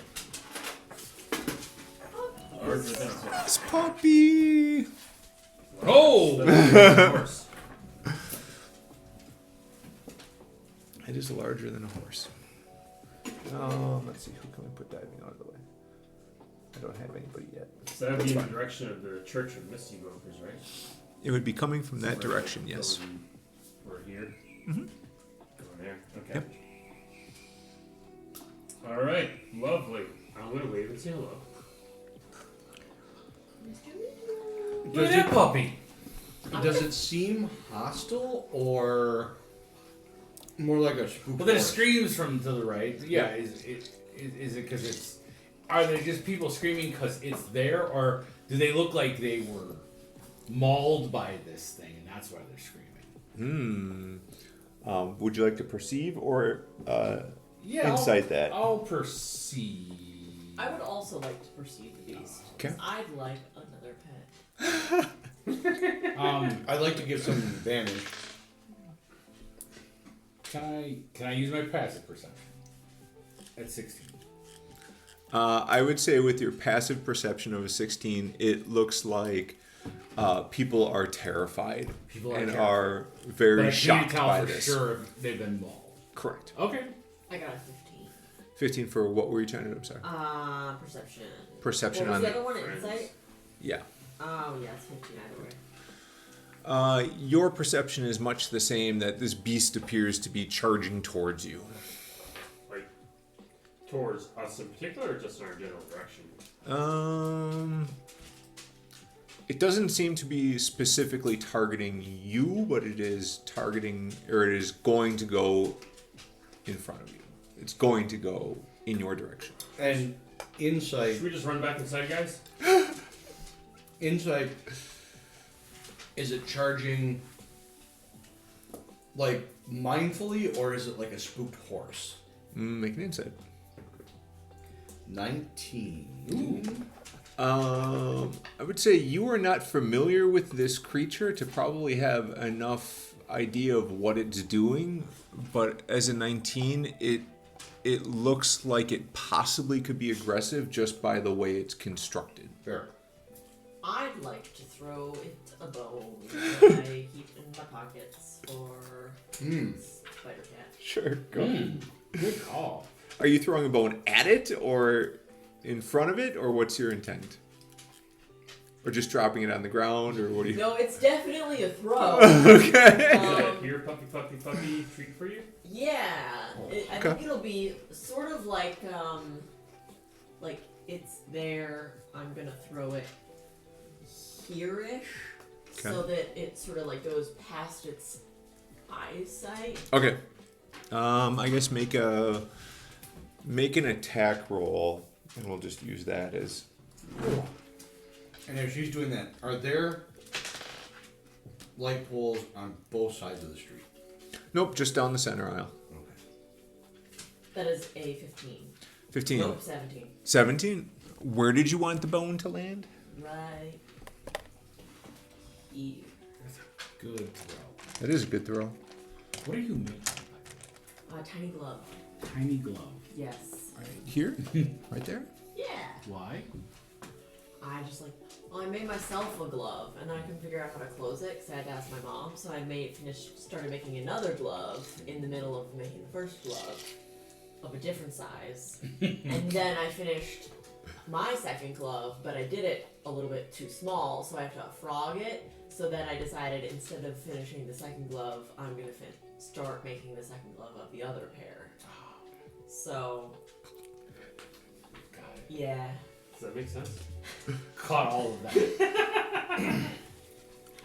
Speaker 4: Larger than a horse.
Speaker 3: It's Puppy!
Speaker 1: Oh!
Speaker 4: Of course.
Speaker 3: It is larger than a horse. Let's see, who can we put diving out of the way? I don't have anybody yet.
Speaker 4: So that would be in the direction of the Church of Misty Brokers, right?
Speaker 3: It would be coming from that
Speaker 4: Right.
Speaker 3: direction,
Speaker 4: So
Speaker 3: yes.
Speaker 4: we're here.
Speaker 3: Mhm.
Speaker 4: Going there. Okay.
Speaker 3: Yep.
Speaker 4: All right. Lovely. I'm gonna wave and say hello.
Speaker 1: Look at that puppy.
Speaker 2: Does it seem hostile or more like a spook?
Speaker 1: Well, then it
Speaker 2: horse?
Speaker 1: screams from to the right. Yeah, is it because it's... Are they just people screaming because it's there, or do they look like they were mauled by this thing, and that's why they're screaming?
Speaker 3: Would you like to perceive or
Speaker 1: Yeah,
Speaker 3: insight that?
Speaker 1: I'll perceive.
Speaker 5: I would also like to perceive the beast.
Speaker 3: 'Kay.
Speaker 5: I'd like another pet.
Speaker 2: I'd like to give some advantage.
Speaker 1: Can I use my passive perception? At 16.
Speaker 3: I would say with your passive perception of a 16, it looks like people are terrified
Speaker 1: People are
Speaker 3: and
Speaker 1: terrified.
Speaker 3: are very
Speaker 1: But I
Speaker 3: shocked
Speaker 1: can't tell
Speaker 3: by
Speaker 1: for
Speaker 3: this.
Speaker 1: sure if they've been mauled.
Speaker 3: Correct.
Speaker 1: Okay.
Speaker 5: I got a 15.
Speaker 3: 15 for what were you trying to do? I'm sorry.
Speaker 5: Perception.
Speaker 3: Perception
Speaker 5: What was
Speaker 3: on
Speaker 5: the
Speaker 3: the...
Speaker 5: other one? Insight?
Speaker 3: Yeah.
Speaker 5: Oh, yeah, it's 15 either way.
Speaker 3: Your perception is much the same, that this beast appears to be charging towards you.
Speaker 4: Like towards us in particular, or just in our general direction?
Speaker 3: It doesn't seem to be specifically targeting you, but it is targeting, or it is going to go in front of you. It's going to go in your direction.
Speaker 2: And insight,
Speaker 4: Should we just run back inside, guys?
Speaker 2: insight, is it charging like mindfully, or is it like a spooked horse?
Speaker 3: Make an insight.
Speaker 2: 19.
Speaker 3: I would say you are not familiar with this creature to probably have enough idea of what it's doing, but as a 19, it looks like it possibly could be aggressive just by the way it's constructed.
Speaker 2: Fair.
Speaker 5: I'd like to throw it a bone that I keep in my pockets for Spider Cat.
Speaker 3: Sure, go.
Speaker 1: Good call.
Speaker 3: Are you throwing a bone at it, or in front of it, or what's your intent? Or just dropping it on the ground, or what do you...
Speaker 5: No, it's definitely a throw.
Speaker 3: Okay.
Speaker 4: Is that here, puppy, puppy, puppy, treat for you?
Speaker 5: Yeah, I
Speaker 3: Okay.
Speaker 5: think it'll be sort of like it's there. I'm gonna throw it here-ish, so that it sort of like goes past its eyesight.
Speaker 3: Okay. I guess make an attack roll, and we'll just use that as...
Speaker 2: And if she's doing that, are there light poles on both sides of the street?
Speaker 3: Nope, just down the center aisle.
Speaker 2: Okay.
Speaker 5: That is a 15.
Speaker 3: 15.
Speaker 5: Nope, 17.
Speaker 3: 17? Where did you want the bone to land?
Speaker 5: Right. Here.
Speaker 1: Good throw.
Speaker 3: That is a good throw.
Speaker 1: What are you making?
Speaker 5: Tiny glove.
Speaker 1: Tiny glove.
Speaker 5: Yes.
Speaker 3: Right here? Right there?
Speaker 5: Yeah.
Speaker 1: Why?
Speaker 5: I just I made myself a glove, and then I couldn't figure out how to close it because I had to ask my mom. So I started making another glove in the middle of making the first glove of a different size, and then I finished my second glove, but I did it a little bit too small, so I have to frog it. So then I decided instead of finishing the second glove, I'm gonna start making the second glove of the other pair. So,
Speaker 1: Got it.
Speaker 5: yeah.
Speaker 4: Does that make sense?
Speaker 1: Caught all of that.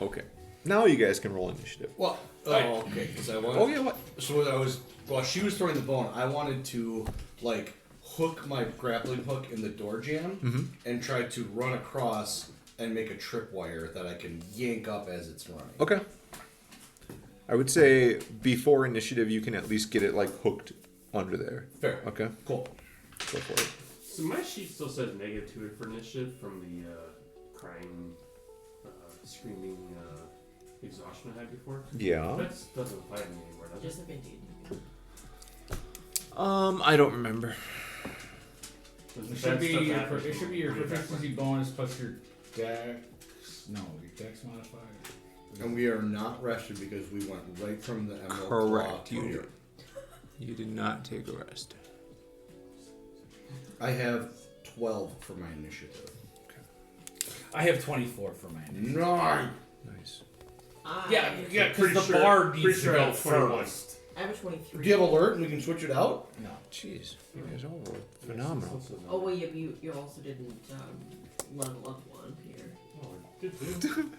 Speaker 3: Okay. Now you guys can roll initiative.
Speaker 2: Well, Oh, okay. Because I wanted.
Speaker 3: Oh yeah, what?
Speaker 2: So while she was throwing the bone, I wanted to like hook my grappling hook in the door jam and try to run across and make a tripwire that I can yank up as it's running.
Speaker 3: Okay. I would say before initiative, you can at least get it like hooked under there.
Speaker 2: Fair.
Speaker 3: Okay.
Speaker 2: Cool.
Speaker 3: Go for it.
Speaker 4: So my sheet still says -2 for initiative from the crying, screaming exhaustion I had before.
Speaker 3: Yeah.
Speaker 4: That doesn't apply to me anymore, does it?
Speaker 5: Just a bit.
Speaker 3: I don't remember.
Speaker 1: It should be your proficiency bonus plus your dex. No, your dex modifier.
Speaker 2: And we are not rested because we went right from the emerald
Speaker 3: Correct.
Speaker 2: claw to here.
Speaker 3: You did not take a rest.
Speaker 2: I have 12 for my initiative.
Speaker 1: I have 24 for my initiative.
Speaker 2: Nine.
Speaker 3: Nice.
Speaker 1: Yeah, because
Speaker 4: Pretty
Speaker 1: the
Speaker 4: sure-
Speaker 1: bard
Speaker 4: pretty
Speaker 1: needs to
Speaker 4: sure I
Speaker 1: go
Speaker 4: have 21.
Speaker 1: first.
Speaker 5: I have a 23.
Speaker 2: Do you have alert and we can switch it out?
Speaker 1: No.
Speaker 3: Jeez, you guys all rolled phenomenal.
Speaker 5: Oh, well, yeah, you also didn't level up one here.
Speaker 4: Oh, I did too.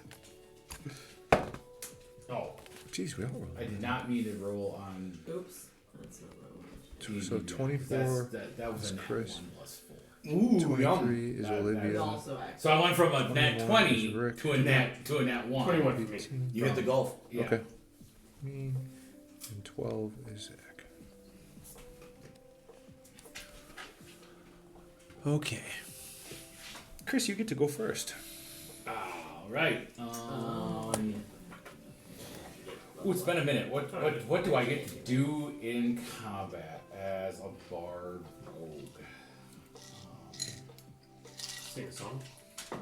Speaker 1: Oh,
Speaker 3: Jeez, we all rolled.
Speaker 1: I did not mean to roll on.
Speaker 5: Oops. That's not what I wanted.
Speaker 3: So 24
Speaker 1: That was
Speaker 3: is
Speaker 1: a nat
Speaker 3: Chris.
Speaker 1: 1 plus 4.
Speaker 2: Ooh, yum.
Speaker 3: 23 is
Speaker 1: That-
Speaker 5: It
Speaker 3: Olivia.
Speaker 5: also acts.
Speaker 1: So I went from a nat
Speaker 3: 21
Speaker 1: 20
Speaker 3: is Rick.
Speaker 1: to a nat 1.
Speaker 4: 21 for me.
Speaker 3: 18.
Speaker 2: You hit the golf.
Speaker 1: Yeah.
Speaker 3: Okay. Me and 12 is Zach. Okay. Chris, you get to go first.
Speaker 1: All right. Ooh, it's been a minute. What do I get to do in combat as a bard rogue?
Speaker 4: Sing a song.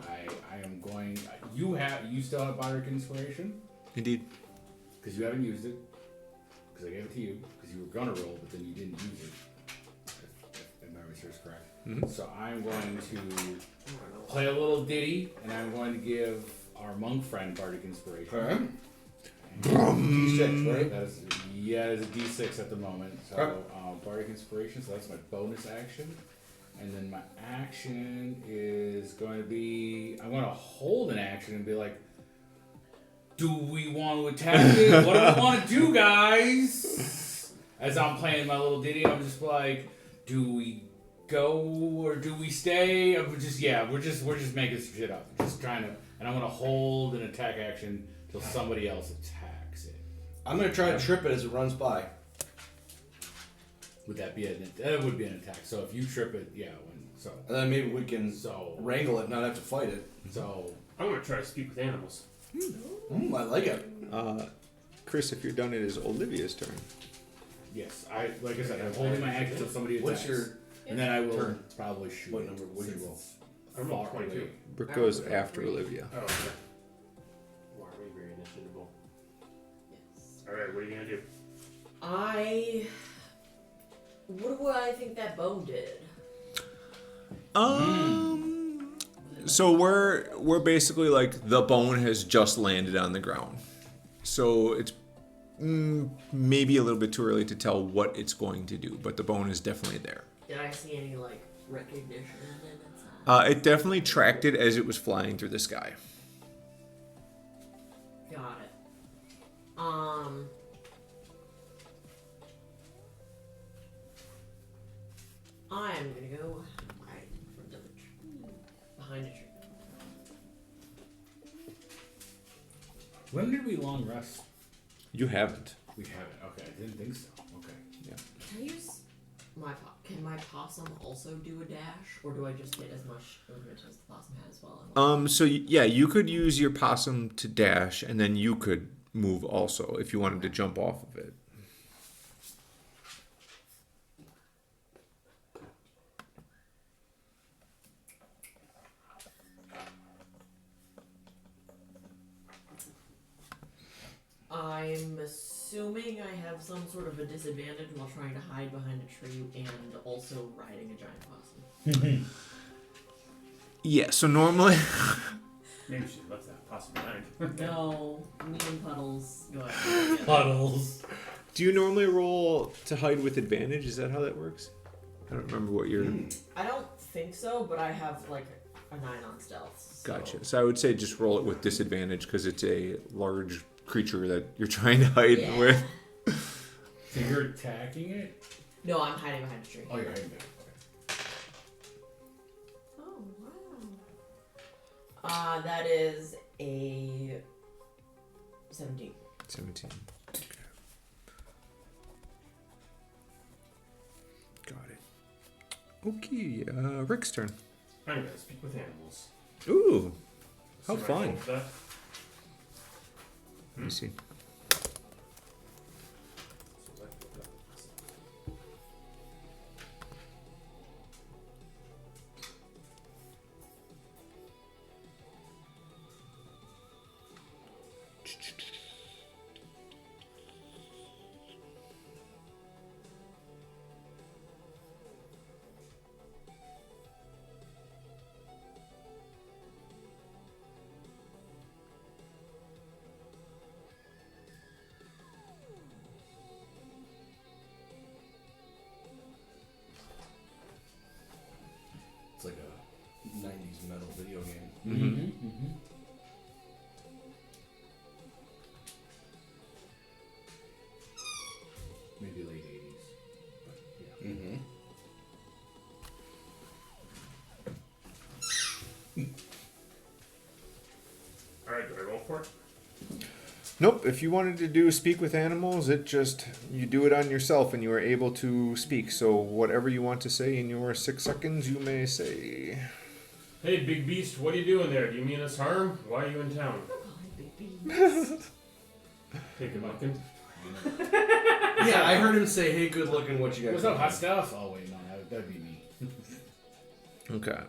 Speaker 1: I am going. You still have bardic inspiration
Speaker 3: Indeed.
Speaker 1: because you haven't used it. Because I gave it to you because you were gonna roll, but then you didn't use it. If memory serves correct. So I'm going to play a little ditty, and I'm going to give our monk friend bardic inspiration.
Speaker 2: Okay.
Speaker 1: D6, right? It's a D6 at the moment. So
Speaker 2: Okay.
Speaker 1: bardic inspiration. So that's my bonus action, and then my action is going to be I'm going to hold an action and be like, "Do we want to attack it? What do we want to do, guys?" As I'm playing my little ditty, I'm just like, "Do we go or do we stay?" We're just making some shit up. Just trying to, and I'm going to hold an attack action till somebody else attacks it.
Speaker 2: I'm going to try to trip it as it runs by.
Speaker 1: Would that be that would be an attack? So if you trip it,
Speaker 2: And then maybe we can
Speaker 1: so
Speaker 2: wrangle it and not have to fight it.
Speaker 1: so
Speaker 4: I'm going to try to speak with animals.
Speaker 2: I like it.
Speaker 3: Chris, if you're done, it is Olivia's turn.
Speaker 1: yes, like I said, I'm holding my action till somebody attacks.
Speaker 2: What's your
Speaker 1: and then I will
Speaker 2: turn?
Speaker 1: probably shoot.
Speaker 2: What
Speaker 1: it
Speaker 2: number would you
Speaker 1: since
Speaker 2: roll?
Speaker 1: it's
Speaker 4: I rolled
Speaker 1: far
Speaker 4: 22.
Speaker 1: away.
Speaker 3: Brooke
Speaker 5: I
Speaker 3: goes
Speaker 5: rolled
Speaker 3: after
Speaker 5: 3.
Speaker 3: Olivia.
Speaker 4: Oh, okay. Wow, we're very initiative.
Speaker 5: Yes.
Speaker 4: Alright, what are you going to do?
Speaker 5: What do I think that bone did?
Speaker 3: So we're basically like the bone has just landed on the ground, so it's maybe a little bit too early to tell what it's going to do, but the bone is definitely there.
Speaker 5: Did I see any, like, recognition in its
Speaker 3: It definitely tracked it as it was flying through the sky.
Speaker 5: Got it. I am gonna go right in front of a tree. Behind a tree.
Speaker 1: When did we long rest?
Speaker 3: You haven't.
Speaker 1: We haven't. Okay, I didn't think so. Okay.
Speaker 5: Can I use can my possum also do a dash, or do I just get as much movement as the possum has as well?
Speaker 3: So yeah, you could use your possum to dash, and then you could move also if you wanted to jump off of it.
Speaker 5: I'm assuming I have some sort of a disadvantage while trying to hide behind a tree and also riding a giant possum.
Speaker 3: Yeah. So normally.
Speaker 4: Maybe she left that possum behind.
Speaker 5: No, me and Puddles go ahead.
Speaker 1: Puddles.
Speaker 3: Do you normally roll to hide with advantage? Is that how that works? I don't remember what your.
Speaker 5: I don't think so, but I have like a 9 on stealth. So.
Speaker 3: Gotcha. So I would say just roll it with disadvantage because it's a large creature that you're trying to hide
Speaker 5: Yeah.
Speaker 3: with.
Speaker 1: So you're attacking it?
Speaker 5: No, I'm hiding behind a tree.
Speaker 1: Oh, you're hiding there. Okay.
Speaker 5: Oh, wow. That is a 17.
Speaker 3: 17. Okay. Got it. Okay, Rick's turn.
Speaker 4: I'm gonna speak with animals.
Speaker 3: Ooh, how
Speaker 4: See if I can
Speaker 3: fun.
Speaker 4: roll for that.
Speaker 3: Let me see.
Speaker 2: It's like a 90s metal video game.
Speaker 1: Mm-hmm. Maybe late 80s. But yeah.
Speaker 2: Mm-hmm.
Speaker 4: Alright, do I roll for it?
Speaker 3: Nope, if you wanted to do speak with animals, you do it on yourself and you are able to speak. So whatever you want to say in your 6 seconds, you may say.
Speaker 4: Hey, big beast, what are you doing there? Do you mean us harm? Why are you in town? Hey, good looking.
Speaker 2: Yeah, I heard him say, "Hey, good looking. What you got?"
Speaker 1: What's up, hot stuff? Oh, wait, no, that'd be me.
Speaker 3: Okay.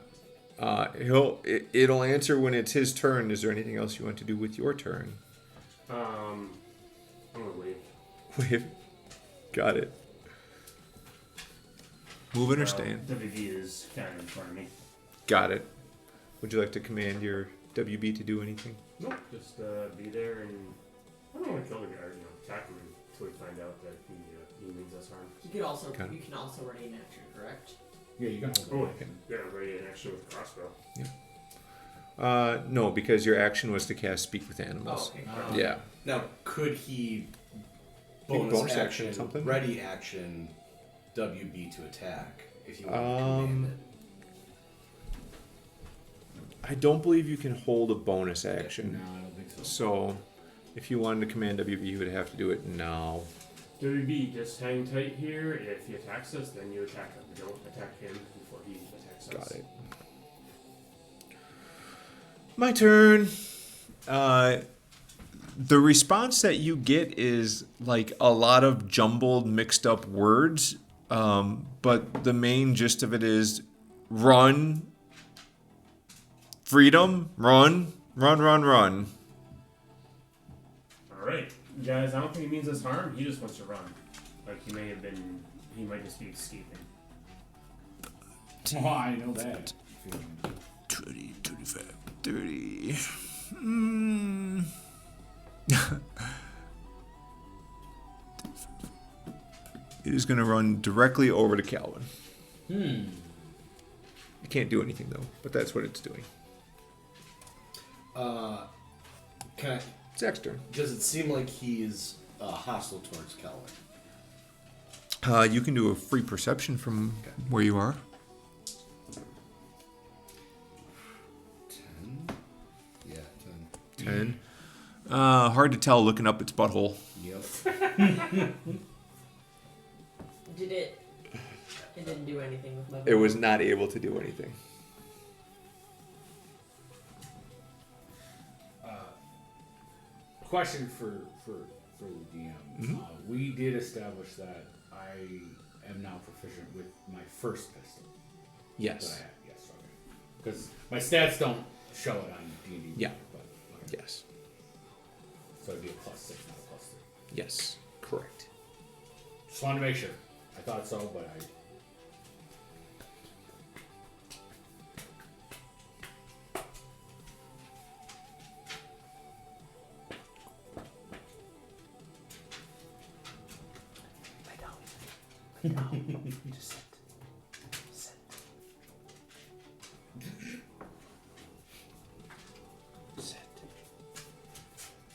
Speaker 3: It'll answer when it's his turn. Is there anything else you want to do with your turn?
Speaker 4: I'm gonna wave.
Speaker 3: Wave. Got it. Moving or staying?
Speaker 4: WV is kind of in front of me.
Speaker 3: Got it. Would you like to command your WB to do anything?
Speaker 4: Nope, just be there and I don't want to kill the guy, attack him until we find out that he means us harm.
Speaker 5: You could also
Speaker 3: Okay.
Speaker 5: you can also ready an action, correct?
Speaker 1: Yeah, you can hold
Speaker 4: Oh,
Speaker 1: it.
Speaker 4: yeah, ready in action with the crossbow.
Speaker 3: No, because your action was to cast Speak with Animals.
Speaker 5: Oh, okay.
Speaker 3: Yeah.
Speaker 2: Now, could he
Speaker 3: Bonus
Speaker 2: bonus
Speaker 3: action
Speaker 2: action,
Speaker 3: something?
Speaker 2: ready action, WB to attack if you want to command it?
Speaker 3: I don't believe you can hold a bonus action.
Speaker 1: No, I don't think so.
Speaker 3: So, if you wanted to command WB, you would have to do it now.
Speaker 4: WB, just hang tight here. If he attacks us, then you attack him. Don't attack him before he attacks us.
Speaker 3: Got it. My turn. The response that you get is like a lot of jumbled, mixed up words, but the main gist of it is run, freedom, run, run, run, run.
Speaker 4: Alright. Guys, I don't think he means us harm. He just wants to run. Like, he might just be escaping.
Speaker 1: Oh, I know that.
Speaker 3: 20, 25, 30. It is going to run directly over to Calvin. It can't do anything, though, but that's what it's doing.
Speaker 2: Can I,
Speaker 3: It's extra.
Speaker 2: does it seem like he's hostile towards Calvin?
Speaker 3: You can do a free perception from where you are.
Speaker 2: 10? Yeah, 10.
Speaker 3: 10. Hard to tell looking up its butthole.
Speaker 2: Yep.
Speaker 5: Did it? It didn't do anything with my.
Speaker 3: It was not able to do anything.
Speaker 1: Question for the DM. We did establish that I am now proficient with my first pistol. That I
Speaker 3: Yes.
Speaker 1: had. Yes, okay. Because my stats don't show it on D&D.
Speaker 3: Yeah.
Speaker 1: But, okay.
Speaker 3: Yes.
Speaker 1: So it'd be a +6, not a +3.
Speaker 3: Yes. Correct.
Speaker 1: Just wanted to make sure. I thought so, but I.
Speaker 3: Just sit. Sit.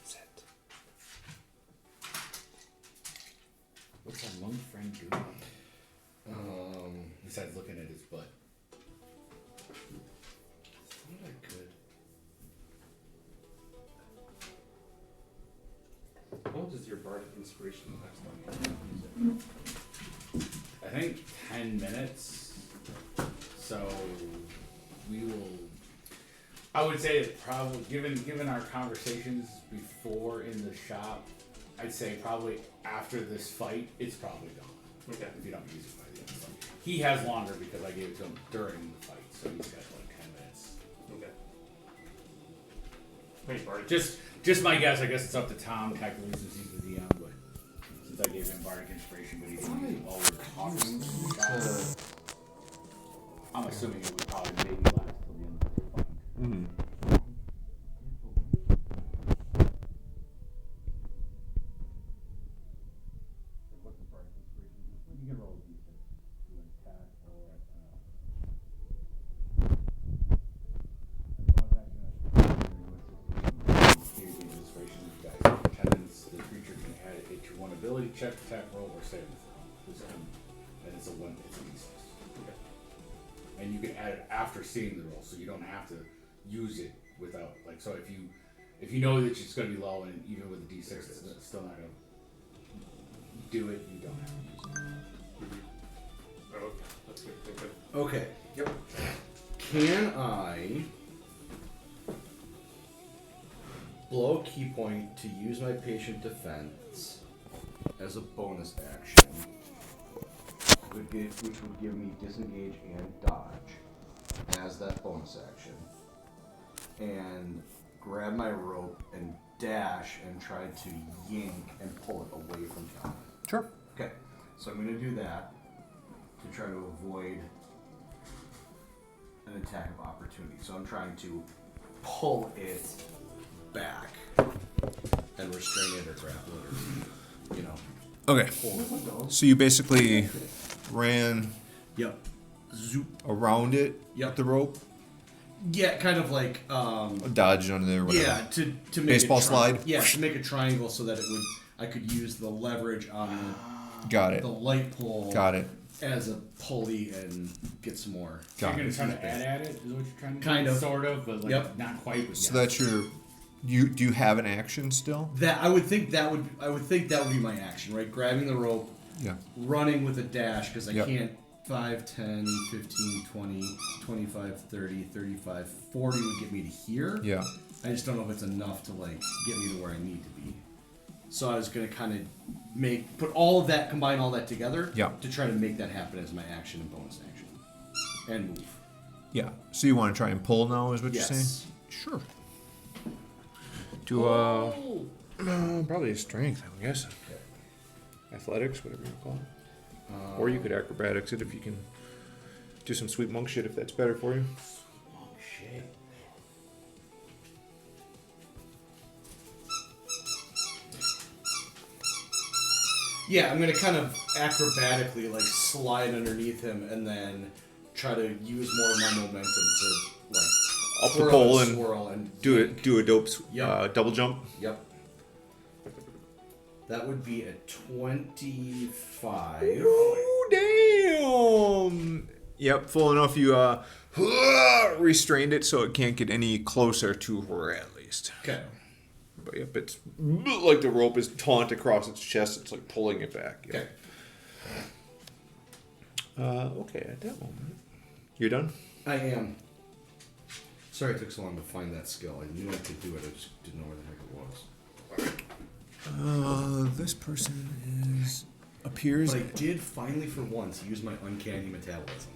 Speaker 3: Sit.
Speaker 1: besides looking at his butt.
Speaker 2: I thought I could.
Speaker 4: How much is your bardic inspiration last time?
Speaker 1: I think 10 minutes. So we will. I would say that probably, given our conversations before in the shop, I'd say probably after this fight, it's probably gone.
Speaker 4: Okay.
Speaker 1: If you don't use it by the end of the fight. He has longer because I gave it to him during the fight, so he's got like 10 minutes.
Speaker 4: Okay. Wait, bardic.
Speaker 1: Just my guess. I guess it's up to Tom technically since he's the DM, but since I gave him bardic inspiration, but he didn't use it while we were talking. I'm assuming it would probably maybe last till the end of the fight.
Speaker 3: Mm-hmm.
Speaker 1: What's the bardic inspiration? You can roll a d6 to attack or the creature can add it to one ability check, attack roll, or saving throw. And it's a one. It's a d6.
Speaker 4: Okay.
Speaker 1: And you can add it after seeing the roll, so you don't have to use it without like. So if you know that it's going to be low, and even with the d6, it's still not going to do it. You don't have to use it.
Speaker 4: Oh, okay. That's good. Thank you.
Speaker 2: Okay. Yep. Can I blow a key point to use my patient defense as a bonus action, which would give me disengage and dodge as that bonus action, and grab my rope and dash and try to yank and pull it away from John?
Speaker 3: Sure.
Speaker 2: Okay, so I'm going to do that to try to avoid an attack of opportunity. So I'm trying to pull it back and restrain it or grapple it or,
Speaker 3: Okay.
Speaker 2: pull it.
Speaker 3: So you basically ran
Speaker 2: Yep. Zoop.
Speaker 3: around it,
Speaker 2: Yep.
Speaker 3: the rope,
Speaker 2: Yeah, kind of like
Speaker 3: dodged under there, whatever.
Speaker 2: yeah, to make
Speaker 3: Baseball
Speaker 2: a
Speaker 3: slide?
Speaker 2: Yeah, to make a triangle so that I could use the leverage on
Speaker 3: Got it.
Speaker 2: the light pole
Speaker 3: Got it.
Speaker 2: as a pulley and get some more.
Speaker 1: So
Speaker 3: Got
Speaker 1: you're going
Speaker 3: it.
Speaker 1: to try to add at it, is what you're trying to do?
Speaker 2: Kind of.
Speaker 1: Sort of, but like
Speaker 2: Yep.
Speaker 1: not quite. But
Speaker 3: So
Speaker 1: yeah.
Speaker 3: that's your. Do you have an action still?
Speaker 2: That I would think that would be my action, right? Grabbing the rope,
Speaker 3: Yeah.
Speaker 2: running with a dash because I
Speaker 3: Yep.
Speaker 2: can't 5, 10, 15, 20, 25, 30, 35, 40 would get me to here.
Speaker 3: Yeah.
Speaker 2: I just don't know if it's enough to like get me to where I need to be. So I was gonna kind of combine all that together
Speaker 3: Yeah.
Speaker 2: to try to make that happen as my action and bonus action. And move.
Speaker 3: Yeah. So you want to try and pull now, is what
Speaker 2: Yes.
Speaker 3: you're saying? Sure. Do probably a strength, I'm guessing. Athletics, whatever you call it. Or you could acrobatics it if you can do some sweet monk shit if that's better for you.
Speaker 1: Oh shit.
Speaker 2: Yeah, I'm gonna kind of acrobatically like slide underneath him and then try to use more of my momentum to like
Speaker 3: Up the
Speaker 2: twirl
Speaker 3: pole
Speaker 2: and
Speaker 3: and
Speaker 2: swirl and
Speaker 3: do a dope
Speaker 2: Yep.
Speaker 3: double jump.
Speaker 2: Yep. That would be a 25.
Speaker 3: Ooh, damn! Yep, full enough. You restrained it so it can't get any closer to her at least.
Speaker 2: Okay.
Speaker 3: But yep, it's like the rope is taut across its chest. It's like pulling it back. Yep.
Speaker 2: Okay.
Speaker 3: Okay, at that moment, you're done.
Speaker 2: I am. Sorry it took so long to find that skill. I knew I could do it. I just didn't know where the heck it was.
Speaker 3: This person appears,
Speaker 2: But I did finally, for once, use my uncanny metabolism.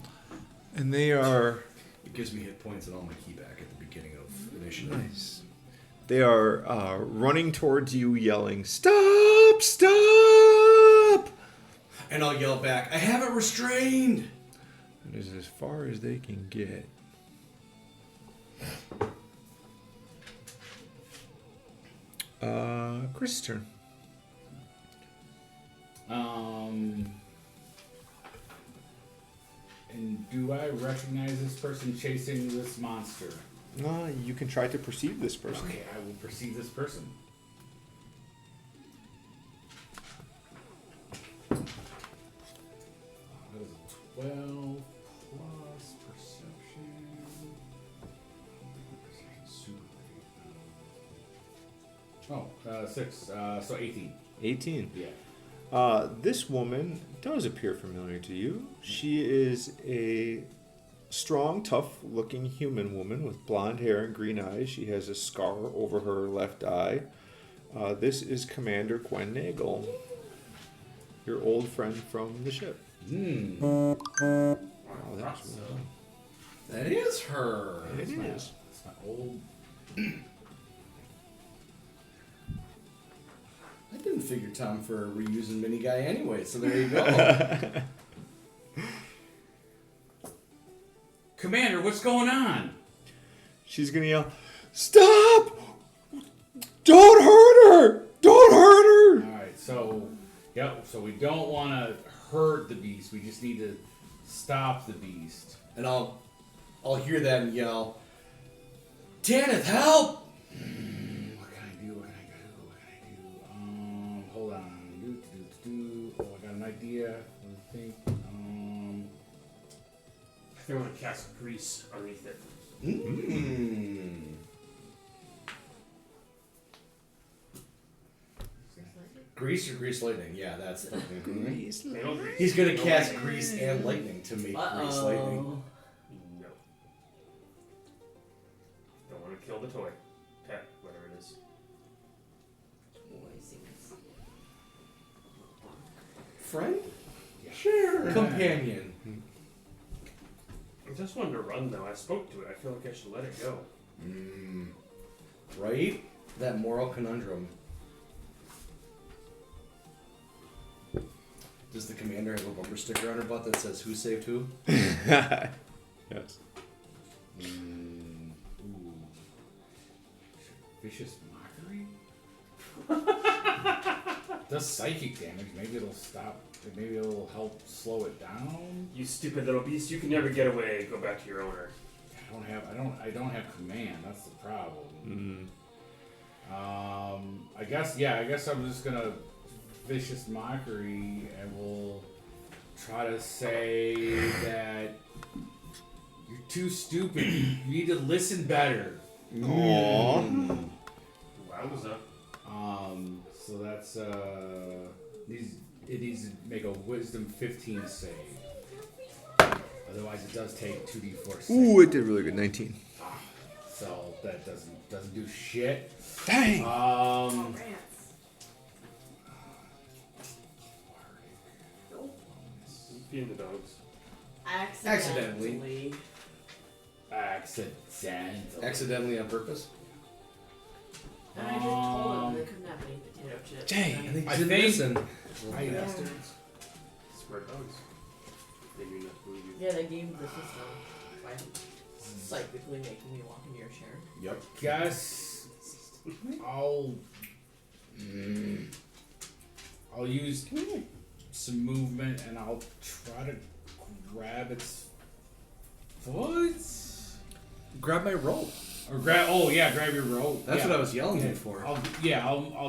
Speaker 3: and they are
Speaker 2: It gives me hit points and all my key back at the beginning of initiative.
Speaker 3: nice. They are running towards you, yelling, "Stop! Stop!"
Speaker 2: And I'll yell back, I have it restrained!
Speaker 3: And it's as far as they can get. Chris' turn.
Speaker 1: And do I recognize this person chasing this monster?
Speaker 3: You can try to perceive this person.
Speaker 1: Okay, I will perceive this person. That is a 12 plus perception. Oh, 6. So 18.
Speaker 3: 18.
Speaker 1: Yeah.
Speaker 3: This woman does appear familiar to you. She is a strong, tough-looking human woman with blonde hair and green eyes. She has a scar over her left eye. This is Commander Gwen Nagel, your old friend from the ship. Oh, that's
Speaker 4: So,
Speaker 2: That is her.
Speaker 3: it is.
Speaker 1: It's my old.
Speaker 2: I didn't figure Tom for a reusing mini guy anyway, so there you go.
Speaker 1: Commander, what's going on?
Speaker 3: She's gonna yell, "Stop! Don't hurt her! Don't hurt her!"
Speaker 1: Alright, so. Yep, so we don't want to hurt the beast. We just need to stop the beast.
Speaker 2: And I'll hear that and yell, Tanith, help!
Speaker 1: What can I do? What can I do? What can I do? Hold on. Oh, I got an idea. Let me think.
Speaker 4: I think I want to cast grease underneath it.
Speaker 2: Grease or grease lightning? Yeah, that's the thing.
Speaker 4: Nail grease.
Speaker 2: He's gonna cast grease and lightning to make grease lightning.
Speaker 4: No. Don't want to kill the toy. Pet, whatever it is.
Speaker 2: Friend? Sure. Companion.
Speaker 4: I just wanted to run though. I spoke to it. I feel like I should let it go.
Speaker 2: Right? That moral conundrum. Does the commander have a bumper sticker on her butt that says "Who saved who"?
Speaker 3: Yes.
Speaker 1: Ooh. Vicious mockery? Does psychic damage. Maybe it'll stop. Maybe it'll help slow it down.
Speaker 4: You stupid little beast! You can never get away. Go back to your owner.
Speaker 1: I don't have command. That's the problem. I guess I'm just gonna vicious mockery, and we'll try to say that you're too stupid. You need to listen better.
Speaker 3: Aww.
Speaker 4: Wowza.
Speaker 1: So that's it needs to make a wisdom 15 save. Otherwise, it does take 2d4 save.
Speaker 3: Ooh, it did really good. 19.
Speaker 1: So that doesn't do shit.
Speaker 3: Dang.
Speaker 4: Feeding the dogs.
Speaker 2: Accidentally. Accidentally on purpose?
Speaker 5: And I just told them they couldn't have any potato chips.
Speaker 3: Dang.
Speaker 1: I
Speaker 2: Didn't
Speaker 1: think-
Speaker 2: listen.
Speaker 1: I-
Speaker 2: Bastards.
Speaker 4: Smart dogs. They do not believe you.
Speaker 5: Yeah, they gamed the system by psychically making me walk into your chair.
Speaker 2: Yep.
Speaker 1: Guess I'll use some movement, and I'll try to grab its foot.
Speaker 2: Grab my rope.
Speaker 1: Or grab your rope.
Speaker 2: That's
Speaker 1: Yeah.
Speaker 2: what I was yelling at for.
Speaker 1: I'll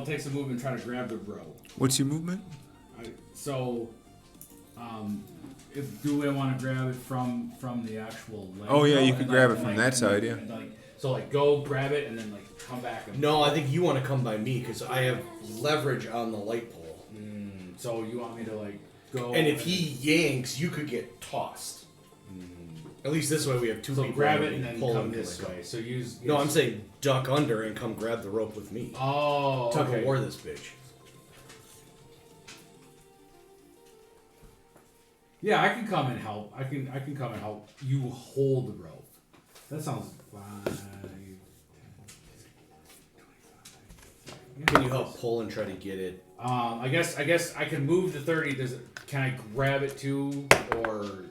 Speaker 1: take some movement and try to grab the rope.
Speaker 3: What's your movement?
Speaker 1: Do I want to grab it from the actual leg?
Speaker 3: Oh, yeah, you
Speaker 1: And
Speaker 3: could grab it from
Speaker 1: like,
Speaker 3: that side, yeah.
Speaker 1: and go grab it and then come back. And
Speaker 2: No, I think you want to come by me because I have leverage on the light pole.
Speaker 1: So you want me to go?
Speaker 2: And if he yanks, you could get tossed. At least this way we have two
Speaker 1: so
Speaker 2: people.
Speaker 1: grab
Speaker 2: that
Speaker 1: it and
Speaker 2: can
Speaker 1: then
Speaker 2: pull
Speaker 1: come
Speaker 2: him
Speaker 1: this
Speaker 2: to let
Speaker 1: way.
Speaker 2: go.
Speaker 1: So use.
Speaker 2: No, I'm saying duck under and come grab the rope with me.
Speaker 1: Oh,
Speaker 2: Tug
Speaker 1: okay.
Speaker 2: of war this bitch.
Speaker 1: Yeah, I can come and help. I can come and help you hold the rope. That sounds 5, 10, 25.
Speaker 2: Can you help pull and try to get it?
Speaker 1: I guess I can move the 30. Can I grab it too, or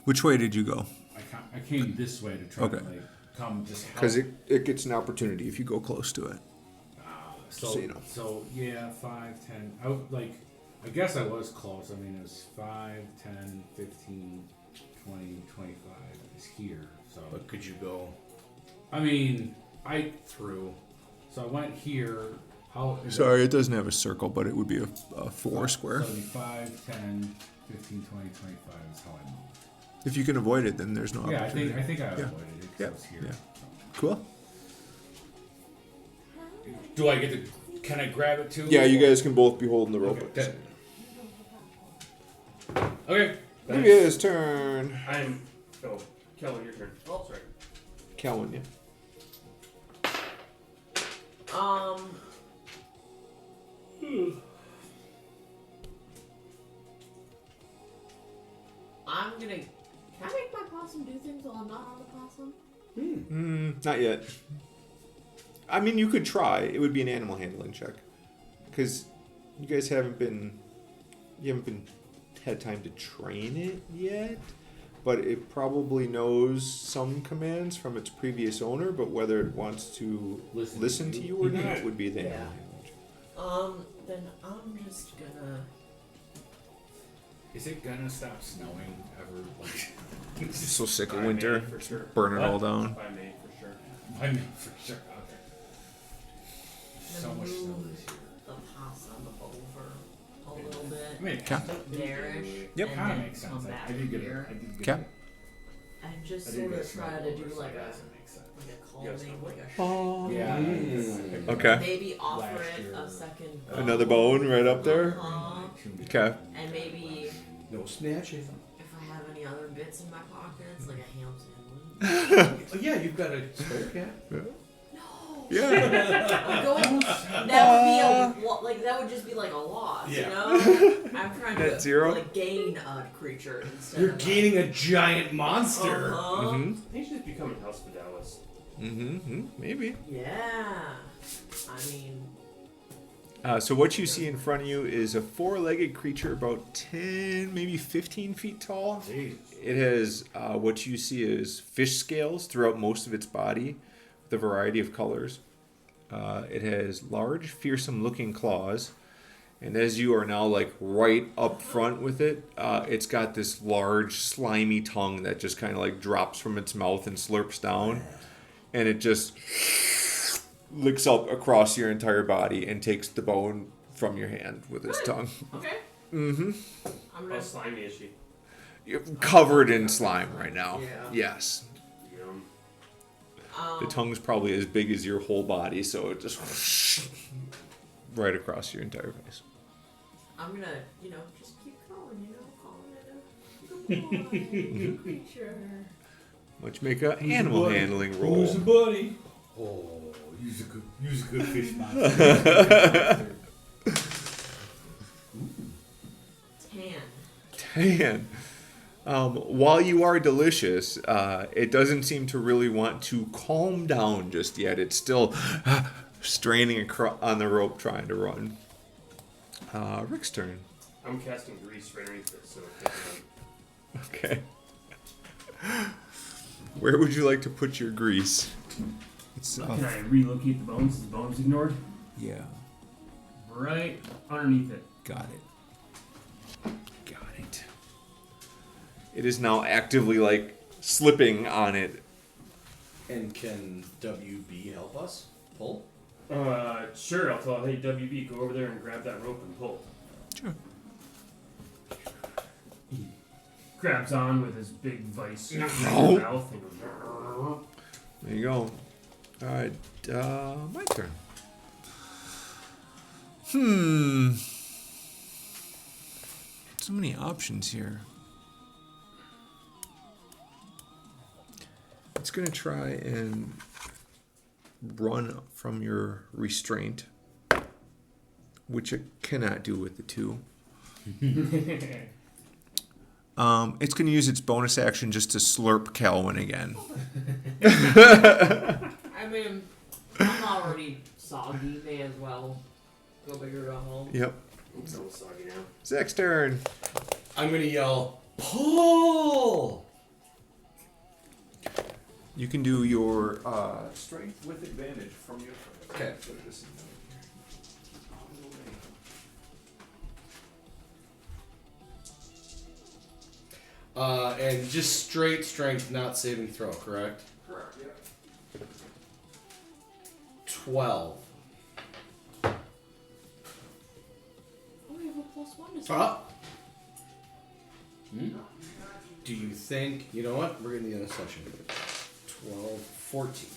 Speaker 3: Which way did you go?
Speaker 1: I came this way to try
Speaker 3: Okay.
Speaker 1: to come just help.
Speaker 3: Because it gets an opportunity if you go close to it.
Speaker 1: so
Speaker 3: so you know.
Speaker 1: So yeah, 5, 10. I guess I was close. I mean, it was 5, 10, 15, 20, 25. It's here. So
Speaker 2: But could you go
Speaker 1: I mean,
Speaker 2: through?
Speaker 1: So I went here. How?
Speaker 3: Sorry, it doesn't have a circle, but it would be a 4 square.
Speaker 1: So it'd be 5, 10, 15, 20, 25 is how I move.
Speaker 3: If you can avoid it, then there's no
Speaker 1: Yeah, I
Speaker 3: opportunity.
Speaker 1: think I avoided it because
Speaker 3: Yeah.
Speaker 1: I was here.
Speaker 3: Yeah.
Speaker 1: So.
Speaker 3: Cool.
Speaker 1: Do I get to? Can I grab it too?
Speaker 3: Yeah, you guys can both be holding the rope.
Speaker 1: Okay. Okay.
Speaker 3: Olivia's turn.
Speaker 4: I'm. Oh, Kelly, your turn. Oh, sorry.
Speaker 3: Calvin, yeah.
Speaker 5: I'm gonna. Can I make my possum do things while I'm not on the possum?
Speaker 3: Not yet. I mean, you could try. It would be an animal handling check, because you guys haven't had time to train it yet. But it probably knows some commands from its previous owner. But whether it wants to listen to you or not would be the animal handling check.
Speaker 5: Then I'm just gonna.
Speaker 1: Is it gonna stop snowing ever? Like,
Speaker 3: So sick of
Speaker 4: By
Speaker 3: winter.
Speaker 4: May, for sure.
Speaker 3: Burn it
Speaker 1: What?
Speaker 3: all down.
Speaker 4: By May, for sure.
Speaker 1: I mean, for sure. Okay. So much snow
Speaker 5: Move
Speaker 1: this year.
Speaker 5: the possum over a little bit.
Speaker 1: I mean, it
Speaker 3: Okay.
Speaker 5: There-ish.
Speaker 3: Yep.
Speaker 5: and
Speaker 1: kind of
Speaker 5: then
Speaker 1: makes sense.
Speaker 5: come
Speaker 1: I
Speaker 5: back
Speaker 1: did get it.
Speaker 5: here.
Speaker 1: I did get
Speaker 3: Okay.
Speaker 1: it.
Speaker 5: And just
Speaker 1: I did
Speaker 5: sort
Speaker 1: get
Speaker 5: of
Speaker 1: snow
Speaker 5: try to
Speaker 1: over,
Speaker 5: do
Speaker 1: so
Speaker 5: like a
Speaker 1: that makes sense.
Speaker 5: calming, like a
Speaker 1: Yeah.
Speaker 3: Okay.
Speaker 5: maybe offer
Speaker 1: Last
Speaker 5: it
Speaker 1: year.
Speaker 5: a second
Speaker 3: Another bone right up there. Okay.
Speaker 5: And maybe
Speaker 2: No snatching.
Speaker 5: if I have any other bits in my pockets, like a ham sandwich.
Speaker 2: Oh, yeah, you've got a spare cat.
Speaker 5: No.
Speaker 3: Yeah.
Speaker 5: I'm going, that would be like that would just be like a loss,
Speaker 2: Yeah.
Speaker 5: you know? I'm trying
Speaker 3: Net
Speaker 5: to
Speaker 3: zero?
Speaker 5: like gain a creature instead
Speaker 2: You're
Speaker 5: of
Speaker 2: gaining a giant monster.
Speaker 5: Uh-huh.
Speaker 3: Mm-hmm.
Speaker 4: I think she's becoming hospitalis.
Speaker 3: Mm-hmm. Maybe.
Speaker 5: Yeah. I mean,
Speaker 3: So what you see in front of you is a four-legged creature about 10, maybe 15 feet tall. It has what you see is fish scales throughout most of its body with a variety of colors. It has large, fearsome-looking claws. And as you are now like right up front with it, it's got this large, slimy tongue that just kind of like drops from its mouth and slurps down. And it just licks up across your entire body and takes the bone from your hand with its tongue.
Speaker 5: okay.
Speaker 3: Mm-hmm.
Speaker 5: I'm
Speaker 4: How
Speaker 5: gonna
Speaker 4: slimy is she?
Speaker 3: You're covered in slime right now.
Speaker 5: Yeah.
Speaker 3: Yes.
Speaker 4: Yum.
Speaker 3: The tongue's probably as big as your whole body, so it just right across your entire face.
Speaker 5: I'm gonna, just keep going, calling it a good boy, creature.
Speaker 3: Which make an animal
Speaker 1: buddy?
Speaker 3: handling roll.
Speaker 1: Who's the buddy? Oh, use a good fish monster.
Speaker 5: 10.
Speaker 3: 10. While you are delicious, it doesn't seem to really want to calm down just yet. It's still straining on the rope trying to run. Rick's turn.
Speaker 4: I'm casting grease right underneath it, so it can't run.
Speaker 3: Okay. Where would you like to put your grease? It's
Speaker 4: Can I relocate the bones? Is the bones ignored?
Speaker 3: Yeah,
Speaker 4: Right underneath it.
Speaker 3: got it. Got it. It is now actively like slipping on it.
Speaker 2: And can WB help us pull?
Speaker 4: Sure, I'll tell, hey, WB, go over there and grab that rope and pull.
Speaker 3: Sure.
Speaker 4: He grabs on with his big vice mouth and goes,
Speaker 3: There you go. Alright, my turn. So many options here. It's gonna try and run from your restraint, which it cannot do with the 2. It's gonna use its bonus action just to slurp Calvin again.
Speaker 5: I mean, I'm already soggy, may as well go big or go home.
Speaker 3: Yep.
Speaker 4: It's a little soggy now.
Speaker 3: Zach's turn.
Speaker 2: I'm gonna yell, pull!
Speaker 3: You can do your strength with advantage from your.
Speaker 2: Okay. And just straight strength, not saving throw, correct?
Speaker 3: Correct. Yep.
Speaker 2: 12.
Speaker 5: Oh, we have a +1 to
Speaker 2: Ah. Do you think, you know what? We're going to the end of session. 12, 14.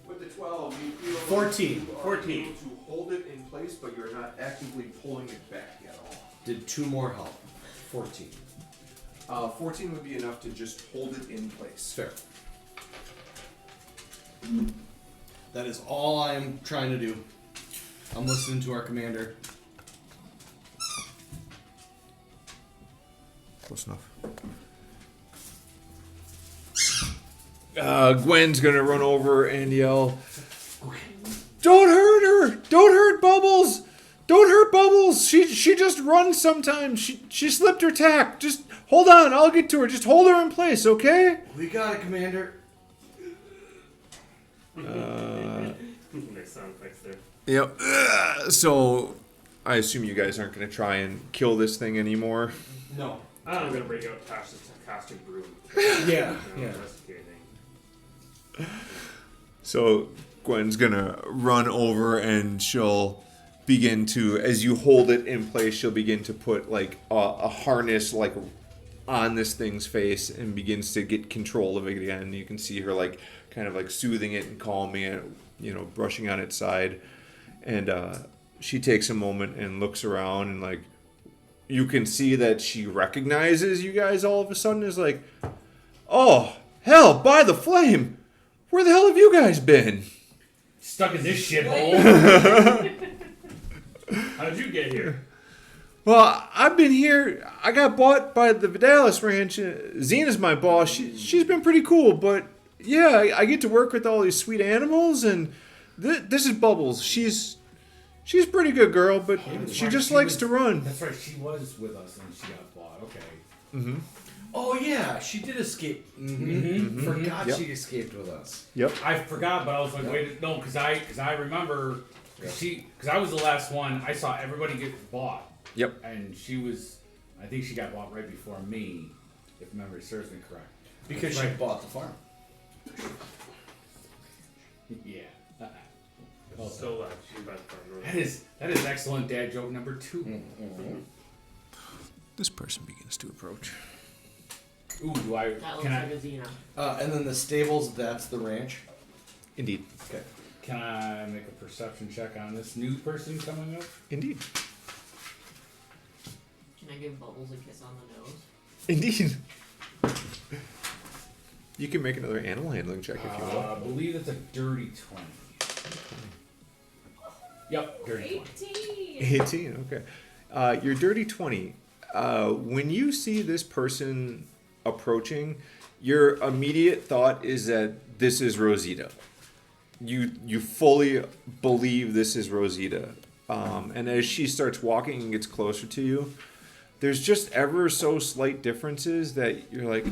Speaker 3: With the 12, you feel
Speaker 2: 14.
Speaker 3: you are
Speaker 4: 14.
Speaker 3: able to hold it in place, but you're not actively pulling it back at all.
Speaker 2: Did 2 more help? 14.
Speaker 3: 14 would be enough to just hold it in place.
Speaker 2: Fair. That is all I am trying to do. I'm listening to our commander.
Speaker 3: Close enough. Gwen's gonna run over and yell, "Don't hurt her! Don't hurt Bubbles! Don't hurt Bubbles! She just runs sometimes. She slipped her tack. Just hold on, I'll get to her. Just hold her in place, okay?"
Speaker 2: We got it, Commander.
Speaker 4: Nice sound effects there.
Speaker 3: Yep. So, I assume you guys aren't gonna try and kill this thing anymore.
Speaker 2: No.
Speaker 4: I'm gonna break out caustic broom.
Speaker 2: Yeah.
Speaker 4: Investigating.
Speaker 3: So Gwen's gonna run over and she'll begin to, as you hold it in place, she'll begin to put like a harness like on this thing's face and begins to get control of it again. You can see her like kind of like soothing it and calming it, you know, brushing on its side. And she takes a moment and looks around and like you can see that she recognizes you guys all of a sudden is like, "Oh, hell, by the flame! Where the hell have you guys been?"
Speaker 1: Stuck in this shithole.
Speaker 4: How did you get here?
Speaker 3: "Well, I've been here. I got bought by the Vidalis Ranch. Zena's my boss. She's been pretty cool, but yeah, I get to work with all these sweet animals, and this is Bubbles. She's a pretty good girl, but she just likes to run."
Speaker 1: That's right, she was with us and she got bought. Okay.
Speaker 3: Mm-hmm.
Speaker 2: Oh, yeah. She did escape. Forgot
Speaker 3: Yep.
Speaker 2: she escaped with us.
Speaker 3: Yep.
Speaker 1: I forgot, but I was like, wait, no, because I remember, because I was the last one. I saw everybody get bought.
Speaker 3: Yep.
Speaker 1: And she was, I think she got bought right before me, if memory serves me correct.
Speaker 2: Because
Speaker 1: That's
Speaker 2: she bought the farm.
Speaker 1: Yeah.
Speaker 4: So loud. She's about to run.
Speaker 1: That is excellent dad joke number 2.
Speaker 3: This person begins to approach.
Speaker 1: Ooh,
Speaker 5: That looks
Speaker 1: can
Speaker 5: like
Speaker 1: I
Speaker 5: a Xena.
Speaker 2: And then the stables, that's the ranch.
Speaker 3: Indeed.
Speaker 2: Okay.
Speaker 1: can I make a perception check on this new person coming up?
Speaker 3: Indeed.
Speaker 5: Can I give Bubbles a kiss on the nose?
Speaker 3: Indeed. You can make another animal handling check if you
Speaker 1: I
Speaker 3: want.
Speaker 1: believe it's a dirty 20. Yep, dirty 20.
Speaker 3: 18, okay. Your dirty 20. When you see this person approaching, your immediate thought is that this is Rosita. You fully believe this is Rosita. And as she starts walking and gets closer to you, there's just ever so slight differences that you're like,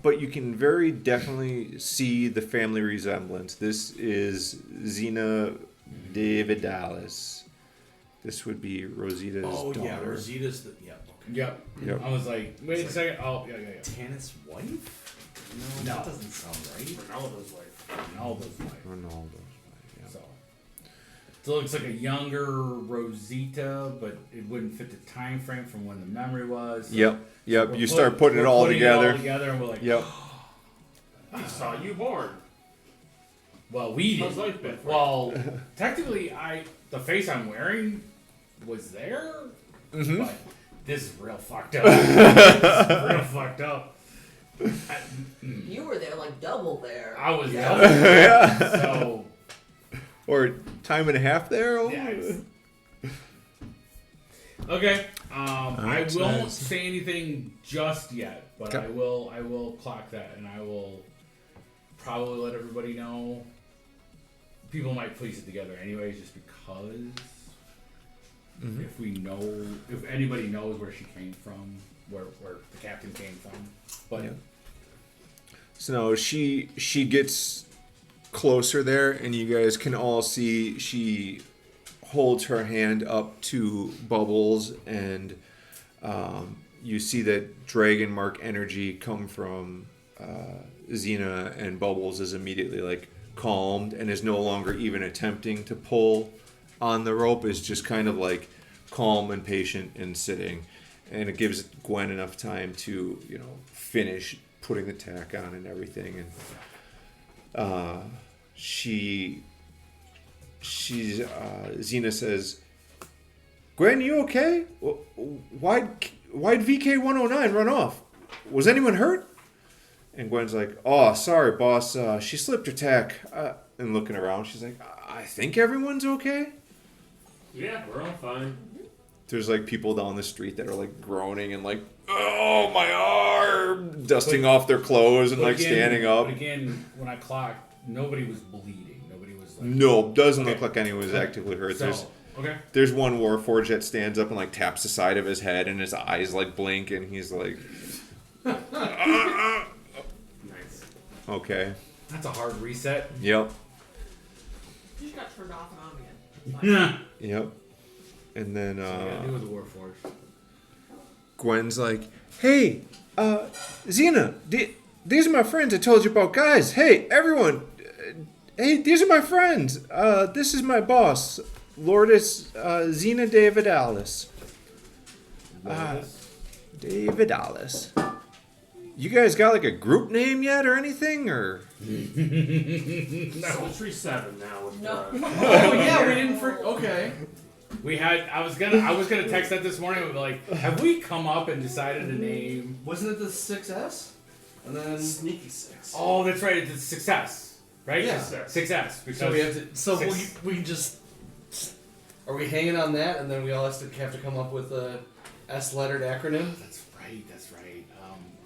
Speaker 3: but you can very definitely see the family resemblance. This is Xena de Vidalis. This would be Rosita's daughter.
Speaker 2: Oh, yeah, Rosita's the... Yeah, okay.
Speaker 1: Yep. I was like, wait a second. Oh, yeah.
Speaker 2: Tannis' wife? No,
Speaker 1: No.
Speaker 2: that doesn't sound right.
Speaker 4: Ronaldo's wife.
Speaker 1: Ronaldo's wife.
Speaker 3: Ronaldo. Yeah.
Speaker 1: So it looks like a younger Rosita, but it wouldn't fit the time frame from when the memory was. So
Speaker 3: Yep.
Speaker 1: we're
Speaker 3: You start putting it all together.
Speaker 1: And we're like,
Speaker 3: Yep.
Speaker 4: We saw you born.
Speaker 1: well, we
Speaker 4: How's
Speaker 1: didn't.
Speaker 4: life been for you?
Speaker 1: Well, technically, the face I'm wearing was there, but this is real fucked up. This is real fucked up.
Speaker 5: You were there like double there.
Speaker 1: I was
Speaker 2: Yeah.
Speaker 1: double there, so
Speaker 3: Or time and a half there. Oh.
Speaker 1: yeah. Okay. I
Speaker 3: Alright,
Speaker 1: won't
Speaker 3: nice.
Speaker 1: say anything just yet, but
Speaker 3: Okay.
Speaker 1: I will clock that, and I will probably let everybody know. People might piece it together anyways, just because if anybody knows where she came from, where the captain came from, but
Speaker 3: Yeah. So no, she gets closer there, and you guys can all see she holds her hand up to Bubbles, and you see that dragon mark energy come from Xena, and Bubbles is immediately like calmed and is no longer even attempting to pull on the rope, is just kind of like calm and patient and sitting, and it gives Gwen enough time to, finish putting the tack on and everything. And Xena says, "Gwen, you okay? Why'd VK-109 run off? Was anyone hurt?" And Gwen's like, "Oh, sorry, boss. She slipped her tack." And looking around, she's like, "I think everyone's okay."
Speaker 4: Yeah, we're all fine.
Speaker 3: There's like people down the street that are like groaning and like, "Oh, my arm!" Dusting off their clothes and like standing up.
Speaker 1: But again, when I clocked, nobody was bleeding. Nobody was like.
Speaker 3: No, doesn't look like anyone was actively hurt.
Speaker 1: Okay.
Speaker 3: There's one Warforged that stands up and like taps the side of his head and his eyes like blink and he's like,
Speaker 4: Nice.
Speaker 3: okay.
Speaker 1: That's a hard reset.
Speaker 3: Yep.
Speaker 5: You just got turned off and on again.
Speaker 1: Yeah.
Speaker 3: Yep. And then
Speaker 1: Do with the Warforged.
Speaker 3: Gwen's like, "Hey, Xena, these are my friends I told you about, guys. Hey, everyone. Hey, these are my friends. This is my boss, Lourdes Xena Davidalis. Davidalis. You guys got like a group name yet or anything, or?"
Speaker 4: Sultry 7 now with
Speaker 5: No.
Speaker 2: Oh yeah, we didn't. Okay.
Speaker 1: We had. I was gonna text that this morning. And be like, have we come up and decided a name?
Speaker 2: Wasn't it the 6S? And then
Speaker 4: Sneaky 6.
Speaker 1: Oh, that's right. It's Success, right?
Speaker 2: Yeah.
Speaker 1: 6S. Because
Speaker 2: so we have to. So
Speaker 1: six-
Speaker 2: we can just. Are we hanging on that, and then we all have to come up with a S-lettered acronym?
Speaker 1: That's right. That's right.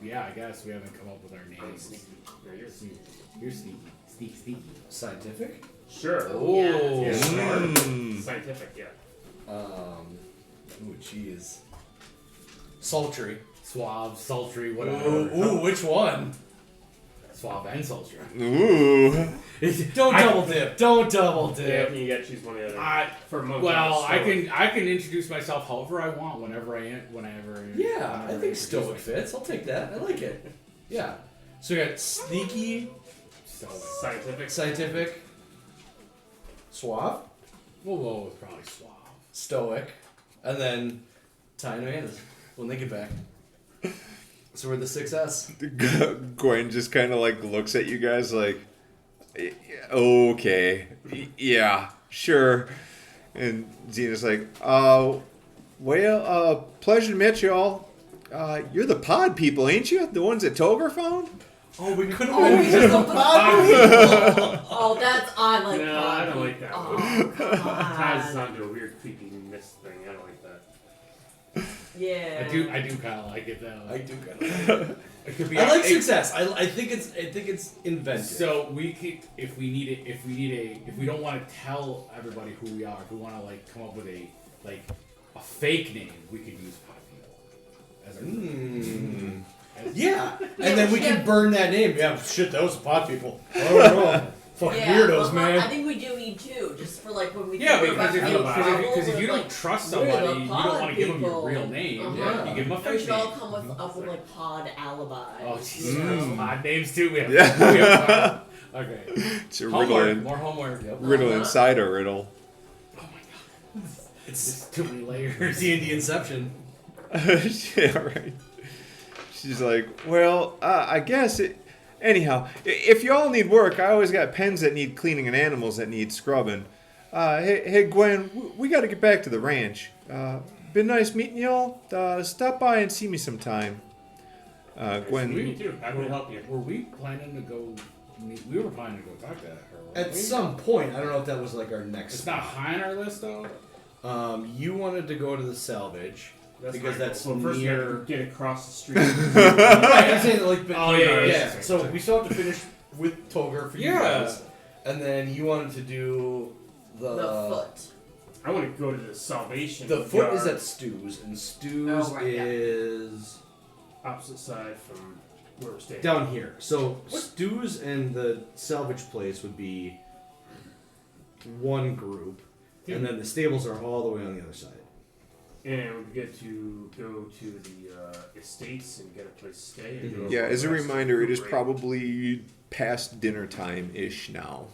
Speaker 1: Yeah, I guess we haven't come up with our names.
Speaker 4: Sneaky. Yeah, you're sneaky.
Speaker 1: You're sneaky. Sneaky.
Speaker 2: Scientific.
Speaker 4: Sure.
Speaker 1: Oh.
Speaker 4: Yeah, smart.
Speaker 3: Mm.
Speaker 4: Scientific, yeah.
Speaker 2: Ooh, jeez. Sultry.
Speaker 1: Suave, sultry, whatever.
Speaker 2: Ooh, which one?
Speaker 1: Suave and sultry.
Speaker 3: Ooh.
Speaker 2: Don't double dip. Don't double
Speaker 4: Yeah,
Speaker 2: dip.
Speaker 4: you gotta choose one or the other. For most
Speaker 1: Well,
Speaker 4: of
Speaker 1: I
Speaker 4: us,
Speaker 1: can introduce myself however I want, whenever.
Speaker 2: Yeah, I think
Speaker 1: introduce
Speaker 2: stoic
Speaker 1: myself.
Speaker 2: fits. I'll take that. I like it. Yeah. So we got sneaky,
Speaker 1: So,
Speaker 4: Scientific.
Speaker 2: scientific, suave,
Speaker 1: we'll go with probably suave.
Speaker 2: stoic, and then tying their hands when they get back. So we're the 6S.
Speaker 3: Gwen just kind of like looks at you guys like, "Okay, yeah, sure." And Xena's like, well, pleasure to meet you all. You're the pod people, ain't you? The ones that Toger found?"
Speaker 2: Oh, we couldn't
Speaker 5: Oh,
Speaker 2: have
Speaker 5: just
Speaker 2: been
Speaker 5: the
Speaker 2: pod.
Speaker 5: Oh, that's odd. Like
Speaker 4: No, I don't like that one.
Speaker 5: Oh, come
Speaker 4: Ties us
Speaker 5: on.
Speaker 4: onto a weird creepy mist thing. I don't like that.
Speaker 5: Yeah.
Speaker 1: I do kind of like it though.
Speaker 2: I do kind of.
Speaker 1: It could be.
Speaker 2: I like success. I think it's inventive.
Speaker 1: So we could, if we don't want to tell everybody who we are, if we want to like come up with a fake name, we could use pod people as our
Speaker 2: Yeah, and then we can burn that name. Yeah, shit, that was pod people. Oh, fucking weirdos,
Speaker 5: well,
Speaker 2: man.
Speaker 5: I think we do need two, just for like when we.
Speaker 1: Yeah,
Speaker 5: think
Speaker 1: because
Speaker 5: about
Speaker 1: if you don't trust somebody, you don't want to give them your
Speaker 5: people.
Speaker 1: real name.
Speaker 5: Uh-huh.
Speaker 1: You give them a
Speaker 5: We
Speaker 1: fake
Speaker 5: should all
Speaker 1: name.
Speaker 5: come up with like pod alibis.
Speaker 1: Oh, jeez.
Speaker 5: you know?
Speaker 1: Pod names too. We have.
Speaker 3: Yeah.
Speaker 1: We have okay.
Speaker 3: It's a riddle,
Speaker 1: Homework. More homework.
Speaker 3: riddle inside a riddle.
Speaker 1: Oh my god.
Speaker 2: It's
Speaker 1: Too many layers.
Speaker 2: D&D Inception.
Speaker 3: Yeah, right. She's like, "Well, I guess it. Anyhow, if you all need work, I always got pens that need cleaning and animals that need scrubbing. Hey, Gwen, we got to get back to the ranch. Been nice meeting y'all. Stop by and see me sometime." Gwen.
Speaker 4: Me too. I will help you.
Speaker 1: Were we planning to go? We were planning to go talk to her. weren't
Speaker 2: At
Speaker 1: we?
Speaker 2: some point, I don't know if that was like our next.
Speaker 1: It's not high on our list though.
Speaker 2: You wanted to go to the salvage because
Speaker 4: fine.
Speaker 2: that's
Speaker 4: well, first
Speaker 2: near.
Speaker 4: we have to get across the street.
Speaker 2: Right, I'm saying like.
Speaker 1: Oh, yeah,
Speaker 2: yeah. So we still have to finish with Toger for you
Speaker 1: Yeah.
Speaker 2: guys, and then you wanted to do
Speaker 5: The foot.
Speaker 4: I want to go to the Salvation.
Speaker 2: The foot is
Speaker 4: Yard,
Speaker 2: at Stu's, and Stu's
Speaker 5: Oh, right, yeah.
Speaker 2: is
Speaker 4: opposite side from where we're staying.
Speaker 2: down here. So Stu's and the salvage place would be one group, and then the stables are all the way on the other side.
Speaker 4: And we get to go to the estates and get a place to stay. And go
Speaker 3: Yeah,
Speaker 4: over
Speaker 3: as a
Speaker 4: the rest of
Speaker 3: reminder,
Speaker 4: the
Speaker 3: it is
Speaker 4: break.
Speaker 3: probably past dinner time ish now.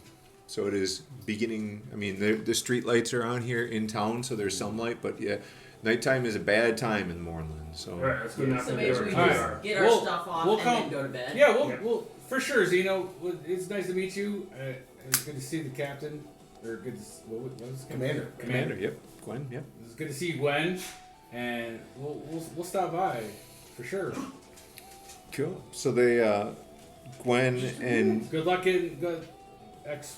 Speaker 3: So it is beginning. I mean, the street lights are on here in town, so there's some light. But yeah, nighttime is a bad time in Moreland. So
Speaker 4: All right, let's go knock
Speaker 5: So
Speaker 4: on the
Speaker 5: maybe
Speaker 4: door.
Speaker 5: we
Speaker 1: All
Speaker 5: just
Speaker 1: right.
Speaker 5: get our
Speaker 1: We'll-
Speaker 5: stuff off
Speaker 1: we'll
Speaker 5: and
Speaker 1: come-
Speaker 5: then go to bed.
Speaker 1: Yeah,
Speaker 4: Yeah.
Speaker 1: we'll for sure, Zeno. It's nice to meet you. It's good to see the captain. Or good to what is his
Speaker 2: Commander.
Speaker 3: Commander, yep. Gwen, yep.
Speaker 1: It's good to see you, Gwen. And we'll stop by for sure.
Speaker 3: Cool. So they, Gwen and
Speaker 1: Good luck in good X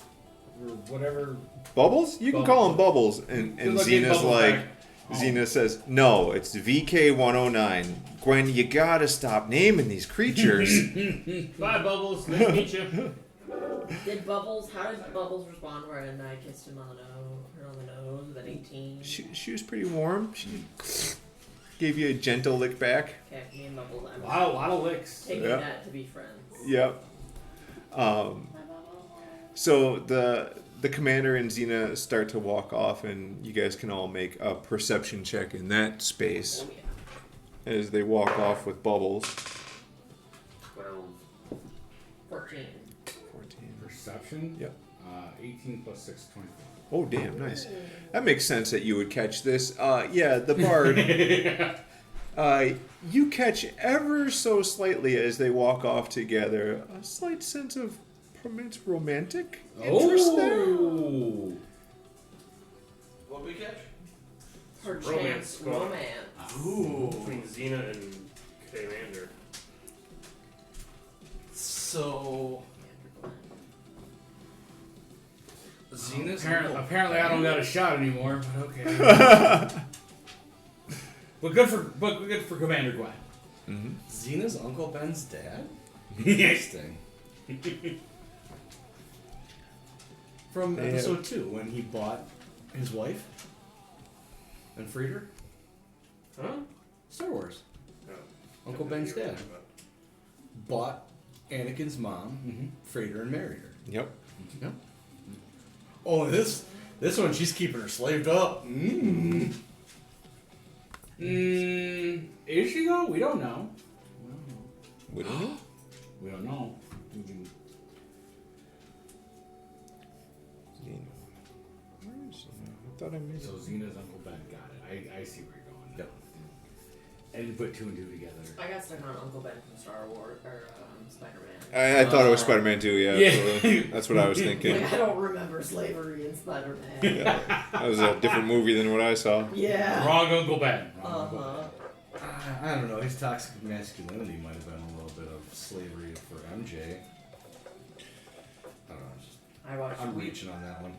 Speaker 1: or whatever.
Speaker 3: Bubbles. You can call him Bubbles. And
Speaker 1: Good luck getting
Speaker 3: Xena's
Speaker 1: Bubbles
Speaker 3: like,
Speaker 1: back. Oh.
Speaker 3: Xena says, no, it's VK109. Gwen, you gotta stop naming these creatures.
Speaker 4: Bye, Bubbles. Nice to meet you.
Speaker 5: How did Bubbles respond when I kissed him on the nose with an 18?
Speaker 3: She was pretty warm. She gave you a gentle lick back.
Speaker 5: Okay, me and Bubbles, I'm
Speaker 1: A lot of licks.
Speaker 5: taking
Speaker 3: Yeah.
Speaker 5: that to be friends.
Speaker 3: Yep.
Speaker 5: Bye, Bubbles.
Speaker 3: So the commander and Xena start to walk off, and you guys can all make a perception check in that space
Speaker 5: Oh, yeah.
Speaker 3: as they walk off with Bubbles.
Speaker 4: 12.
Speaker 5: 14.
Speaker 3: 14.
Speaker 1: Perception.
Speaker 3: Yep.
Speaker 1: 18 plus 6, 24.
Speaker 3: Oh, damn, nice. That makes sense that you would catch this. Yeah, the bard. You catch ever so slightly as they walk off together a slight sense of perhaps romantic interest there.
Speaker 1: Oh.
Speaker 2: What we catch?
Speaker 5: Perchance
Speaker 4: Romance going on.
Speaker 5: romance.
Speaker 2: Ooh.
Speaker 4: Between Xena and Commander.
Speaker 2: So Xena's
Speaker 1: Apparently, I don't got a shot anymore. But okay. but good for Commander Gwen.
Speaker 3: Mm-hmm.
Speaker 2: Xena's Uncle Ben's dad?
Speaker 1: Yes.
Speaker 2: Interesting. From
Speaker 3: Yeah.
Speaker 2: episode 2, when he bought his wife and freed her?
Speaker 4: Huh?
Speaker 2: Star Wars.
Speaker 4: Oh.
Speaker 2: Uncle Ben's dad bought Anakin's mom, freed her and married her.
Speaker 3: Yep.
Speaker 2: Yep. Oh, this one, she's keeping her slaved up.
Speaker 1: Is she though? We don't know.
Speaker 3: We don't know.
Speaker 1: We don't know.
Speaker 3: Xena. Where is Xena? I thought I missed
Speaker 1: So
Speaker 3: it.
Speaker 1: Xena's Uncle Ben. Got it. I see where you're going.
Speaker 2: Yep.
Speaker 1: I didn't put 2 and 2 together.
Speaker 5: I got stuck on Uncle Ben from Star Wars or Spider-Man.
Speaker 3: I thought it was Spider-Man too, yeah.
Speaker 1: Yeah.
Speaker 3: So that's what I was thinking.
Speaker 5: Like, I don't remember slavery in Spider-Man.
Speaker 3: Yeah. That was a different movie than what I saw.
Speaker 5: Yeah.
Speaker 1: Wrong Uncle Ben. Wrong Uncle
Speaker 5: Uh-huh.
Speaker 2: I don't know. His toxic masculinity might have been a little bit of slavery for MJ. I don't know.
Speaker 5: I watched
Speaker 2: I'm reaching on that one.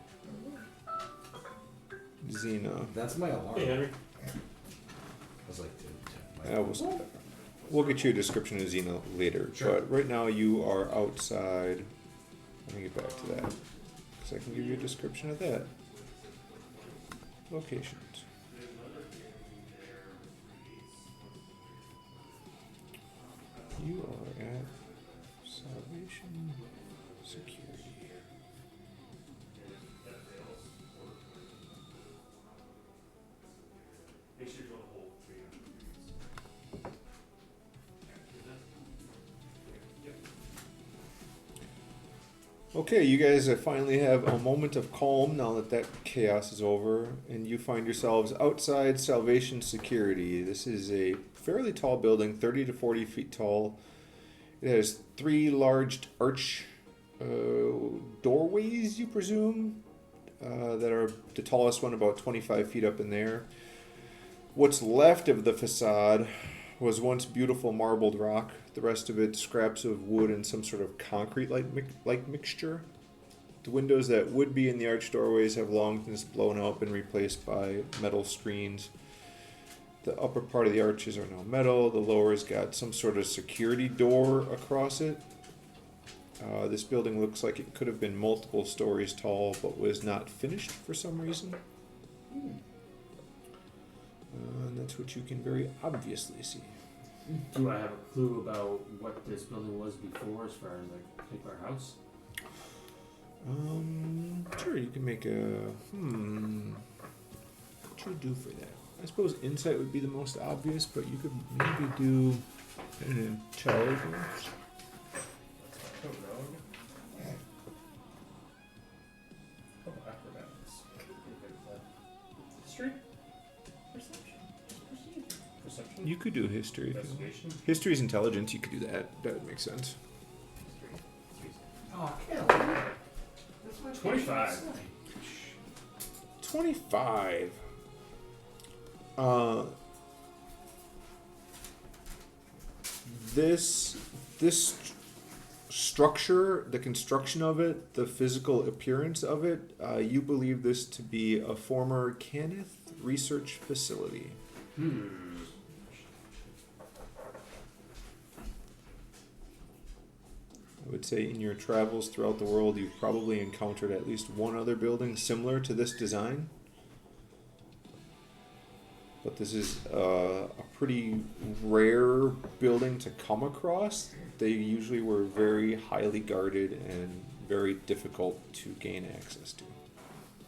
Speaker 3: Xena.
Speaker 2: That's my alarm.
Speaker 4: Hey, Henry.
Speaker 2: I was like,
Speaker 3: We'll get you a description of Xena later.
Speaker 2: Sure.
Speaker 3: But right now you are outside. Let me get back to that. Because I can give you a description of that. Locations. You are at Salvation Security. Okay, you guys finally have a moment of calm now that that chaos is over, and you find yourselves outside Salvation Security. This is a fairly tall building, 30 to 40 feet tall. It has 3 large arch doorways, you presume, that are the tallest one about 25 feet up in there. What's left of the facade was once beautiful marbled rock. The rest of it scraps of wood and some sort of concrete-like mixture. The windows that would be in the arched doorways have long since blown out and replaced by metal screens. The upper part of the arches are now metal. The lower has got some sort of security door across it. This building looks like it could have been multiple stories tall, but was not finished for some reason. And that's what you can very obviously see.
Speaker 4: Do I have a clue about what this building was before as far as like our house?
Speaker 3: Sure, you can make a, what should you do for that? I suppose insight would be the most obvious, but you could maybe do an intelligence.
Speaker 4: history?
Speaker 5: Perception.
Speaker 4: Perception?
Speaker 3: You could do history. If you want.
Speaker 4: Investigation?
Speaker 3: History's intelligence. You could do that. That would make sense.
Speaker 1: Oh, Caleb.
Speaker 4: 25.
Speaker 3: 25. This structure, the construction of it, the physical appearance of it, you believe this to be a former Kenneth research facility. I would say in your travels throughout the world, you've probably encountered at least one other building similar to this design. But this is a pretty rare building to come across. They usually were very highly guarded and very difficult to gain access to.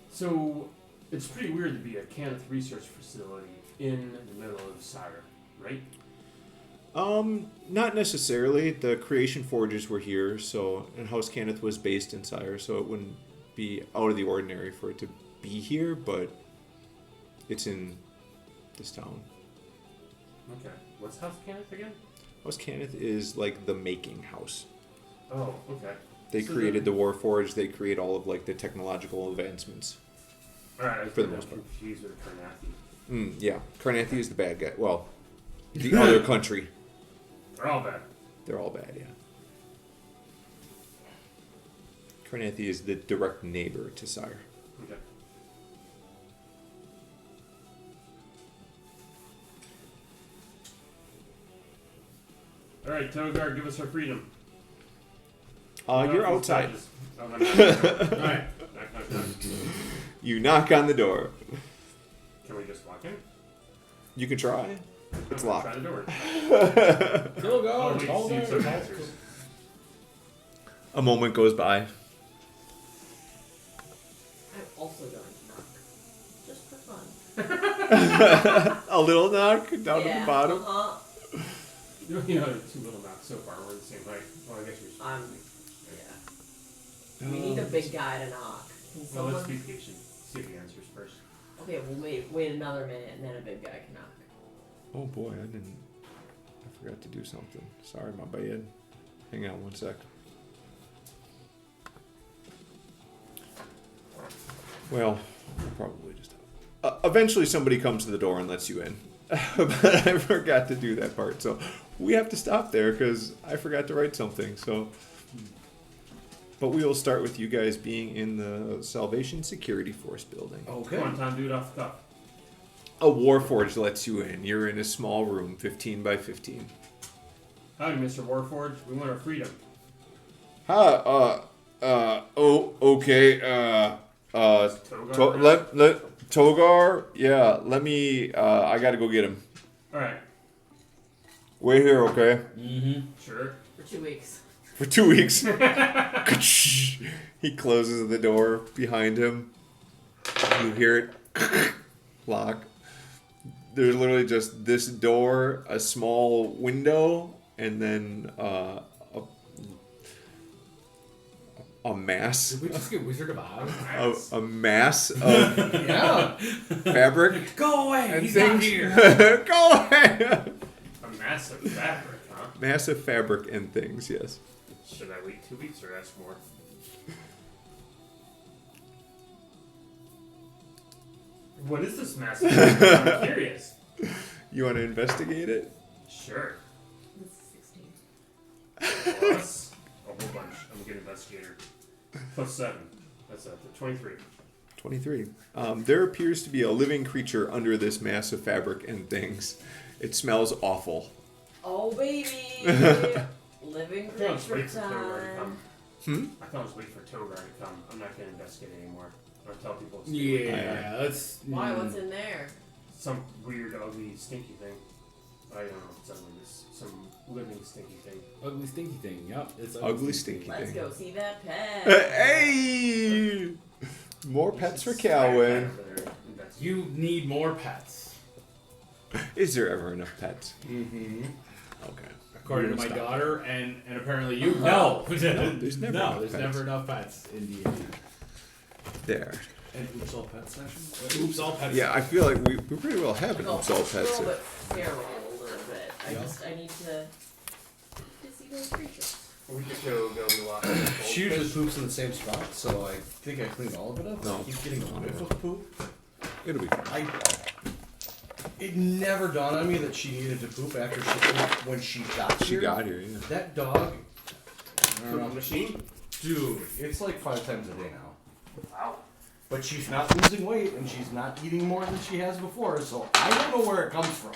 Speaker 4: So, it's pretty weird to be a Kenneth research facility in the middle of Sire, right?
Speaker 3: Not necessarily. The creation forges were here, and House Kenneth was based in Sire, so it wouldn't be out of the ordinary for it to be here, but it's in this town.
Speaker 4: Okay. What's House Kenneth again?
Speaker 3: House Kenneth is like the making house.
Speaker 4: Oh, okay.
Speaker 3: They
Speaker 4: So
Speaker 3: created the Warforged, they create all of like the technological advancements.
Speaker 4: Alright,
Speaker 3: For the most part.
Speaker 4: confused with Karnathi.
Speaker 3: Yeah. Karnathi is the bad guy. Well, the other country.
Speaker 4: They're all bad.
Speaker 3: They're all bad, yeah. Karnathi is the direct neighbor to Sire.
Speaker 4: Okay. Alright, Togar, give us our freedom.
Speaker 3: You're outside.
Speaker 4: Oh, no, no, no, no.
Speaker 1: Alright.
Speaker 4: Knock, knock, knock.
Speaker 3: You knock on the door.
Speaker 4: Can we just walk in?
Speaker 3: You can try. It's
Speaker 4: Try
Speaker 3: locked.
Speaker 4: the door.
Speaker 1: Still go.
Speaker 4: Oh, wait,
Speaker 1: Hold
Speaker 4: see,
Speaker 1: there.
Speaker 4: some answers.
Speaker 3: A moment goes by.
Speaker 5: I'm also going to knock. Just for fun.
Speaker 3: A little knock down
Speaker 5: yeah,
Speaker 3: at the bottom.
Speaker 4: You know, two little knocks so far. We're the same height. Well, I guess you're.
Speaker 5: Yeah. We need a big guy to knock. Can
Speaker 4: Well,
Speaker 5: someone...
Speaker 4: let's be patient. See if he answers first.
Speaker 5: Okay, we'll wait another minute and then a big guy can knock.
Speaker 3: Oh boy, I forgot to do something. Sorry, my bad. Hang on one sec. Well, I'll probably just... eventually somebody comes to the door and lets you in. But I forgot to do that part, so we have to stop there because I forgot to write something, so... But we will start with you guys being in the Salvation Security Force building.
Speaker 2: Okay.
Speaker 4: Come on, Tom, do it off the cuff.
Speaker 3: A Warforged lets you in. You're in a small room, 15 by 15.
Speaker 4: Howdy, Mr. Warforged. We want our freedom.
Speaker 3: Okay,
Speaker 4: Togar?
Speaker 3: let Togar, yeah, let me, I gotta go get him.
Speaker 4: Alright,
Speaker 3: Wait here, okay?
Speaker 1: Mm-hmm.
Speaker 4: sure.
Speaker 5: For 2 weeks.
Speaker 3: For 2 weeks. He closes the door behind him. You hear it lock. There's literally just this door, a small window, and then a mass.
Speaker 1: Did we just get Wizard of Oz?
Speaker 3: A mass of
Speaker 2: Yeah.
Speaker 3: fabric.
Speaker 1: Go away!
Speaker 3: And
Speaker 1: He's
Speaker 3: things.
Speaker 1: not here!
Speaker 3: Go away!
Speaker 4: A massive fabric, huh?
Speaker 3: Massive fabric and things, yes.
Speaker 4: Should I wait 2 weeks or ask more? What is this massive fabric? I'm curious.
Speaker 3: You want to investigate it?
Speaker 4: Sure.
Speaker 5: This is 16.
Speaker 4: Plus a whole bunch. I'm a good investigator. Plus 7. That's 23.
Speaker 3: 23. There appears to be a living creature under this mass of fabric and things. It smells awful.
Speaker 5: Oh, baby! Living
Speaker 4: I thought I was
Speaker 5: creature
Speaker 4: waiting for Togar to
Speaker 5: time.
Speaker 4: come. I thought I was waiting for Togar to come. I'm not going to investigate anymore. I'll tell people it's
Speaker 1: Yeah, that's...
Speaker 5: Why? What's in there?
Speaker 4: some weird, ugly, stinky thing. I don't know if it's ugly. It's some living, stinky thing.
Speaker 1: Ugly stinky thing, yep. It's
Speaker 3: Ugly stinky
Speaker 5: Let's
Speaker 3: thing.
Speaker 5: go see that pet.
Speaker 3: Hey! More pets for Calwin.
Speaker 1: You need more pets.
Speaker 3: Is there ever enough pets?
Speaker 2: Mm-hmm.
Speaker 3: Okay.
Speaker 1: According to
Speaker 3: We're
Speaker 1: my
Speaker 3: gonna stop.
Speaker 1: daughter and apparently you. No!
Speaker 3: there's never enough
Speaker 1: there's
Speaker 3: pets.
Speaker 1: never enough pets in D&D.
Speaker 3: There.
Speaker 2: And Oops All Pets session?
Speaker 1: Oops, all pets.
Speaker 3: Yeah, I feel like we pretty well have an
Speaker 5: Go
Speaker 3: Oops All
Speaker 5: a
Speaker 3: Pets.
Speaker 5: little bit feral a little bit. I need to see those creatures.
Speaker 4: We could go do a lot.
Speaker 2: She usually poops in the same spot, so I think I cleaned all of it up.
Speaker 3: No.
Speaker 2: I keep getting a whiff of poop.
Speaker 3: It'll be fine.
Speaker 2: It never dawned on me that she needed to poop after she pooped when she got
Speaker 3: She
Speaker 2: here.
Speaker 3: got here, yeah.
Speaker 2: That dog, I don't know,
Speaker 4: Machine?
Speaker 2: dude, it's like 5 times a day now.
Speaker 4: Wow.
Speaker 2: But she's not losing weight and she's not eating more than she has before, so I don't know where it comes from.